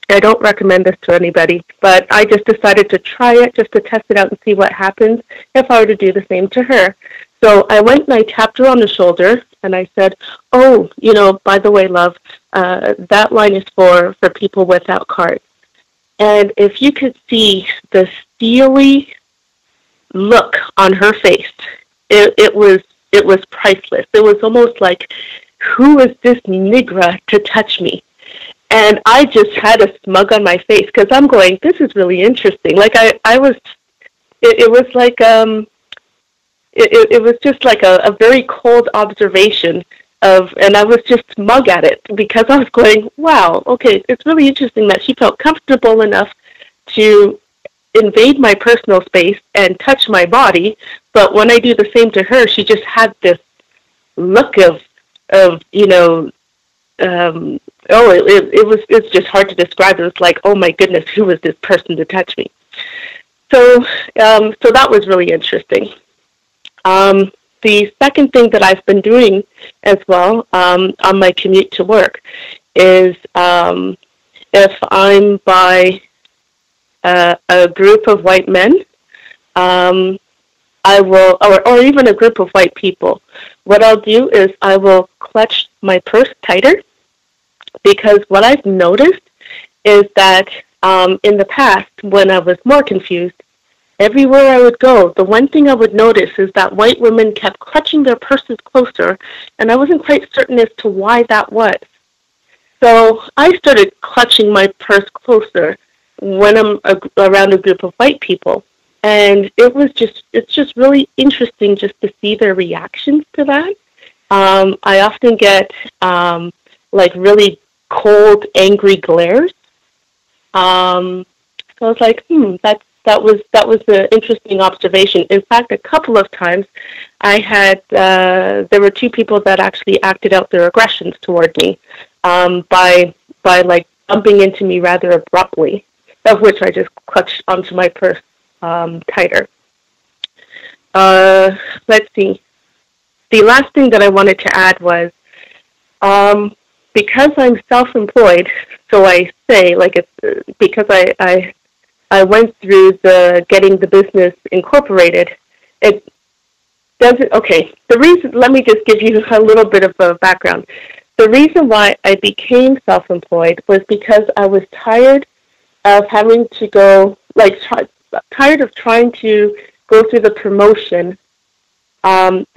I don't recommend this to anybody, but I just decided to try it just to test it out and see what happens if I were to do the same to her. So I went and I tapped her on the shoulder and I said, oh, by the way, love, that line is for people without cards. And if you could see the steely look on her face, it was priceless. It was almost like, who is this Negra to touch me? And I just had a smug on my face because I'm going, this is really interesting. Like it was like, it was just like a very cold observation and I was just smug at it because I was going, wow, okay, it's really interesting that she felt comfortable enough to invade my personal space and touch my body, but when I do the same to her, she just had this look of it's just hard to describe. It was like, oh my goodness, who was this person to touch me? So that was really interesting. The second thing that I've been doing as well on my commute to work is if I'm by a group of white men, I will, or even a group of white people, what I'll do is I will clutch my purse tighter, because what I've noticed is that in the past, when I was more confused, everywhere I would go, the one thing I would notice is that white women kept clutching their purses closer, and I wasn't quite certain as to why that was. So I started clutching my purse closer when I'm around a group of white people. And it's just really interesting just to see their reactions to that. I often get really cold, angry glares. So I was like, that was an interesting observation. In fact, a couple of times I had there were two people that actually acted out their aggressions toward me by like bumping into me rather abruptly, of which I just clutched onto my purse tighter. Let's see. The last thing that I wanted to add was because I'm self-employed, so I say, because I went through getting the business incorporated, it doesn't, okay, let me just give you a little bit of a background. The reason why I became self-employed was because I was tired of having to go, tired of trying to go through the promotion and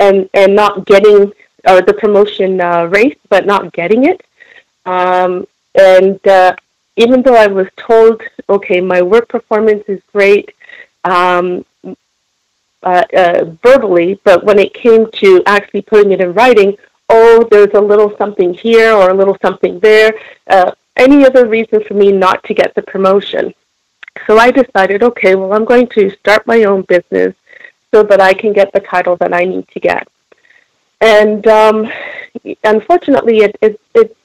not getting, or the promotion race, but not getting it. Even though I was told, okay, my work performance is great verbally, but when it came to actually putting it in writing, there's a little something here or a little something there, any other reason for me not to get the promotion. So I decided, okay, well, I'm going to start my own business so that I can get the title that I need to get. And unfortunately, it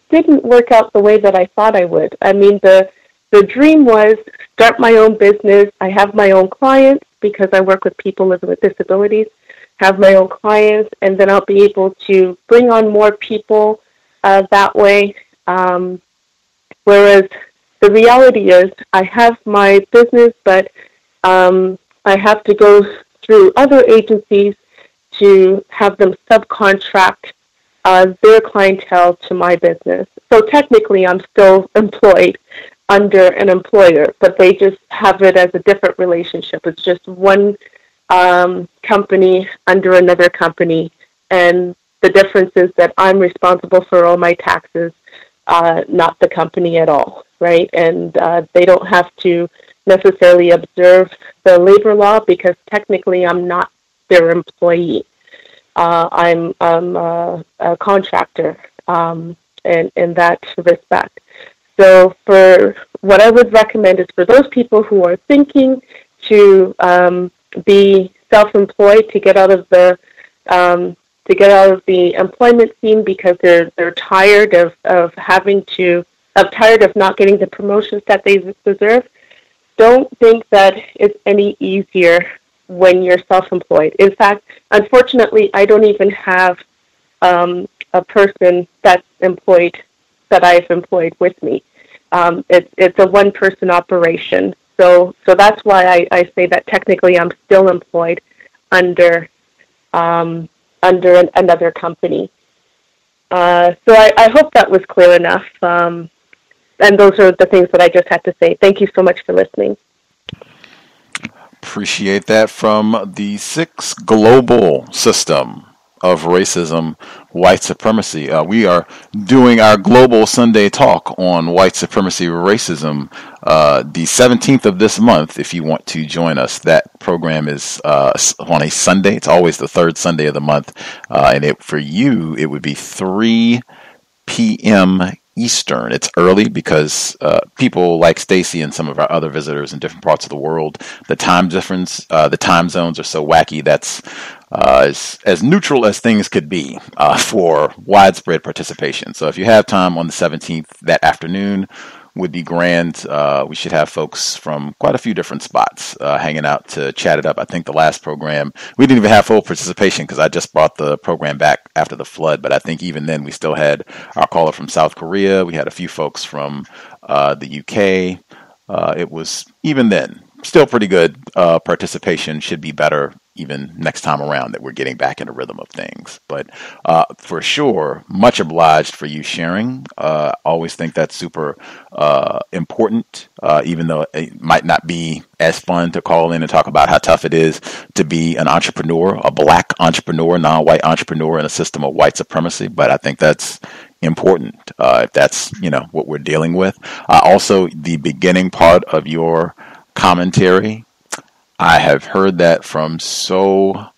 didn't work out the way that I thought I would. I mean, the dream was start my own business. I have my own clients because I work with people living with disabilities, have my own clients, and then I'll be able to bring on more people that way. Whereas the reality is I have my business, but I have to go through other agencies to have them subcontract their clientele to my business. So technically I'm still employed under an employer, but they just have it as a different relationship. It's just one company under another company, and the difference is that I'm responsible for all my taxes, not the company at all, right? And they don't have to necessarily observe the labor law because technically I'm not their employee. I'm a contractor in that respect. So for what I would recommend is for those people who are thinking to be self-employed, to get out of the to get out of the employment scene because they're tired of tired of not getting the promotions that they deserve. Don't think that it's any easier when you're self-employed. In fact, unfortunately, I don't even have a person that's employed that I've employed with me. It's a one-person operation. So that's why I say that technically I'm still employed under another company. So I hope that was clear enough. And those are the things that I just had to say. Thank you so much for listening. Appreciate that from the 6 global system of racism, white supremacy. We are doing our global Sunday talk on white supremacy racism the 17th of this month. If you want to join us, that program is on a Sunday. It's always the third Sunday of the month. And for you, it would be 3 p.m. Eastern. It's early because people like Stacy and some of our other visitors in different parts of the world, the time difference, the time zones are so wacky. That's as neutral as things could be for widespread participation. So if you have time on the 17th, that afternoon would be grand. We should have folks from quite a few different spots hanging out to chat it up. I think the last program, we didn't even have full participation because I just brought the program back after the flood. But I think even then we still had our caller from South Korea. We had a few folks from the UK. It was, even then, still pretty good. Participation should be better even next time around that we're getting back in the rhythm of things. But for sure, much obliged for you sharing. Always think that's super important, even though it might not be as fun to call in and talk about how tough it is to be an entrepreneur, a black entrepreneur, non-white entrepreneur in a system of white supremacy. But I think that's important if that's what we're dealing with. Also, the beginning part of your commentary, I have heard that from so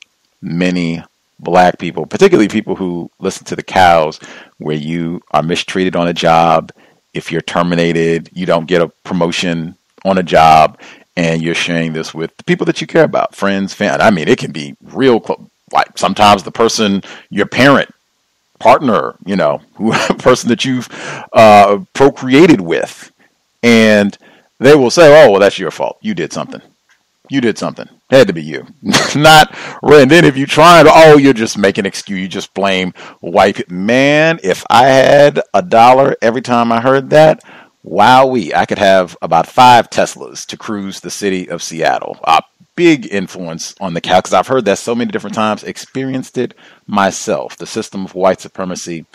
many black people, particularly people who listen to the cows, where you are mistreated on a job. If you're terminated, you don't get a promotion on a job, and you're sharing this with the people that you care about, friends, family. I mean, it can be real close. Like sometimes the person, your parent, partner, person that you've procreated with, and they will say, "Oh, well, that's your fault. You did something. You did something. It had to be you." Not, and then if you try to, you're just making an excuse. You just blame white people. Man, if I had $1 every time I heard that, wowee, I could have about 5 Teslas to cruise the city of Seattle. A big influence on the cow, because I've heard that so many different times, experienced it myself. The system of white supremacy,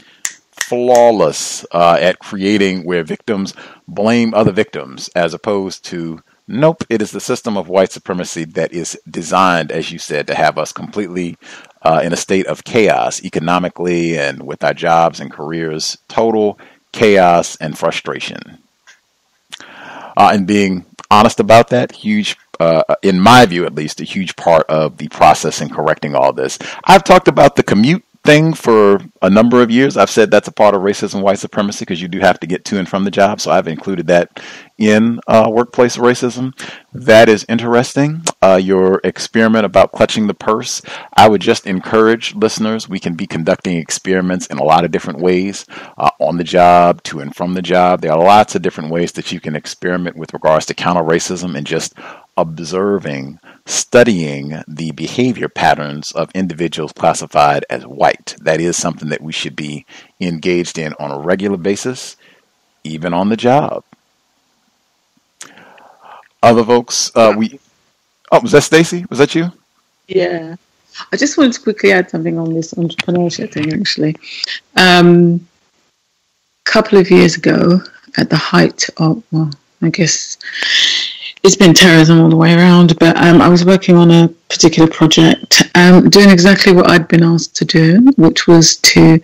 flawless at creating where victims blame other victims as opposed to, nope, it is the system of white supremacy that is designed, as you said, to have us completely in a state of chaos economically and with our jobs and careers, total chaos and frustration. And being honest about that, huge, in my view at least, a huge part of the process in correcting all this. I've talked about the commute thing for a number of years. I've said that's a part of racism, white supremacy, because you do have to get to and from the job. So I've included that in workplace racism. That is interesting. Your experiment about clutching the purse, I would just encourage listeners, we can be conducting experiments in a lot of different ways, on the job, to and from the job. There are lots of different ways that you can experiment with regards to counter racism and just observing, studying the behavior patterns of individuals classified as white. That is something that we should be engaged in on a regular basis, even on the job. Other folks, was that Stacy? Was that you? Yeah. I just wanted to quickly add something on this entrepreneurship thing, actually. Couple of years ago, at the height of, I guess it's been terrorism all the way around, but I was working on a particular project, doing exactly what I'd been asked to do, which was to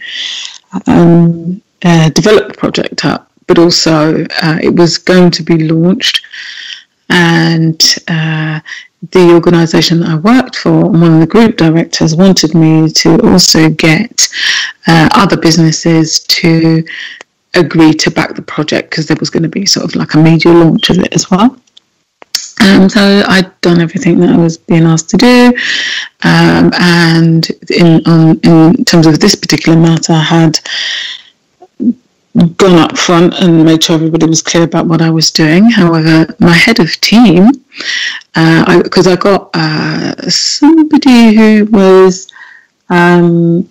develop the project up, but also it was going to be launched, and the organisation that I worked for, one of the group directors, wanted me to also get other businesses to agree to back the project, because there was going to be sort of like a media launch of it as well. So I'd done everything that I was being asked to do, and in terms of this particular matter, I had gone up front and made sure everybody was clear about what I was doing. However, my head of team, because I got somebody who was an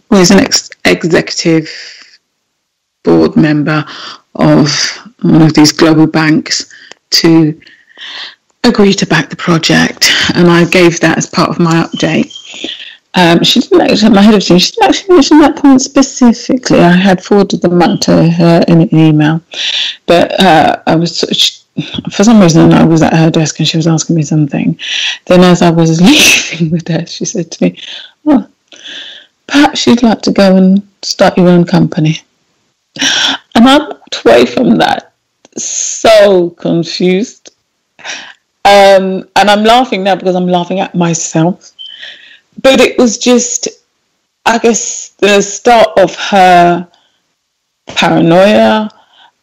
executive board member of one of these global banks to agree to back the project, and I gave that as part of my update. She didn't actually, my head of team, she didn't actually mention that point specifically. I had forwarded them out to her in an email, but for some reason I was at her desk and she was asking me something. Then as I was leaving the desk, she said to me, "Oh, perhaps you'd like to go and start your own company." And I walked away from that so confused. And I'm laughing now because I'm laughing at myself. But it was just, I guess, the start of her paranoia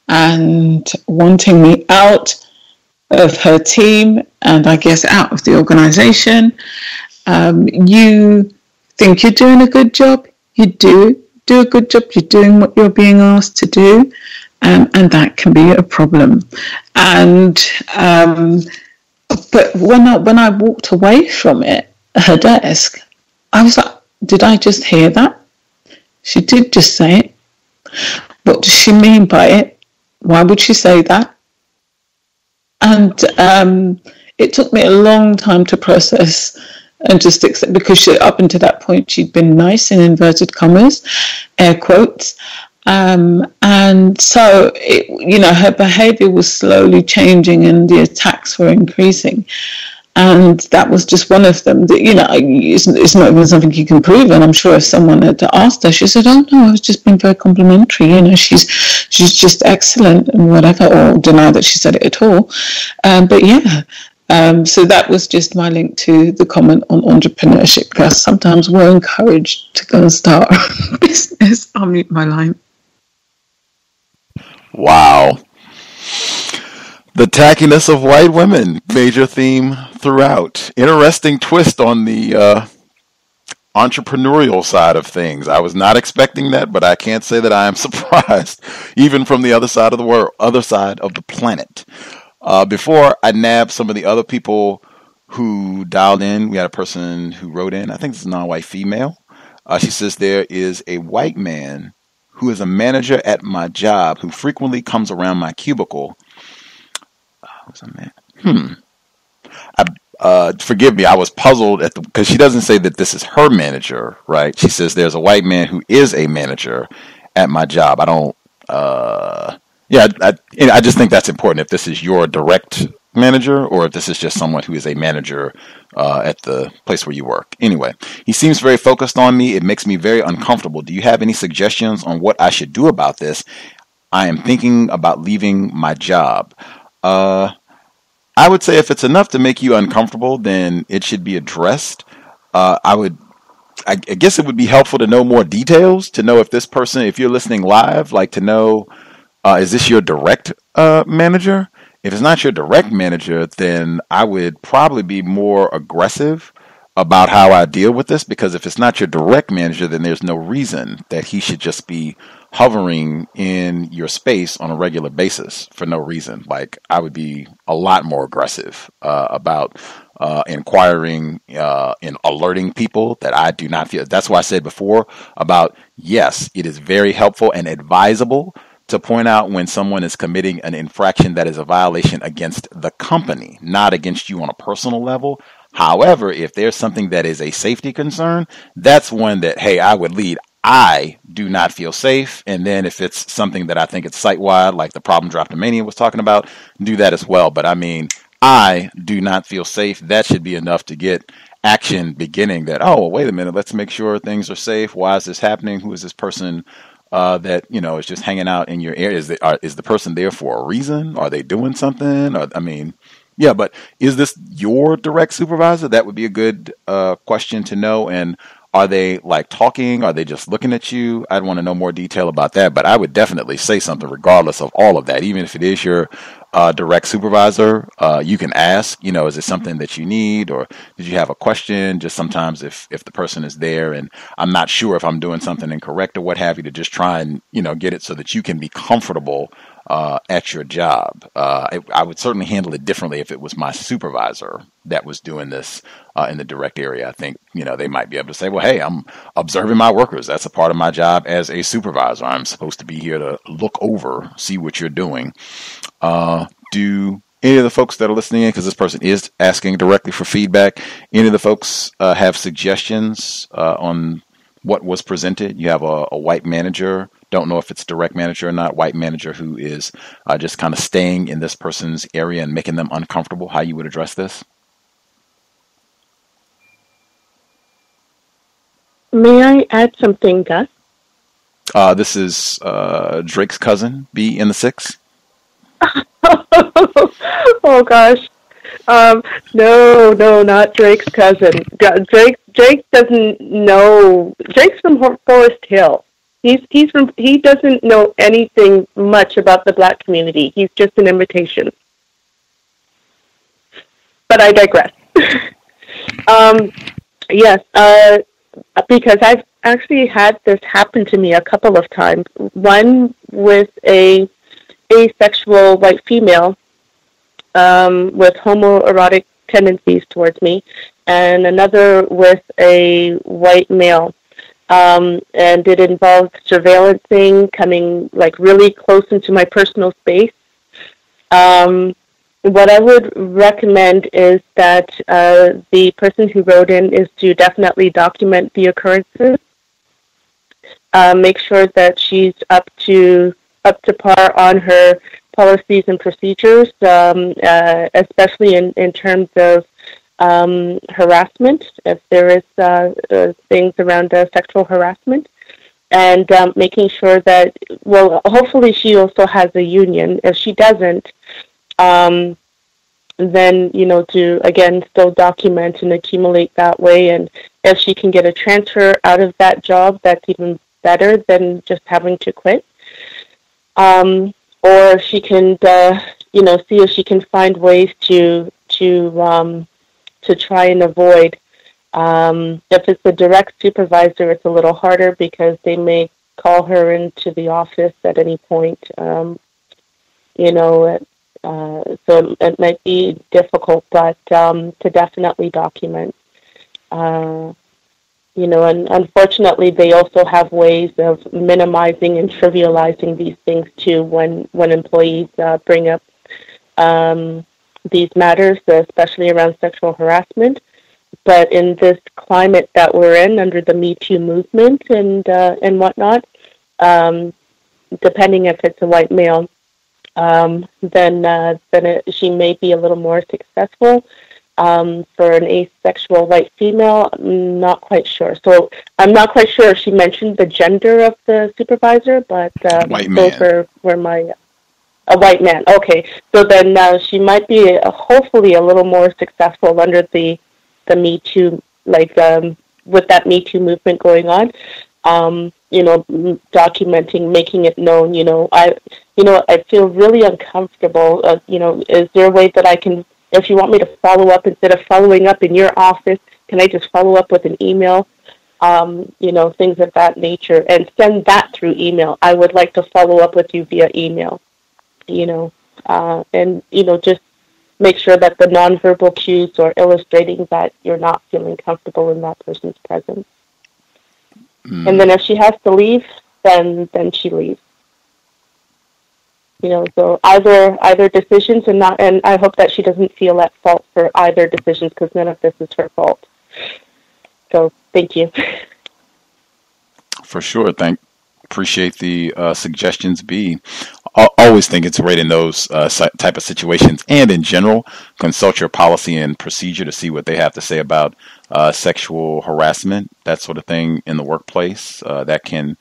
and wanting me out of her team and I guess out of the organization. You think you're doing a good job, you do a good job, you're doing what you're being asked to do, and that can be a problem. And but when I walked away from it, her desk, I was like, did I just hear that? She did just say it. What does she mean by it? Why would she say that? And it took me a long time to process and just accept, because up until that point she'd been nice in inverted commas, air quotes, and so her behavior was slowly changing and the attacks were increasing. And that was just one of them that, it's not even something you can prove. And I'm sure if someone had asked her, she said, "Oh no, I was just being very complimentary. She's just excellent," and whatever, or deny that she said it at all. But yeah, so that was just my link to the comment on entrepreneurship, because sometimes we're encouraged to go and start a business. I'll mute my line. Wow. The tackiness of white women, major theme throughout. Interesting twist on the entrepreneurial side of things. I was not expecting that, but I can't say that I am surprised, even from the other side of the world, other side of the planet. Before I nab some of the other people who dialed in, we had a person who wrote in, I think this is a non-white female. She says, "There is a white man who is a manager at my job who frequently comes around my cubicle." Forgive me, I was puzzled because she doesn't say that this is her manager, right? She says there's a white man who is a manager at my job. I don't, I just think that's important if this is your direct manager or if this is just someone who is a manager at the place where you work. Anyway, "He seems very focused on me. It makes me very uncomfortable. Do you have any suggestions on what I should do about this? I am thinking about leaving my job." I would say if it's enough to make you uncomfortable, then it should be addressed. I guess it would be helpful to know more details, to know if this person, if you're listening live, like to know, is this your direct manager? If it's not your direct manager, then I would probably be more aggressive about how I deal with this, because if it's not your direct manager, then there's no reason that he should just be hovering in your space on a regular basis for no reason. Like, I would be a lot more aggressive about inquiring and alerting people that I do not feel. That's why I said before about, yes, it is very helpful and advisable to point out when someone is committing an infraction that is a violation against the company, not against you on a personal level. However, if there's something that is a safety concern, that's one that, hey, I would lead. I do not feel safe. And then if it's something that I think it's site-wide, like the problem Droptomania was talking about, do that as well. But I mean, I do not feel safe. That should be enough to get action beginning that, oh, well, wait a minute, let's make sure things are safe. Why is this happening? Who is this person that, is just hanging out in your area? Is the person there for a reason? Are they doing something? Yeah, but is this your direct supervisor? That would be a good question to know. And are they like talking? Are they just looking at you? I'd want to know more detail about that. But I would definitely say something regardless of all of that, even if it is your direct supervisor, you can ask, is it something that you need, or did you have a question? Just sometimes if the person is there and I'm not sure if I'm doing something incorrect or what have you, to just try and, get it so that you can be comfortable at your job. I would certainly handle it differently if it was my supervisor that was doing this in the direct area. I think, they might be able to say, well, hey, I'm observing my workers. That's a part of my job as a supervisor. I'm supposed to be here to look over, see what you're doing. Do any of the folks that are listening in, because this person is asking directly for feedback, any of the folks have suggestions on what was presented? You have a white manager, don't know if it's direct manager or not, white manager who is just kind of staying in this person's area and making them uncomfortable, how you would address this? May I add something, Gus? This is Drake's cousin, B in the 6. Oh gosh. No, not Drake's cousin. Drake doesn't know. Drake's from Forest Hill. He doesn't know anything much about the black community. He's just an imitation. But I digress. Yes, because I've actually had this happen to me a couple of times. One with a asexual white female with homoerotic tendencies towards me, and another with a white male. And it involved surveillancing, coming like really close into my personal space. What I would recommend is that the person who wrote in is to definitely document the occurrences. Make sure that she's up to par on her policies and procedures, especially in terms of harassment, if there is things around sexual harassment, and making sure that, well, hopefully she also has a union. If she doesn't, then, to, again, still document and accumulate that way. And if she can get a transfer out of that job, that's even better than just having to quit. Or she can, see if she can find ways to try and avoid. If it's a direct supervisor, it's a little harder because they may call her into the office at any point. So it might be difficult, but to definitely document. And unfortunately, they also have ways of minimizing and trivializing these things too when employees bring up these matters, especially around sexual harassment. But in this climate that we're in, under the Me Too movement and whatnot, depending if it's a white male, then she may be a little more successful. For an asexual white female, I'm not quite sure. So I'm not quite sure if she mentioned the gender of the supervisor, but those were my... A white man. Okay. So then she might be hopefully a little more successful under the Me Too, with that Me Too movement going on. Documenting, making it known. I feel really uncomfortable. Is there a way that I can, if you want me to follow up instead of following up in your office, can I just follow up with an email? Things of that nature, and send that through email. I would like to follow up with you via email. Just make sure that the nonverbal cues are illustrating that you're not feeling comfortable in that person's presence. And then if she has to leave, then she leaves. So either decisions, and I hope that she doesn't feel at fault for either decisions, because none of this is her fault. So thank you. For sure. Appreciate the suggestions, B. I always think it's great in those type of situations, and in general, consult your policy and procedure to see what they have to say about sexual harassment, that sort of thing in the workplace. That can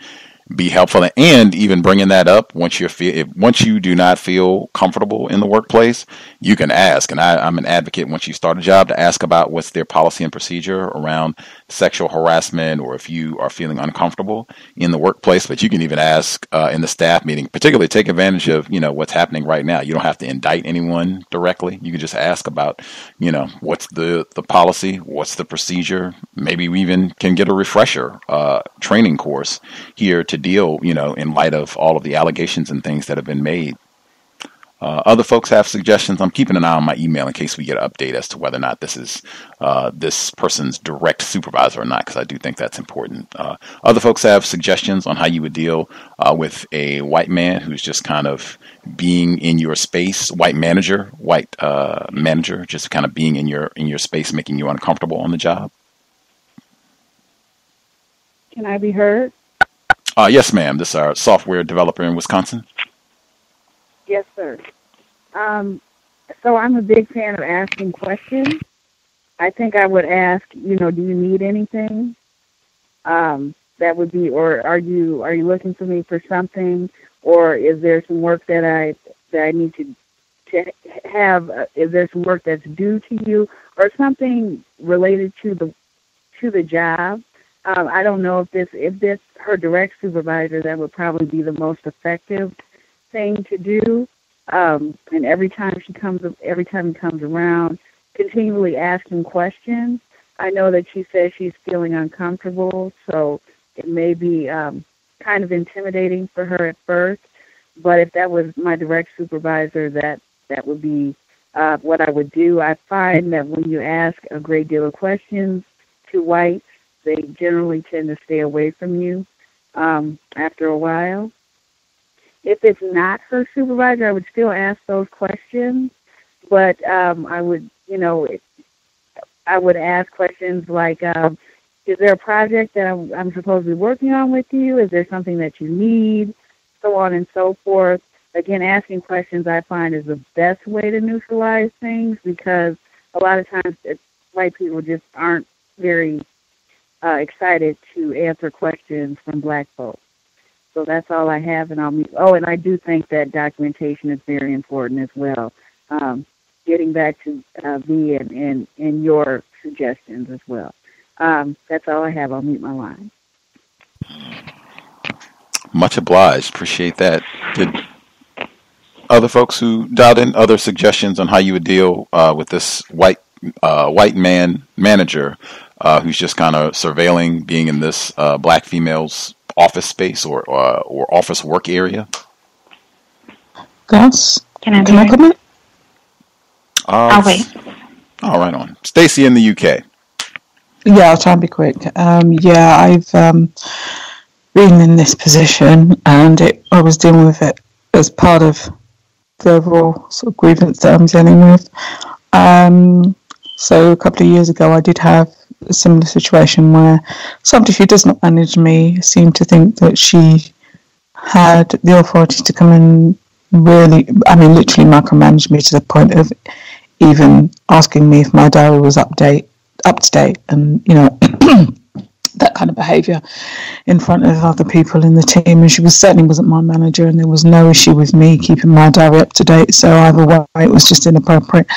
be helpful, and even bringing that up once you do not feel comfortable in the workplace, you can ask. And I'm an advocate once you start a job to ask about what's their policy and procedure around sexual harassment, or if you are feeling uncomfortable in the workplace. But you can even ask in the staff meeting, particularly take advantage of what's happening right now. You don't have to indict anyone directly. You can just ask about what's the policy, what's the procedure. Maybe we even can get a refresher training course here to deal, in light of all of the allegations and things that have been made. Other folks have suggestions. I'm keeping an eye on my email in case we get an update as to whether or not this is this person's direct supervisor or not, because I do think that's important. Other folks have suggestions on how you would deal with a white man who's just kind of being in your space, white manager, just kind of being in your space, making you uncomfortable on the job. Can I be heard? Yes, ma'am. This is our software developer in Wisconsin. Yes, sir. So I'm a big fan of asking questions. I think I would ask, do you need anything? That would be, or are you looking for me for something, or is there some work that I need to have? Is there some work that's due to you, or something related to the job? I don't know if this her direct supervisor, that would probably be the most effective thing to do. And every time he comes around, continually asking questions. I know that she says she's feeling uncomfortable, so it may be kind of intimidating for her at first. But if that was my direct supervisor, that would be what I would do. I find that when you ask a great deal of questions to whites, they generally tend to stay away from you after a while. If it's not her supervisor, I would still ask those questions, but I would ask questions like, is there a project that I'm supposed to be working on with you? Is there something that you need? So on and so forth. Again, asking questions I find is the best way to neutralize things, because a lot of times white people just aren't very excited to answer questions from black folks. So that's all I have, and and I do think that documentation is very important as well. Getting back to V and your suggestions as well. That's all I have. I'll mute my line. Much obliged. Appreciate that. Did other folks who dialed in other suggestions on how you would deal with this white man manager who's just kind of surveilling being in this black female's office space or office work area? Gus, can I comment? I'll wait. All right, on. Stacy in the UK. Yeah, I'll try and be quick. I've been in this position, and I was dealing with it as part of the overall sort of grievance that I'm dealing with. So a couple of years ago, I did have a similar situation where somebody who does not manage me seemed to think that she had the authority to come and literally micromanage me to the point of even asking me if my diary was up to date, and that kind of behaviour in front of other people in the team. And she certainly wasn't my manager, and there was no issue with me keeping my diary up to date. So either way, it was just inappropriate.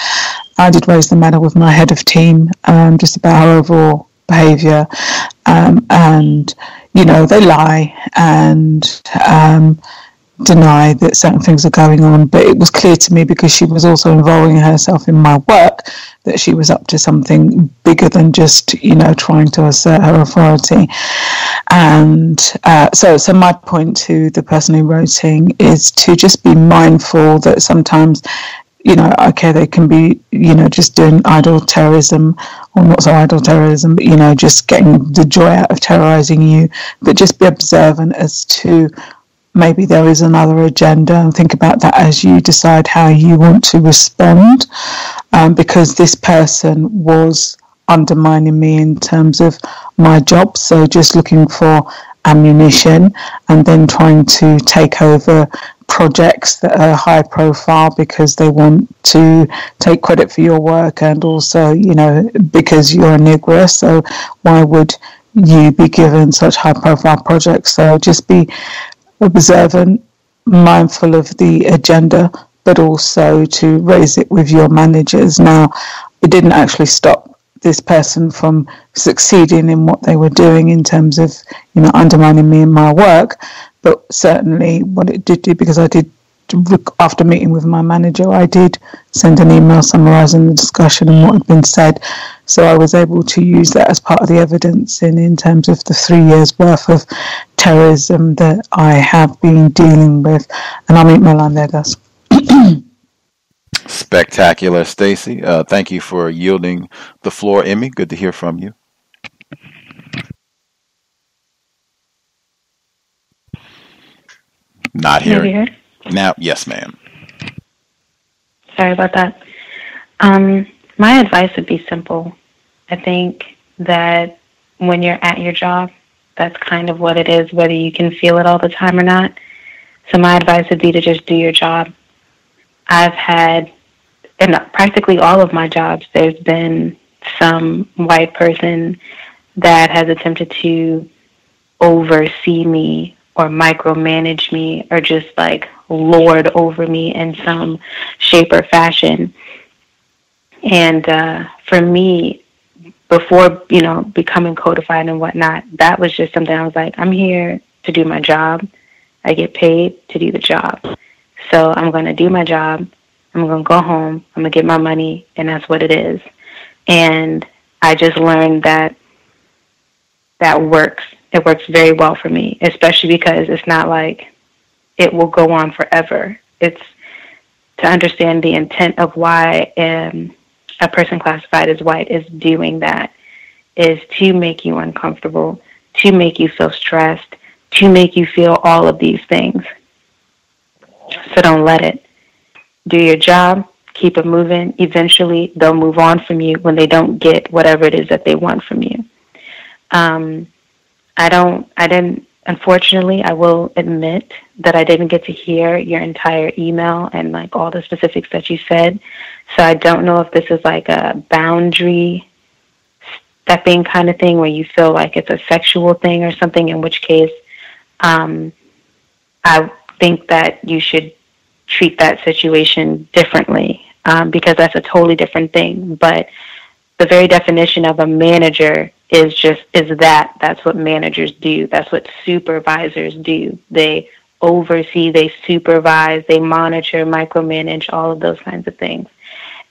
I did raise the matter with my head of team, just about her overall behaviour, and they lie and deny that certain things are going on, but it was clear to me, because she was also involving herself in my work, that she was up to something bigger than just trying to assert her authority. And so my point to the person who wrote is to just be mindful that sometimes they can be, just doing idle terrorism, or not so idle terrorism, but, just getting the joy out of terrorizing you, but just be observant as to maybe there is another agenda, and think about that as you decide how you want to respond, because this person was undermining me in terms of my job. So just looking for ammunition, and then trying to take over projects that are high profile because they want to take credit for your work, and also because you're a Negro, so why would you be given such high profile projects. So just be observant, mindful of the agenda, but also to raise it with your managers. Now, it didn't actually stop this person from succeeding in what they were doing in terms of, undermining me and my work, but certainly what it did do, because I did, after meeting with my manager, I did send an email summarising the discussion and what had been said. So I was able to use that as part of the evidence in terms of the 3 years worth of terrorism that I have been dealing with. And I'll meet my line there, Gus. Spectacular, Stacey. Thank you for yielding the floor, Emmy. Good to hear from you. Not hearing. Now, yes, ma'am. Sorry about that. My advice would be simple. I think that when you're at your job, that's kind of what it is, whether you can feel it all the time or not. So my advice would be to just do your job. I've had, in practically all of my jobs, there's been some white person that has attempted to oversee me or micromanage me or just like lord over me in some shape or fashion. And for me, before, becoming codified and whatnot, that was just something I was like, I'm here to do my job. I get paid to do the job. So I'm going to do my job. I'm going to go home. I'm going to get my money, and that's what it is. And I just learned that works. It works very well for me, especially because it's not like it will go on forever. It's to understand the intent of why a person classified as white is doing that is to make you uncomfortable, to make you feel stressed, to make you feel all of these things. So don't let it. Do your job, keep it moving. Eventually, they'll move on from you when they don't get whatever it is that they want from you. Unfortunately, I will admit that I didn't get to hear your entire email and like all the specifics that you said. So I don't know if this is like a boundary stepping kind of thing where you feel like it's a sexual thing or something, in which case I think that you should treat that situation differently because that's a totally different thing. But the very definition of a manager is that's what managers do. That's what supervisors do. They oversee, they supervise, they monitor, micromanage, all of those kinds of things.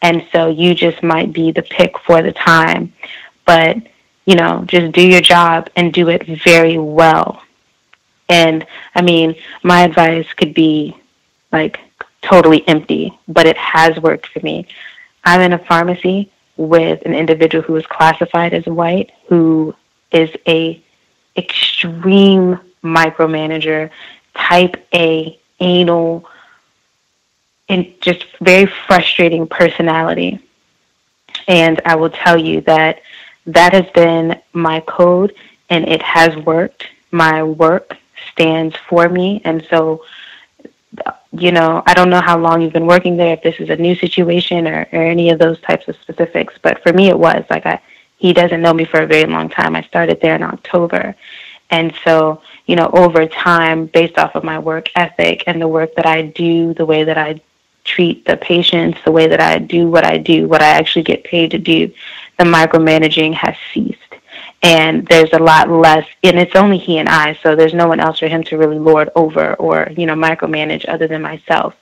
And so you just might be the pick for the time, but just do your job and do it very well. And I mean, my advice could be like totally empty, but it has worked for me. I'm in a pharmacy with an individual who is classified as white, who is a extreme micromanager, type A, anal, and just very frustrating personality. And I will tell you that has been my code, and it has worked. My work stands for me, and so I don't know how long you've been working there, if this is a new situation or any of those types of specifics, but for me it was. He doesn't know me for a very long time. I started there in October. And so, over time, based off of my work ethic and the work that I do, the way that I treat the patients, the way that I do, what I actually get paid to do, the micromanaging has ceased. And there's a lot less, and it's only he and I, so there's no one else for him to really lord over or, micromanage other than myself.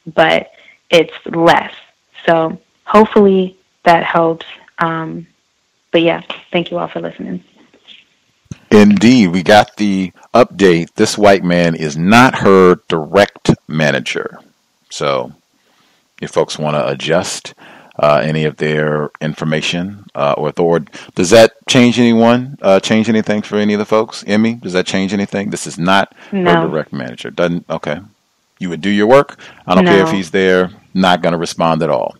But it's less. So hopefully that helps. But yeah, thank you all for listening. Indeed, we got the update. This white man is not her direct manager. So if folks want to adjust any of their information or authority. Does that change change anything for any of the folks? Emmy, does that change anything? This is not her direct manager. Doesn't, okay. You would do your work. I don't care if he's there, not going to respond at all.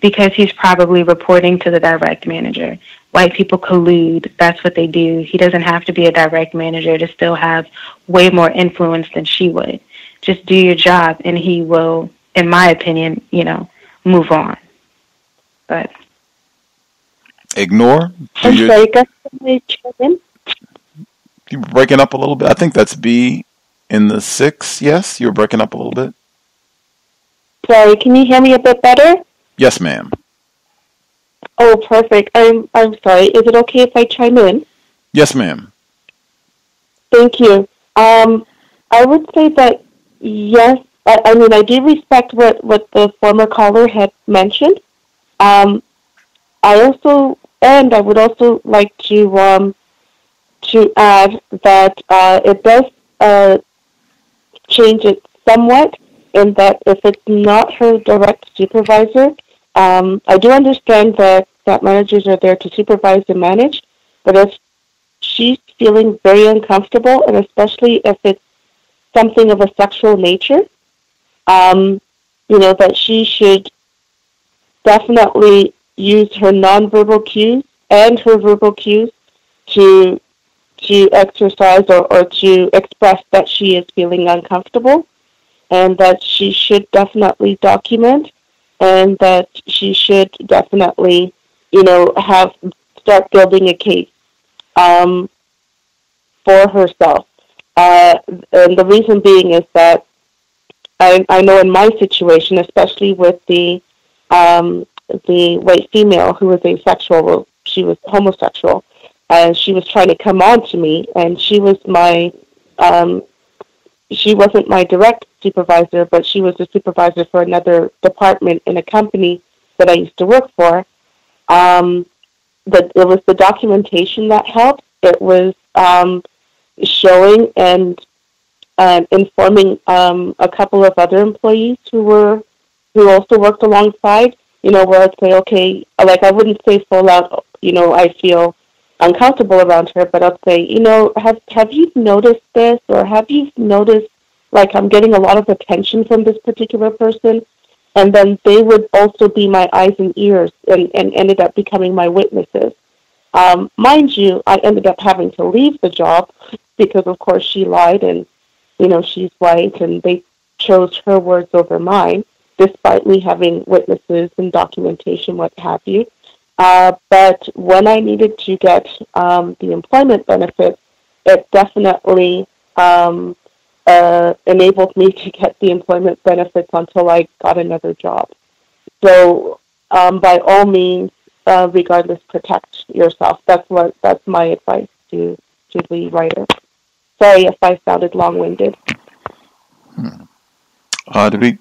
Because he's probably reporting to the direct manager. White people collude. That's what they do. He doesn't have to be a direct manager to still have way more influence than she would. Just do your job and he will, in my opinion, move on. But ignore. may chime in? You're breaking up a little bit. I think that's B in the 6. Yes, you're breaking up a little bit. Sorry, can you hear me a bit better? Yes, ma'am. Oh, perfect. I'm sorry. Is it okay if I chime in? Yes, ma'am. Thank you. I would say that yes. I mean, I do respect what the former caller had mentioned. I would also like to add that it does change it somewhat in that if it's not her direct supervisor, I do understand that managers are there to supervise and manage, but if she's feeling very uncomfortable, and especially if it's something of a sexual nature, that she should definitely use her nonverbal cues and her verbal cues to exercise or to express that she is feeling uncomfortable, and that she should definitely document, and that she should definitely, start building a case for herself. And the reason being is that I know in my situation, especially with the white female who was asexual, she was homosexual, and she was trying to come on to me, and she was she wasn't my direct supervisor, but she was the supervisor for another department in a company that I used to work for. But it was the documentation that helped. It was showing and informing a couple of other employees who also worked alongside, where I'd say, okay, like I wouldn't say full out, I feel uncomfortable around her, but I'd say, have you noticed this, or have you noticed, like, I'm getting a lot of attention from this particular person? And then they would also be my eyes and ears and ended up becoming my witnesses. Mind you, I ended up having to leave the job because, of course, she lied, and, she's white, and they chose her words over mine, despite me having witnesses and documentation, what have you. But when I needed to get the employment benefits, it definitely enabled me to get the employment benefits until I got another job. So, by all means, regardless, protect yourself. That's my advice to the writer. Sorry if I sounded long-winded. Did we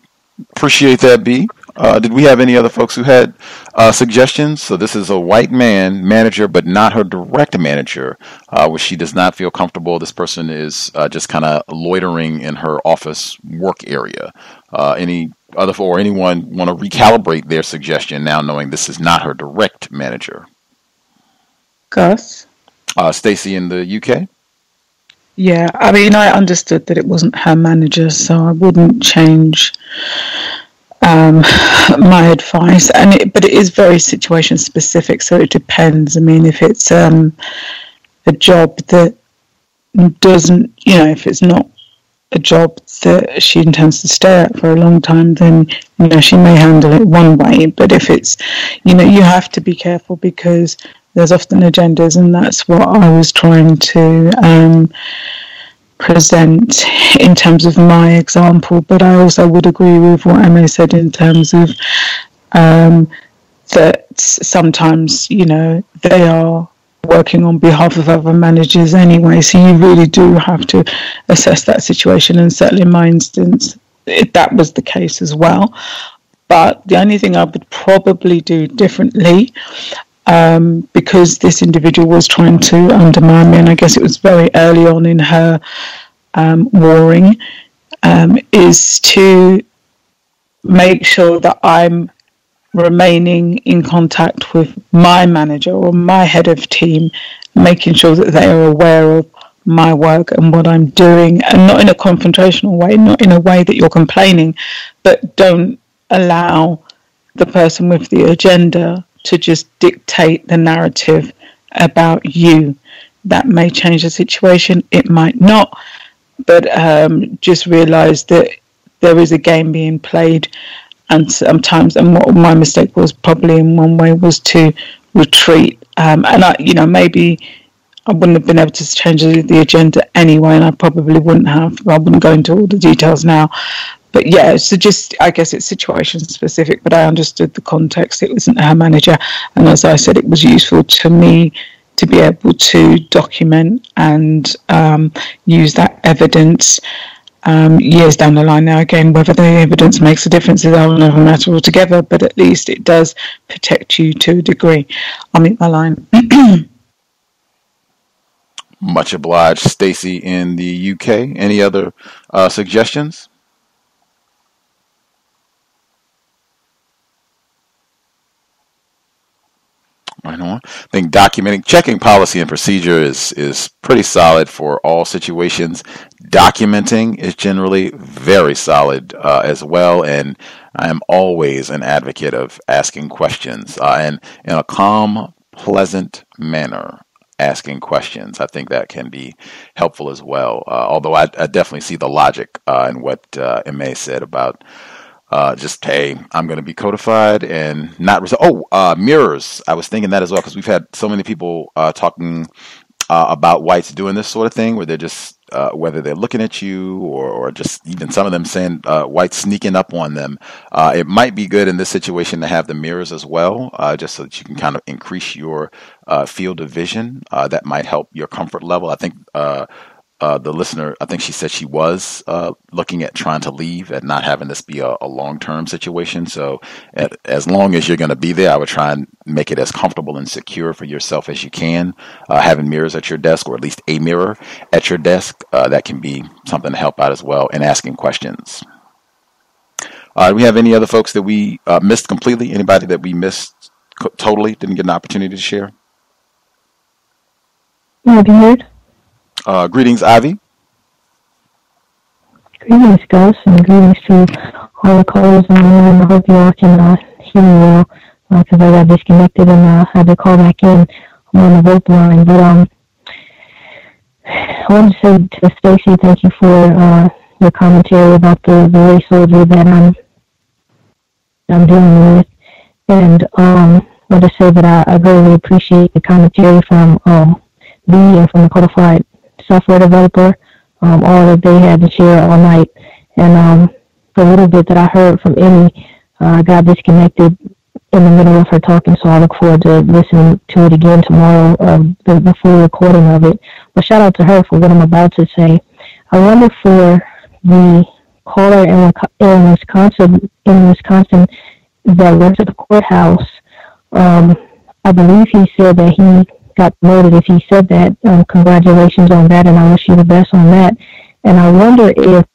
appreciate that, B? Did we have any other folks who had suggestions? So this is a white man manager, but not her direct manager, where she does not feel comfortable. This person is just kind of loitering in her office work area. Anyone want to recalibrate their suggestion now, knowing this is not her direct manager? Gus? Stacey in the UK? Yeah, I mean, I understood that it wasn't her manager, so I wouldn't change my advice. But it is very situation specific, so it depends. I mean, if it's a job that doesn't, if it's not a job that she intends to stay at for a long time, then she may handle it one way. But if it's, you have to be careful, because there's often agendas, and that's what I was trying to present in terms of my example. But I also would agree with what Emma said in terms of that sometimes, they are working on behalf of other managers anyway, so you really do have to assess that situation. And certainly in my instance, that was the case as well. But the only thing I would probably do differently, because this individual was trying to undermine me, and I guess it was very early on in her warring, is to make sure that I'm remaining in contact with my manager or my head of team, making sure that they are aware of my work and what I'm doing, and not in a confrontational way, not in a way that you're complaining, but don't allow the person with the agenda to just dictate the narrative about you. That may change the situation, it might not, but just realize that there is a game being played, and sometimes, and what my mistake was probably in one way was to retreat, and maybe I wouldn't have been able to change the agenda anyway, and I probably wouldn't have. I wouldn't go into all the details now. But yeah, so just, I guess it's situation specific, but I understood the context. It wasn't her manager. And as I said, it was useful to me to be able to document and use that evidence years down the line. Now, again, whether the evidence makes a difference is another matter altogether, but at least it does protect you to a degree. I'll mute my line. Much obliged, Stacey in the UK. Any other suggestions? Right on. I think checking policy and procedure is pretty solid for all situations. Documenting is generally very solid as well, and I am always an advocate of asking questions and in a calm, pleasant manner. Asking questions, I think that can be helpful as well. Although I definitely see the logic in what M.A. said about just, hey, I'm going to be codified and not mirrors. I was thinking that as well, because we've had so many people talking about whites doing this sort of thing, where they're just whether they're looking at you or just even some of them saying whites sneaking up on them. It might be good in this situation to have the mirrors as well, just so that you can kind of increase your field of vision. That might help your comfort level. I think the listener, I think she said she was looking at trying to leave and not having this be a long-term situation. So as long as you're going to be there, I would try and make it as comfortable and secure for yourself as you can. Having mirrors at your desk, or at least a mirror at your desk, that can be something to help out as well, and asking questions. Do we have any other folks that we missed completely? Anybody that we missed totally, didn't get an opportunity to share? Have you heard? Greetings, Ivy. Greetings, Gus, and greetings to all the callers on there. I hope you all can hear me well, because I got disconnected and had to call back in. I'm on the vote line. But I want to say to Stacey, thank you for your commentary about the race soldier that I'm dealing with. And I want to say that I really appreciate the commentary from B and from the Codified software developer, all that they had to share all night. And the little bit that I heard from Emmy, I got disconnected in the middle of her talking, so I look forward to listening to it again tomorrow, the full recording of it. But shout out to her for what I'm about to say. I wonder for the caller in Wisconsin that works at the courthouse, I believe he said that he got promoted. If he said that, congratulations on that, and I wish you the best on that. And I wonder if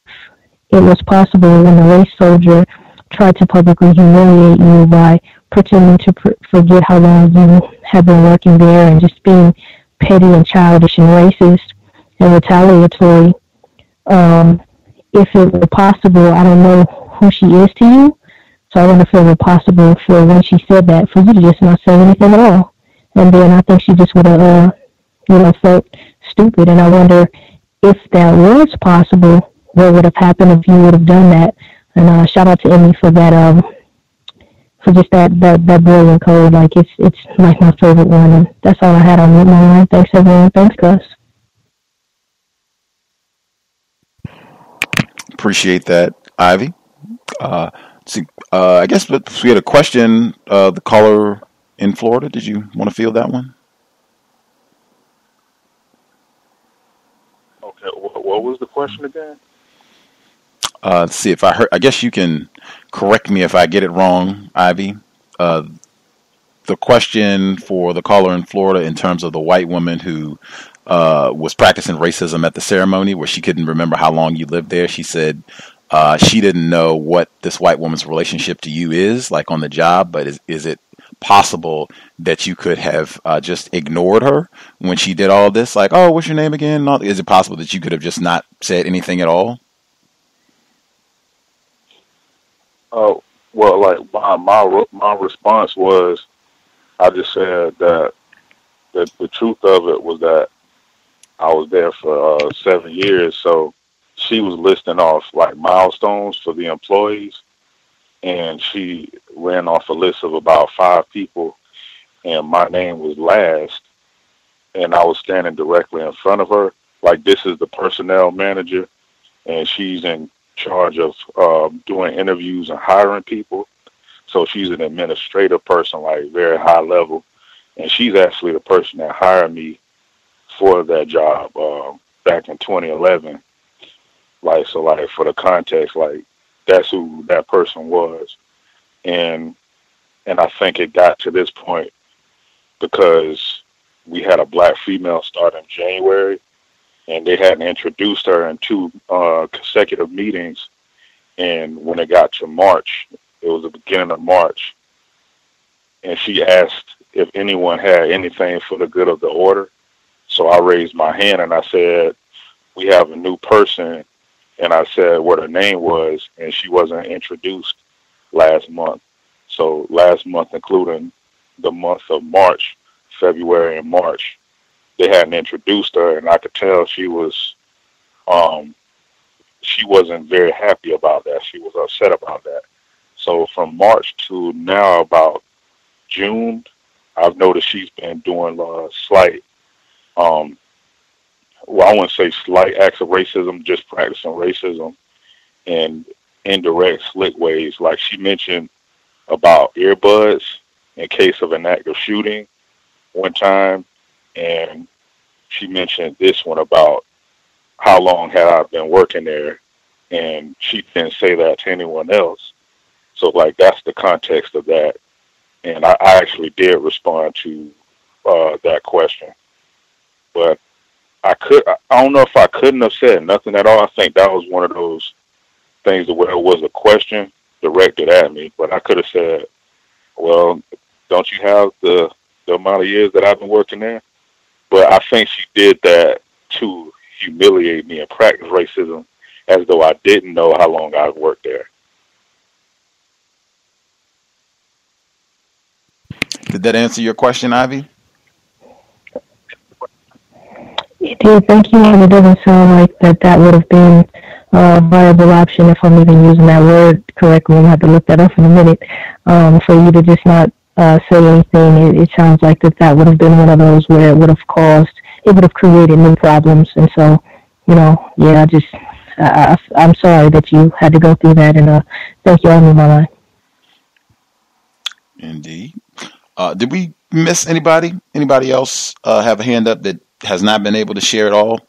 it was possible when the race soldier tried to publicly humiliate you by pretending to forget how long you have been working there and just being petty and childish and racist and retaliatory. If it were possible, I don't know who she is to you, so I wonder if it were possible for when she said that, for you to just not say anything at all. And then I think she just would have, felt stupid. And I wonder if that was possible, what would have happened if you would have done that. And shout out to Emmy for that, for just that brilliant code. Like it's like my favorite one. And that's all I had on my mind. Thanks everyone. Thanks, Gus. Appreciate that, Ivy. I guess we had a question. The caller in Florida, did you want to field that one? Okay, what was the question again? Let's see if I heard. I guess you can correct me if I get it wrong, Ivy. The question for the caller in Florida in terms of the white woman who was practicing racism at the ceremony, where she couldn't remember how long you lived there. She said she didn't know what this white woman's relationship to you is, like on the job, but is it possible that you could have just ignored her when she did all this? Like, oh, what's your name again? Is it possible that you could have just not said anything at all? Oh, well, like my response was, I just said that the truth of it was that I was there for 7 years, so she was listing off like milestones for the employees, and she ran off a list of about 5 people, and my name was last. and I was standing directly in front of her. Like, this is the personnel manager, and she's in charge of doing interviews and hiring people. So she's an administrative person, like very high level, and she's actually the person that hired me for that job back in 2011. Like, so like for the context, like that's who that person was, and I think it got to this point because we had a black female start in January, and they hadn't introduced her in 2 consecutive meetings. And when it got to March, it was the beginning of March, and she asked if anyone had anything for the good of the order. So I raised my hand and I said, we have a new person, and I said what her name was, and she wasn't introduced last month. So last month, including the month of March, February and March, they hadn't introduced her, and I could tell she wasn't very happy about that. She was upset about that. So from March to now, about June, I've noticed she's been doing slight, well, I wouldn't say slight acts of racism, just practicing racism in indirect, slick ways. Like she mentioned about earbuds in case of an active shooting one time, and she mentioned this one about how long had I been working there, and she didn't say that to anyone else. So, like, that's the context of that. And I actually did respond to that question. But I don't know if I couldn't have said nothing at all. I think that was one of those things where it was a question directed at me. But I could have said, well, don't you have the amount of years that I've been working there? But I think she did that to humiliate me and practice racism as though I didn't know how long I've worked there. Did that answer your question, Ivy? It did, thank you. And it doesn't sound like that would have been a viable option, if I'm even using that word correctly. I'm going to have to look that up in a minute. For you to just not say anything, it sounds like that would have been one of those where it would have created new problems. And so, yeah, I'm sorry that you had to go through that, and thank you, I'm in my line. Indeed. Did we miss anybody? Anybody else have a hand up that has not been able to share at all?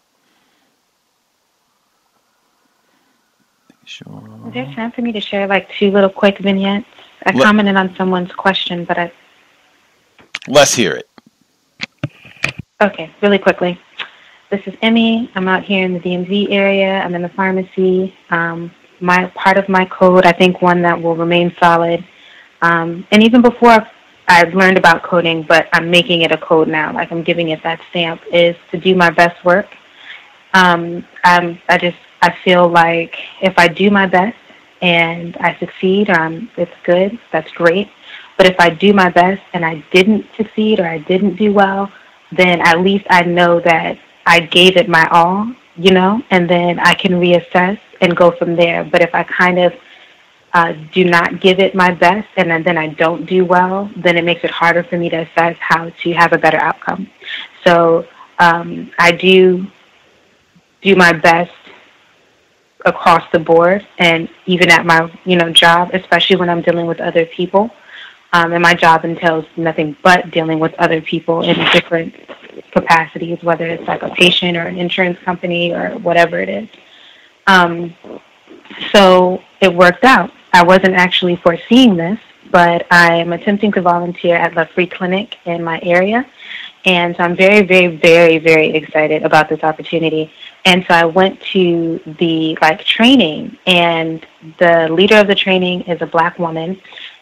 Sure. Is there time for me to share like 2 little quick vignettes? I commented on someone's question, but let's hear it. Okay, really quickly. This is Emmy. I'm out here in the DMV area. I'm in the pharmacy. My part of my code, I think one that will remain solid. And even before I learned about coding, but I'm making it a code now, like I'm giving it that stamp, is to do my best work. I feel like if I do my best and I succeed, it's good, that's great. But if I do my best and I didn't succeed or I didn't do well, then at least I know that I gave it my all, and then I can reassess and go from there. But if I kind of do not give it my best and then I don't do well, then it makes it harder for me to assess how to have a better outcome. So I do my best across the board, and even at my job, especially when I'm dealing with other people. And my job entails nothing but dealing with other people in different capacities, whether it's like a patient or an insurance company or whatever it is. So it worked out. I wasn't actually foreseeing this, but I am attempting to volunteer at the free clinic in my area. And so I'm very, very, very, very excited about this opportunity. And so I went to the training, and the leader of the training is a Black woman.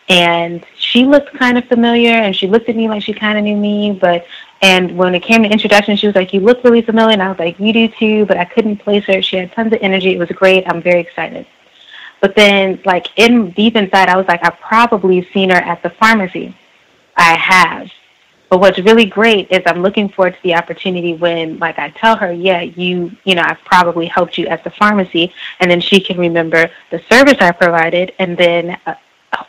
And she looked kind of familiar, and she looked at me like she kind of knew me. And when it came to introduction, she was like, "You look really familiar." And I was like, "You do too," but I couldn't place her. She had tons of energy. It was great. I'm very excited. But then, deep inside, I was like, I've probably seen her at the pharmacy. I have. But what's really great is I'm looking forward to the opportunity when, I tell her, yeah, I've probably helped you at the pharmacy, and then she can remember the service I provided, and then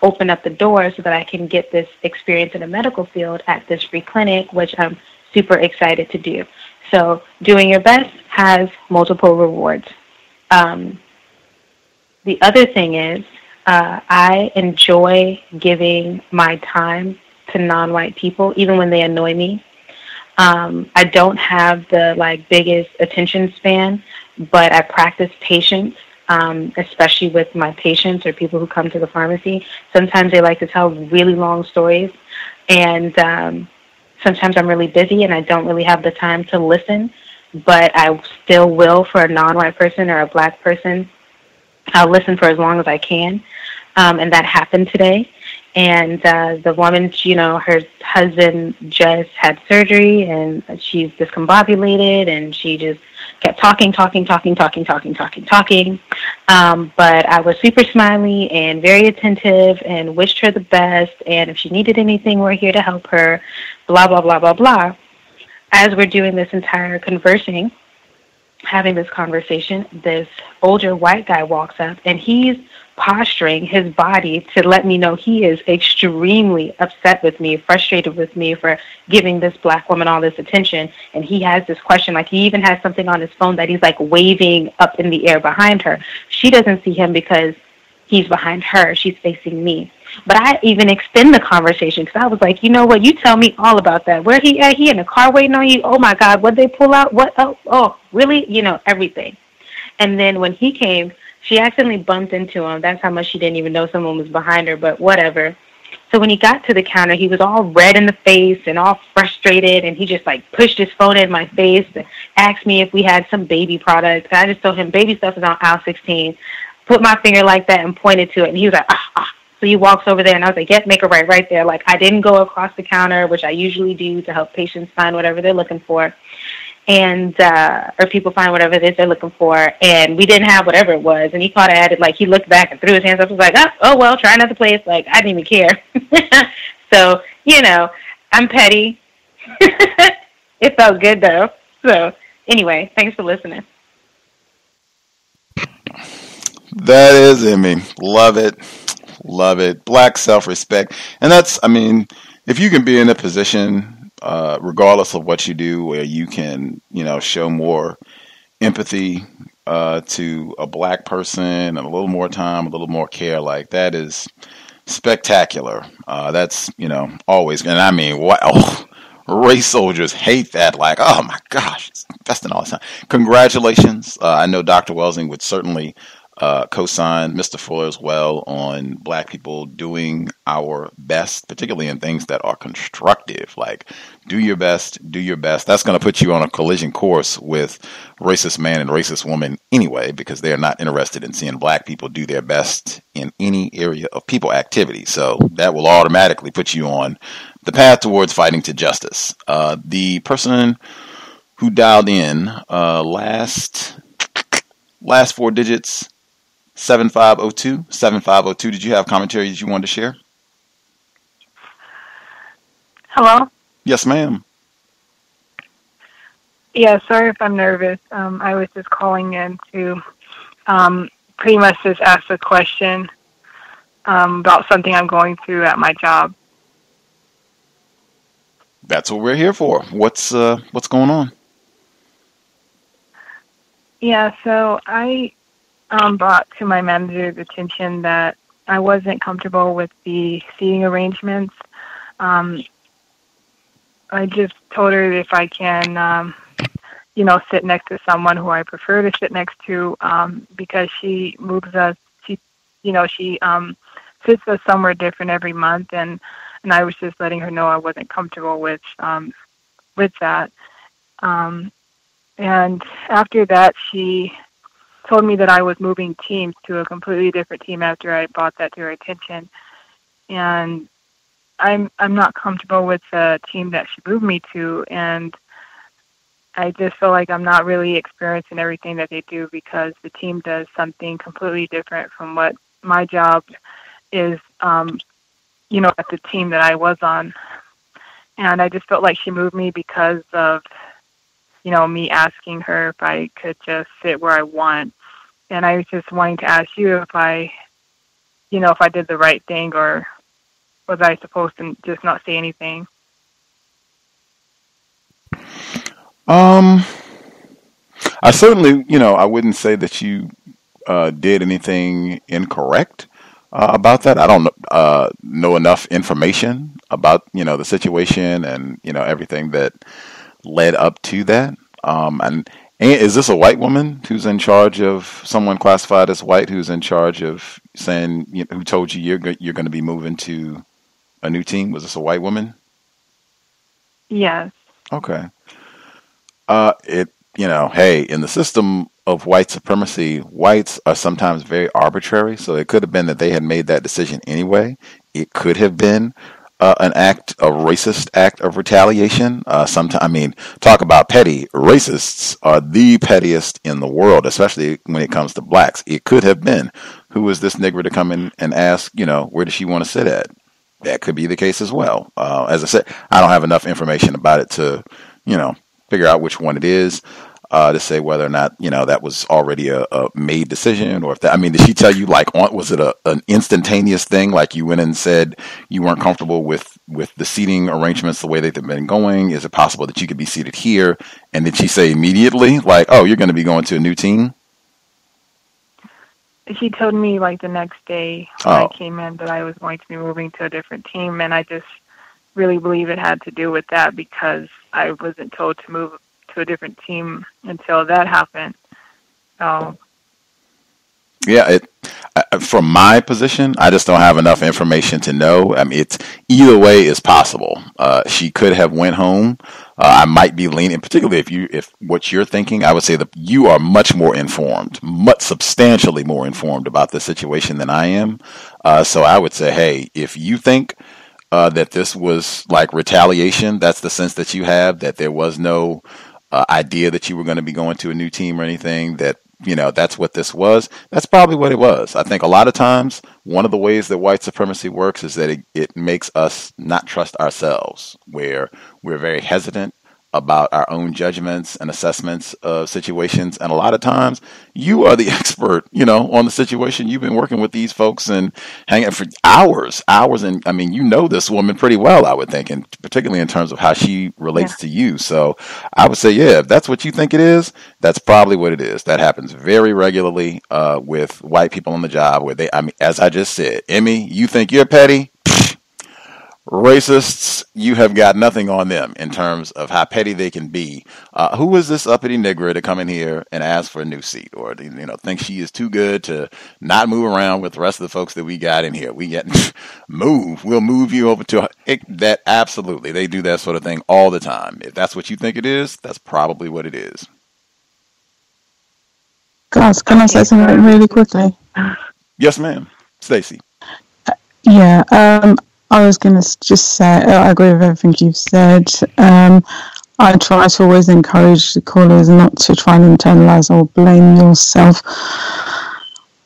open up the door so that I can get this experience in the medical field at this free clinic, which I'm super excited to do. So doing your best has multiple rewards. The other thing is, I enjoy giving my time to non-white people, even when they annoy me. I don't have the biggest attention span, but I practice patience, especially with my patients or people who come to the pharmacy. Sometimes they like to tell really long stories, and sometimes I'm really busy and I don't really have the time to listen, but I still will for a non-white person or a black person. I'll listen for as long as I can, and that happened today. And the woman, her husband just had surgery, and she's discombobulated, and she just kept talking. But I was super smiley and very attentive and wished her the best, and if she needed anything, we're here to help her, blah, blah, blah, blah, blah. As we're doing this entire having this conversation, this older white guy walks up, and he's posturing his body to let me know he is extremely upset with me, frustrated with me for giving this black woman all this attention. And he has this question, he even has something on his phone that he's waving up in the air behind her. She doesn't see him because he's behind her. She's facing me. But I even extend the conversation because I was like, you know what? You tell me all about that. Where he at? He in the car waiting on you? Oh, my God. What'd they pull out? What? Oh, really? Everything. And then when he came, she accidentally bumped into him. That's how much she didn't even know someone was behind her, but whatever. So when he got to the counter, he was all red in the face and all frustrated, and he just pushed his phone in my face and asked me if we had some baby products. And I just told him baby stuff is on aisle 16. Put my finger like that and pointed to it, and he was like, ah. So he walks over there, and I was like, yes, make it right there. I didn't go across the counter, which I usually do to help patients find whatever they're looking for. And or people find whatever it is they're looking for, and we didn't have whatever it was, and he caught at it, he looked back and threw his hands up, was like, oh well, try another place, I didn't even care. So, I'm petty. It felt good, though. So, anyway, thanks for listening. That is Emmy. Love it. Love it. Black self-respect. And that's, if you can be in a position, regardless of what you do, where you can, show more empathy to a black person and a little more time, a little more care, that is spectacular. That's, always, and wow, race soldiers hate that, oh my gosh, it's investing all the time. Congratulations. I know Dr. Welsing would certainly co-sign Mr. Fuller as well on black people doing our best, particularly in things that are constructive. Do your best. That's going to put you on a collision course with racist man and racist woman anyway, because they're not interested in seeing black people do their best in any area of people activity. So that will automatically put you on the path towards fighting to justice. The person who dialed in last four digits, 7502. Did you have commentary that you wanted to share? Hello? Yes, ma'am. Yeah, sorry if I'm nervous. I was just calling in to pretty much just ask a question about something I'm going through at my job. That's what we're here for. What's going on? Yeah, so I brought to my manager's attention that I wasn't comfortable with the seating arrangements. I just told her if I can, sit next to someone who I prefer to sit next to, because she moves us. She sits us somewhere different every month, and I was just letting her know I wasn't comfortable with that. And after that, she told me that I was moving teams to a completely different team after I brought that to her attention. And I'm not comfortable with the team that she moved me to, and I just feel like I'm not really experiencing everything that they do because the team does something completely different from what my job is, at the team that I was on. And I just felt like she moved me because of, me asking her if I could just sit where I want. And I was just wanting to ask you if I did the right thing, or was I supposed to just not say anything? I certainly, I wouldn't say that you did anything incorrect about that. I don't know enough information about, the situation and, everything that led up to that. And is this a white woman who's in charge of someone classified as white who's in charge of saying, who told you you're going to be moving to a new team? Was this a white woman? Yes. Okay. Hey, in the system of white supremacy, whites are sometimes very arbitrary. So it could have been that they had made that decision anyway. It could have been a racist act of retaliation. Talk about petty. Racists are the pettiest in the world, especially when it comes to blacks. It could have been, who is this nigger to come in and ask, where does she want to sit at? That could be the case as well. As I said, I don't have enough information about it to, figure out which one it is. To say whether or not that was already a made decision, or if that. Did she tell you was it an instantaneous thing? Like you went and said you weren't comfortable with the seating arrangements the way they've been going? Is it possible that you could be seated here? And did she say immediately, oh, you're going to be going to a new team? She told me the next day when I came in that I was going to be moving to a different team, and I just really believe it had to do with that because I wasn't told to move to a different team until that happened. Yeah, from my position, I just don't have enough information to know. It's either way is possible. She could have went home. I might be leaning, particularly if what you're thinking, I would say that you are much more informed, substantially more informed about the situation than I am. So I would say, hey, if you think that this was like retaliation, that's the sense that you have, that there was no idea that you were going to be going to a new team or anything, that that's what this was. That's probably what it was. I think a lot of times one of the ways that white supremacy works is that it makes us not trust ourselves, where we're very hesitant about our own judgments and assessments of situations. And a lot of times you are the expert, on the situation. You've been working with these folks and hanging for hours. And this woman pretty well, I would think, and particularly in terms of how she relates to you. So I would say, yeah, if that's what you think it is, that's probably what it is. That happens very regularly with white people on the job where as I just said, Emmy, you think you're petty? Racists, you have got nothing on them in terms of how petty they can be. Who is this uppity nigger to come in here and ask for a new seat, or think she is too good to not move around with the rest of the folks that we got in here? We get move. We'll move you over to that. Absolutely, they do that sort of thing all the time. If that's what you think it is, that's probably what it is. Gus, can I say something really quickly? Yes, ma'am. Stacey. Yeah. I was going to just say, I agree with everything you've said. I try to always encourage the callers not to try and internalize or blame yourself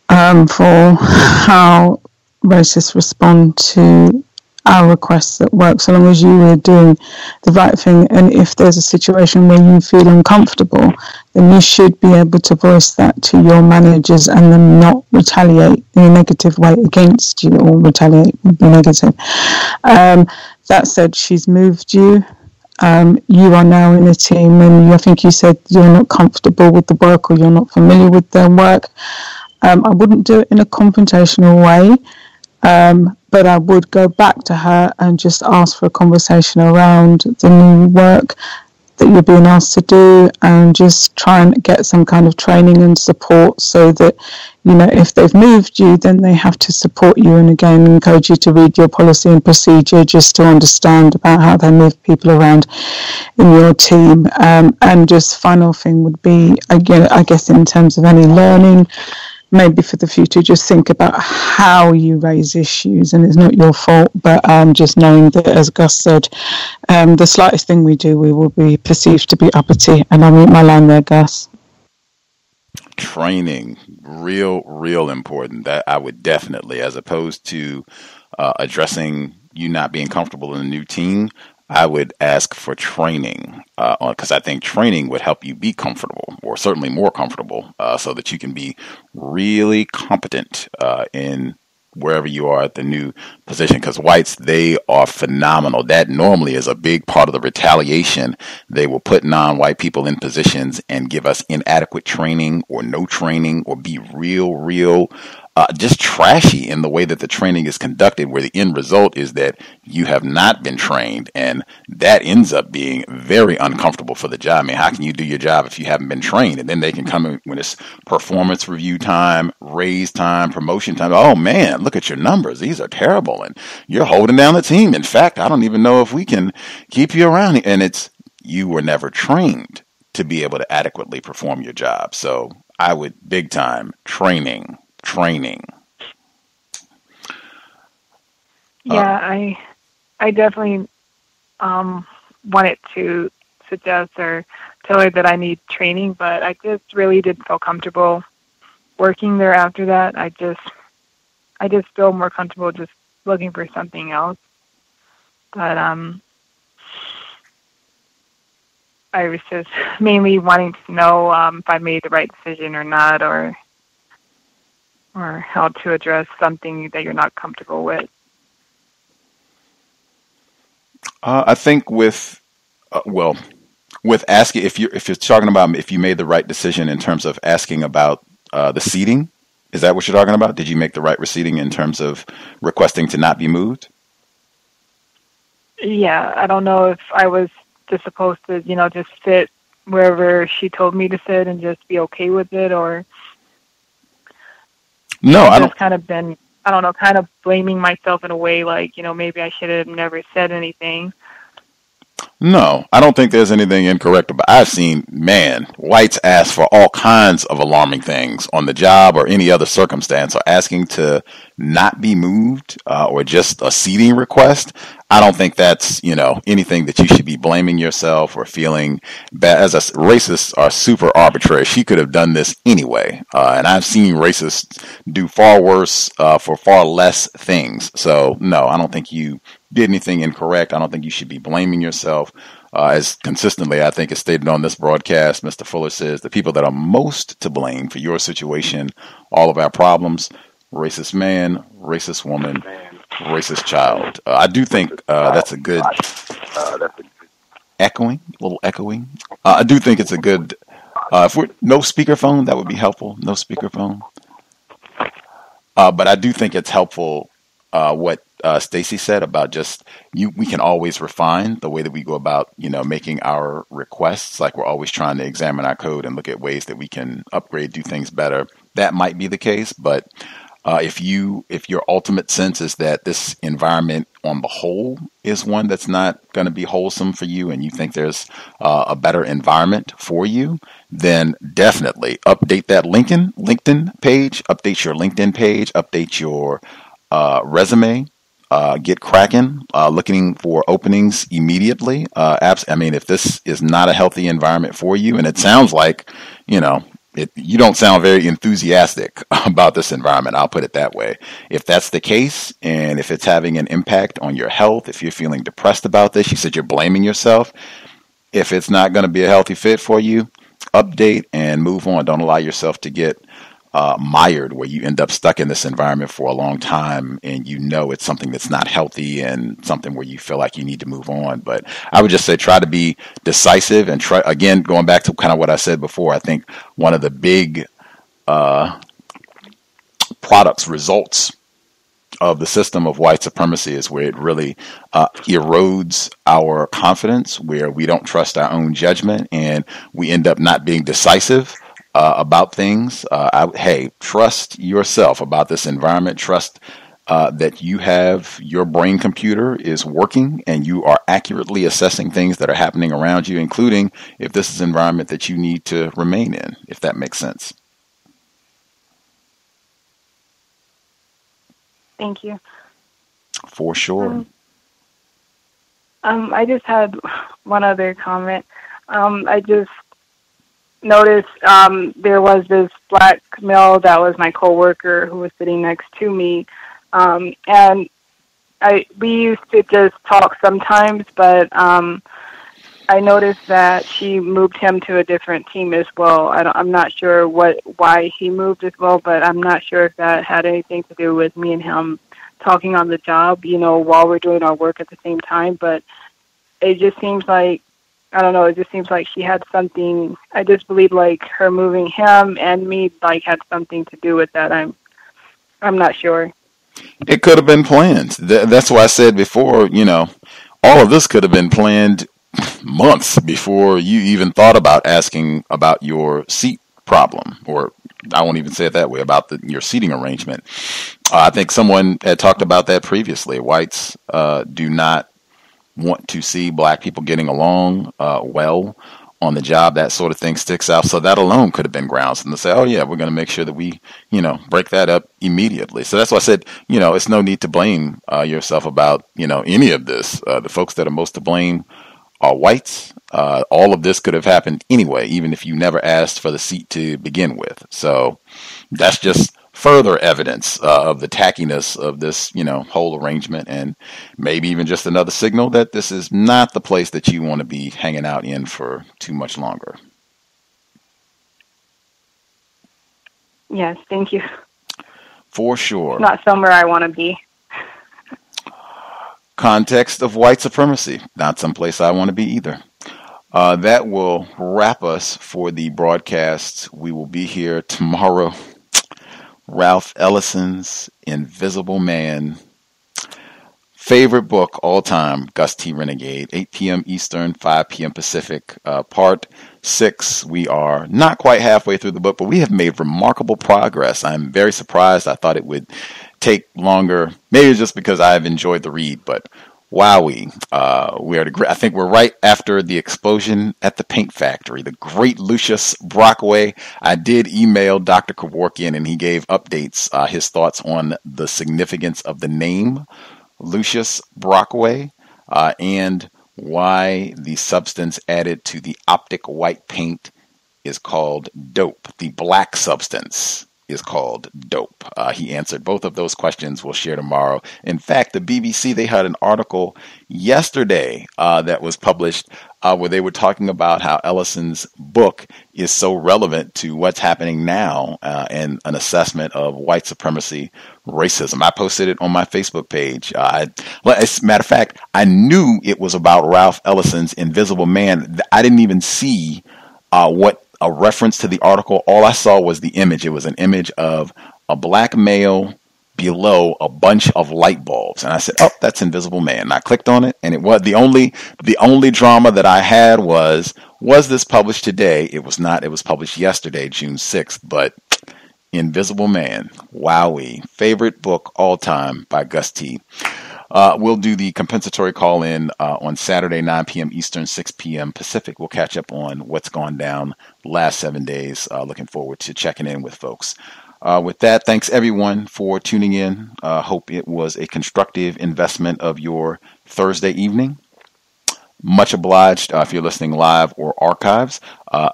for how racists respond to our requests at work, so long as you are doing the right thing. And if there's a situation where you feel uncomfortable, then you should be able to voice that to your managers and then not retaliate in a negative way against you, or retaliate would be negative. That said, she's moved you. You are now in a team, and I think you said you're not comfortable with the work, or you're not familiar with their work. I wouldn't do it in a confrontational way. But I would go back to her and just ask for a conversation around the new work that you're being asked to do, and just try and get some kind of training and support, so that, if they've moved you, then they have to support you, and again, encourage you to read your policy and procedure just to understand about how they move people around in your team. And just final thing would be, again, I guess in terms of any learning, maybe for the future, just think about how you raise issues, and it's not your fault, but just knowing that, as Gus said, the slightest thing we do, we will be perceived to be uppity. And I'll mute my line there, Gus. Training, real important. That I would definitely, as opposed to addressing you not being comfortable in a new team, I would ask for training, because I think training would help you be comfortable, or certainly more comfortable, so that you can be really competent in wherever you are at the new position, because whites, they are phenomenal. That normally is a big part of the retaliation. They will put non-white people in positions and give us inadequate training or no training, or be real just trashy in the way that the training is conducted, where the end result is that you have not been trained, and that ends up being very uncomfortable for the job. I mean, how can you do your job if you haven't been trained? And then they can come in when it's performance review time, raise time, promotion time. Oh man, look at your numbers. These are terrible, and you're holding down the team. In fact, I don't even know if we can keep you around. And it's, you were never trained to be able to adequately perform your job. So I would big time training. Yeah, I definitely wanted to suggest or tell her that I need training, but I just really didn't feel comfortable working there after that. I just feel more comfortable just looking for something else. But I was just mainly wanting to know if I made the right decision or not, or how to address something that you're not comfortable with. I think with asking, if you're talking about if you made the right decision in terms of asking about the seating, is that what you're talking about? Did you make the right seating in terms of requesting to not be moved? Yeah, I don't know if I was just supposed to, just sit wherever she told me to sit and just be okay with it, or no, I've just kind of been, kind of blaming myself in a way, like, maybe I should have never said anything. No, I don't think there's anything incorrect about. I've seen, whites ask for all kinds of alarming things on the job or any other circumstance, or asking to not be moved, or just a seating request. I don't think that's, anything that you should be blaming yourself or feeling bad. As racists are super arbitrary. She could have done this anyway. And I've seen racists do far worse, for far less things. So no, I don't think you did anything incorrect. I don't think you should be blaming yourself. As consistently, I think, is stated on this broadcast, Mr. Fuller says the people that are most to blame for your situation, all of our problems: racist man, racist woman, racist child. I do think that's a good echoing. I do think it's a good. If we're no speakerphone, that would be helpful. No speakerphone. But I do think it's helpful what Stacy said about just we can always refine the way that we go about, making our requests. Like, we're always trying to examine our code and look at ways that we can upgrade, do things better. That might be the case, but if your ultimate sense is that this environment on the whole is one that's not going to be wholesome for you, and you think there's a better environment for you, then definitely update that LinkedIn page, update your LinkedIn page, update your resume, get cracking, looking for openings immediately. If this is not a healthy environment for you, and it sounds like, you don't sound very enthusiastic about this environment. I'll put it that way. If that's the case, and if it's having an impact on your health, if you're feeling depressed about this, you said you're blaming yourself. If it's not going to be a healthy fit for you, update and move on. Don't allow yourself to get mired where you end up stuck in this environment for a long time, and it's something that's not healthy and something where you feel like you need to move on. But I would just say try to be decisive, and try, again, going back to kind of what I said before, I think one of the big results of the system of white supremacy is where it really erodes our confidence, where we don't trust our own judgment, and we end up not being decisive about things. Trust yourself about this environment. Trust that you have your brain computer is working and you are accurately assessing things that are happening around you, including if this is an environment that you need to remain in, if that makes sense. Thank you. For sure. I just had one other comment. I just noticed there was this black male that was my coworker who was sitting next to me, and we used to just talk sometimes, but I I noticed that she moved him to a different team as well. I'm not sure why he moved as well, but I'm not sure if that had anything to do with me and him talking on the job, while we're doing our work at the same time. But it just seems like, I don't know, it just seems like she had something. I just believe like her moving him and me like had something to do with that. I'm not sure. It could have been planned. That's why I said before, all of this could have been planned months before you even thought about asking about your seat problem, or I won't even say it that way, about your seating arrangement. I think someone had talked about that previously. Whites do not want to see black people getting along well on the job. That sort of thing sticks out. So that alone could have been grounds and to say, oh yeah, we're going to make sure that we, break that up immediately. So that's why I said, it's no need to blame yourself about, any of this. The folks that are most to blame are whites. All of this could have happened anyway, even if you never asked for the seat to begin with. So that's just further evidence of the tackiness of this, whole arrangement, and maybe even just another signal that this is not the place that you want to be hanging out in for too much longer. Yes, thank you. For sure. It's not somewhere I want to be. Context of White Supremacy. Not someplace I want to be either. That will wrap us for the broadcast. We will be here tomorrow. Ralph Ellison's Invisible Man. Favorite book all time, Gus T Renegade. 8 p.m. Eastern, 5 p.m. Pacific. Part 6. We are not quite halfway through the book, but we have made remarkable progress. I'm very surprised. I thought it would take longer. Maybe it's just because I've enjoyed the read, but wowee. I think we're right after the explosion at the paint factory. The great Lucius Brockway. I did email Dr. Kevorkian, and he gave updates, his thoughts on the significance of the name Lucius Brockway, and why the substance added to the optic white paint is called dope. The black substance is called dope. He answered both of those questions. We'll share tomorrow. In fact, the BBC, they had an article yesterday that was published where they were talking about how Ellison's book is so relevant to what's happening now and an assessment of white supremacy, racism. I posted it on my Facebook page. As a matter of fact, I knew it was about Ralph Ellison's Invisible Man. I didn't even see what a reference to the article. All I saw was the image. It was an image of a black male below a bunch of light bulbs, and I said, "Oh, that's Invisible Man." And I clicked on it, and it was the only drama that I had was this published today? It was not. It was published yesterday, June 6th. But Invisible Man, wowee! Favorite book all time by Gus T. We'll do the compensatory call-in on Saturday, 9 p.m. Eastern, 6 p.m. Pacific. We'll catch up on what's gone down the last 7 days. Looking forward to checking in with folks. With that, thanks everyone for tuning in. Hope it was a constructive investment of your Thursday evening. Much obliged if you're listening live or archives.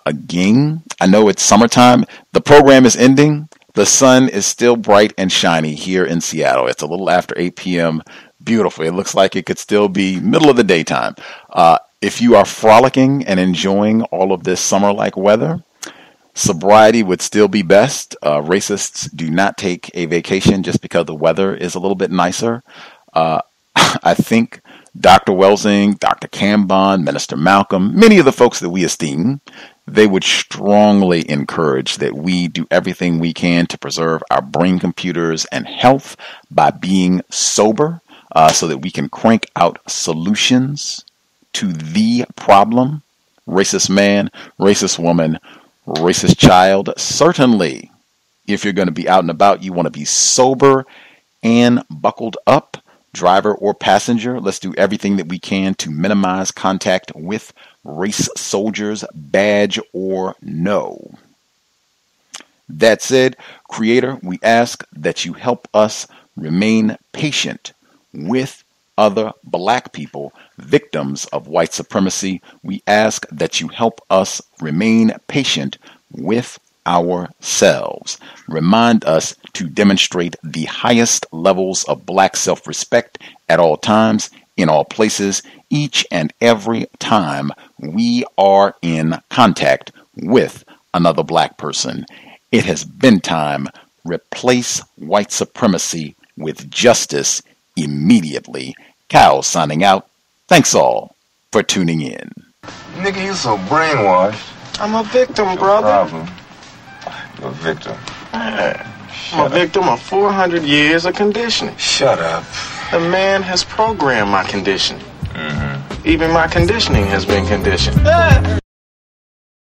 Again, I know it's summertime. The program is ending. The sun is still bright and shiny here in Seattle. It's a little after 8 p.m. Beautiful. It looks like it could still be middle of the daytime. If you are frolicking and enjoying all of this summer-like weather, sobriety would still be best. Racists do not take a vacation just because the weather is a little bit nicer. I think Dr. Welsing, Dr. Cambon, Minister Malcolm, many of the folks that we esteem, they would strongly encourage that we do everything we can to preserve our brain computers and health by being sober, so that we can crank out solutions to the problem. Racist man, racist woman, racist child. Certainly, if you're going to be out and about, you want to be sober and buckled up. Driver or passenger, let's do everything that we can to minimize contact with race soldiers, badge or no. That said, Creator, we ask that you help us remain patient with other black people, victims of white supremacy. We ask that you help us remain patient with ourselves. Remind us to demonstrate the highest levels of black self-respect at all times in all places, each and every time we are in contact with another black person. It has been time. Replace white supremacy with justice immediately. Cal signing out. Thanks all for tuning in. Nigga, you so brainwashed. I'm a victim, brother. Problem. You're a victim. I'm a victim of 400 years of conditioning. Shut up. The man has programmed my conditioning. Even my conditioning has been conditioned.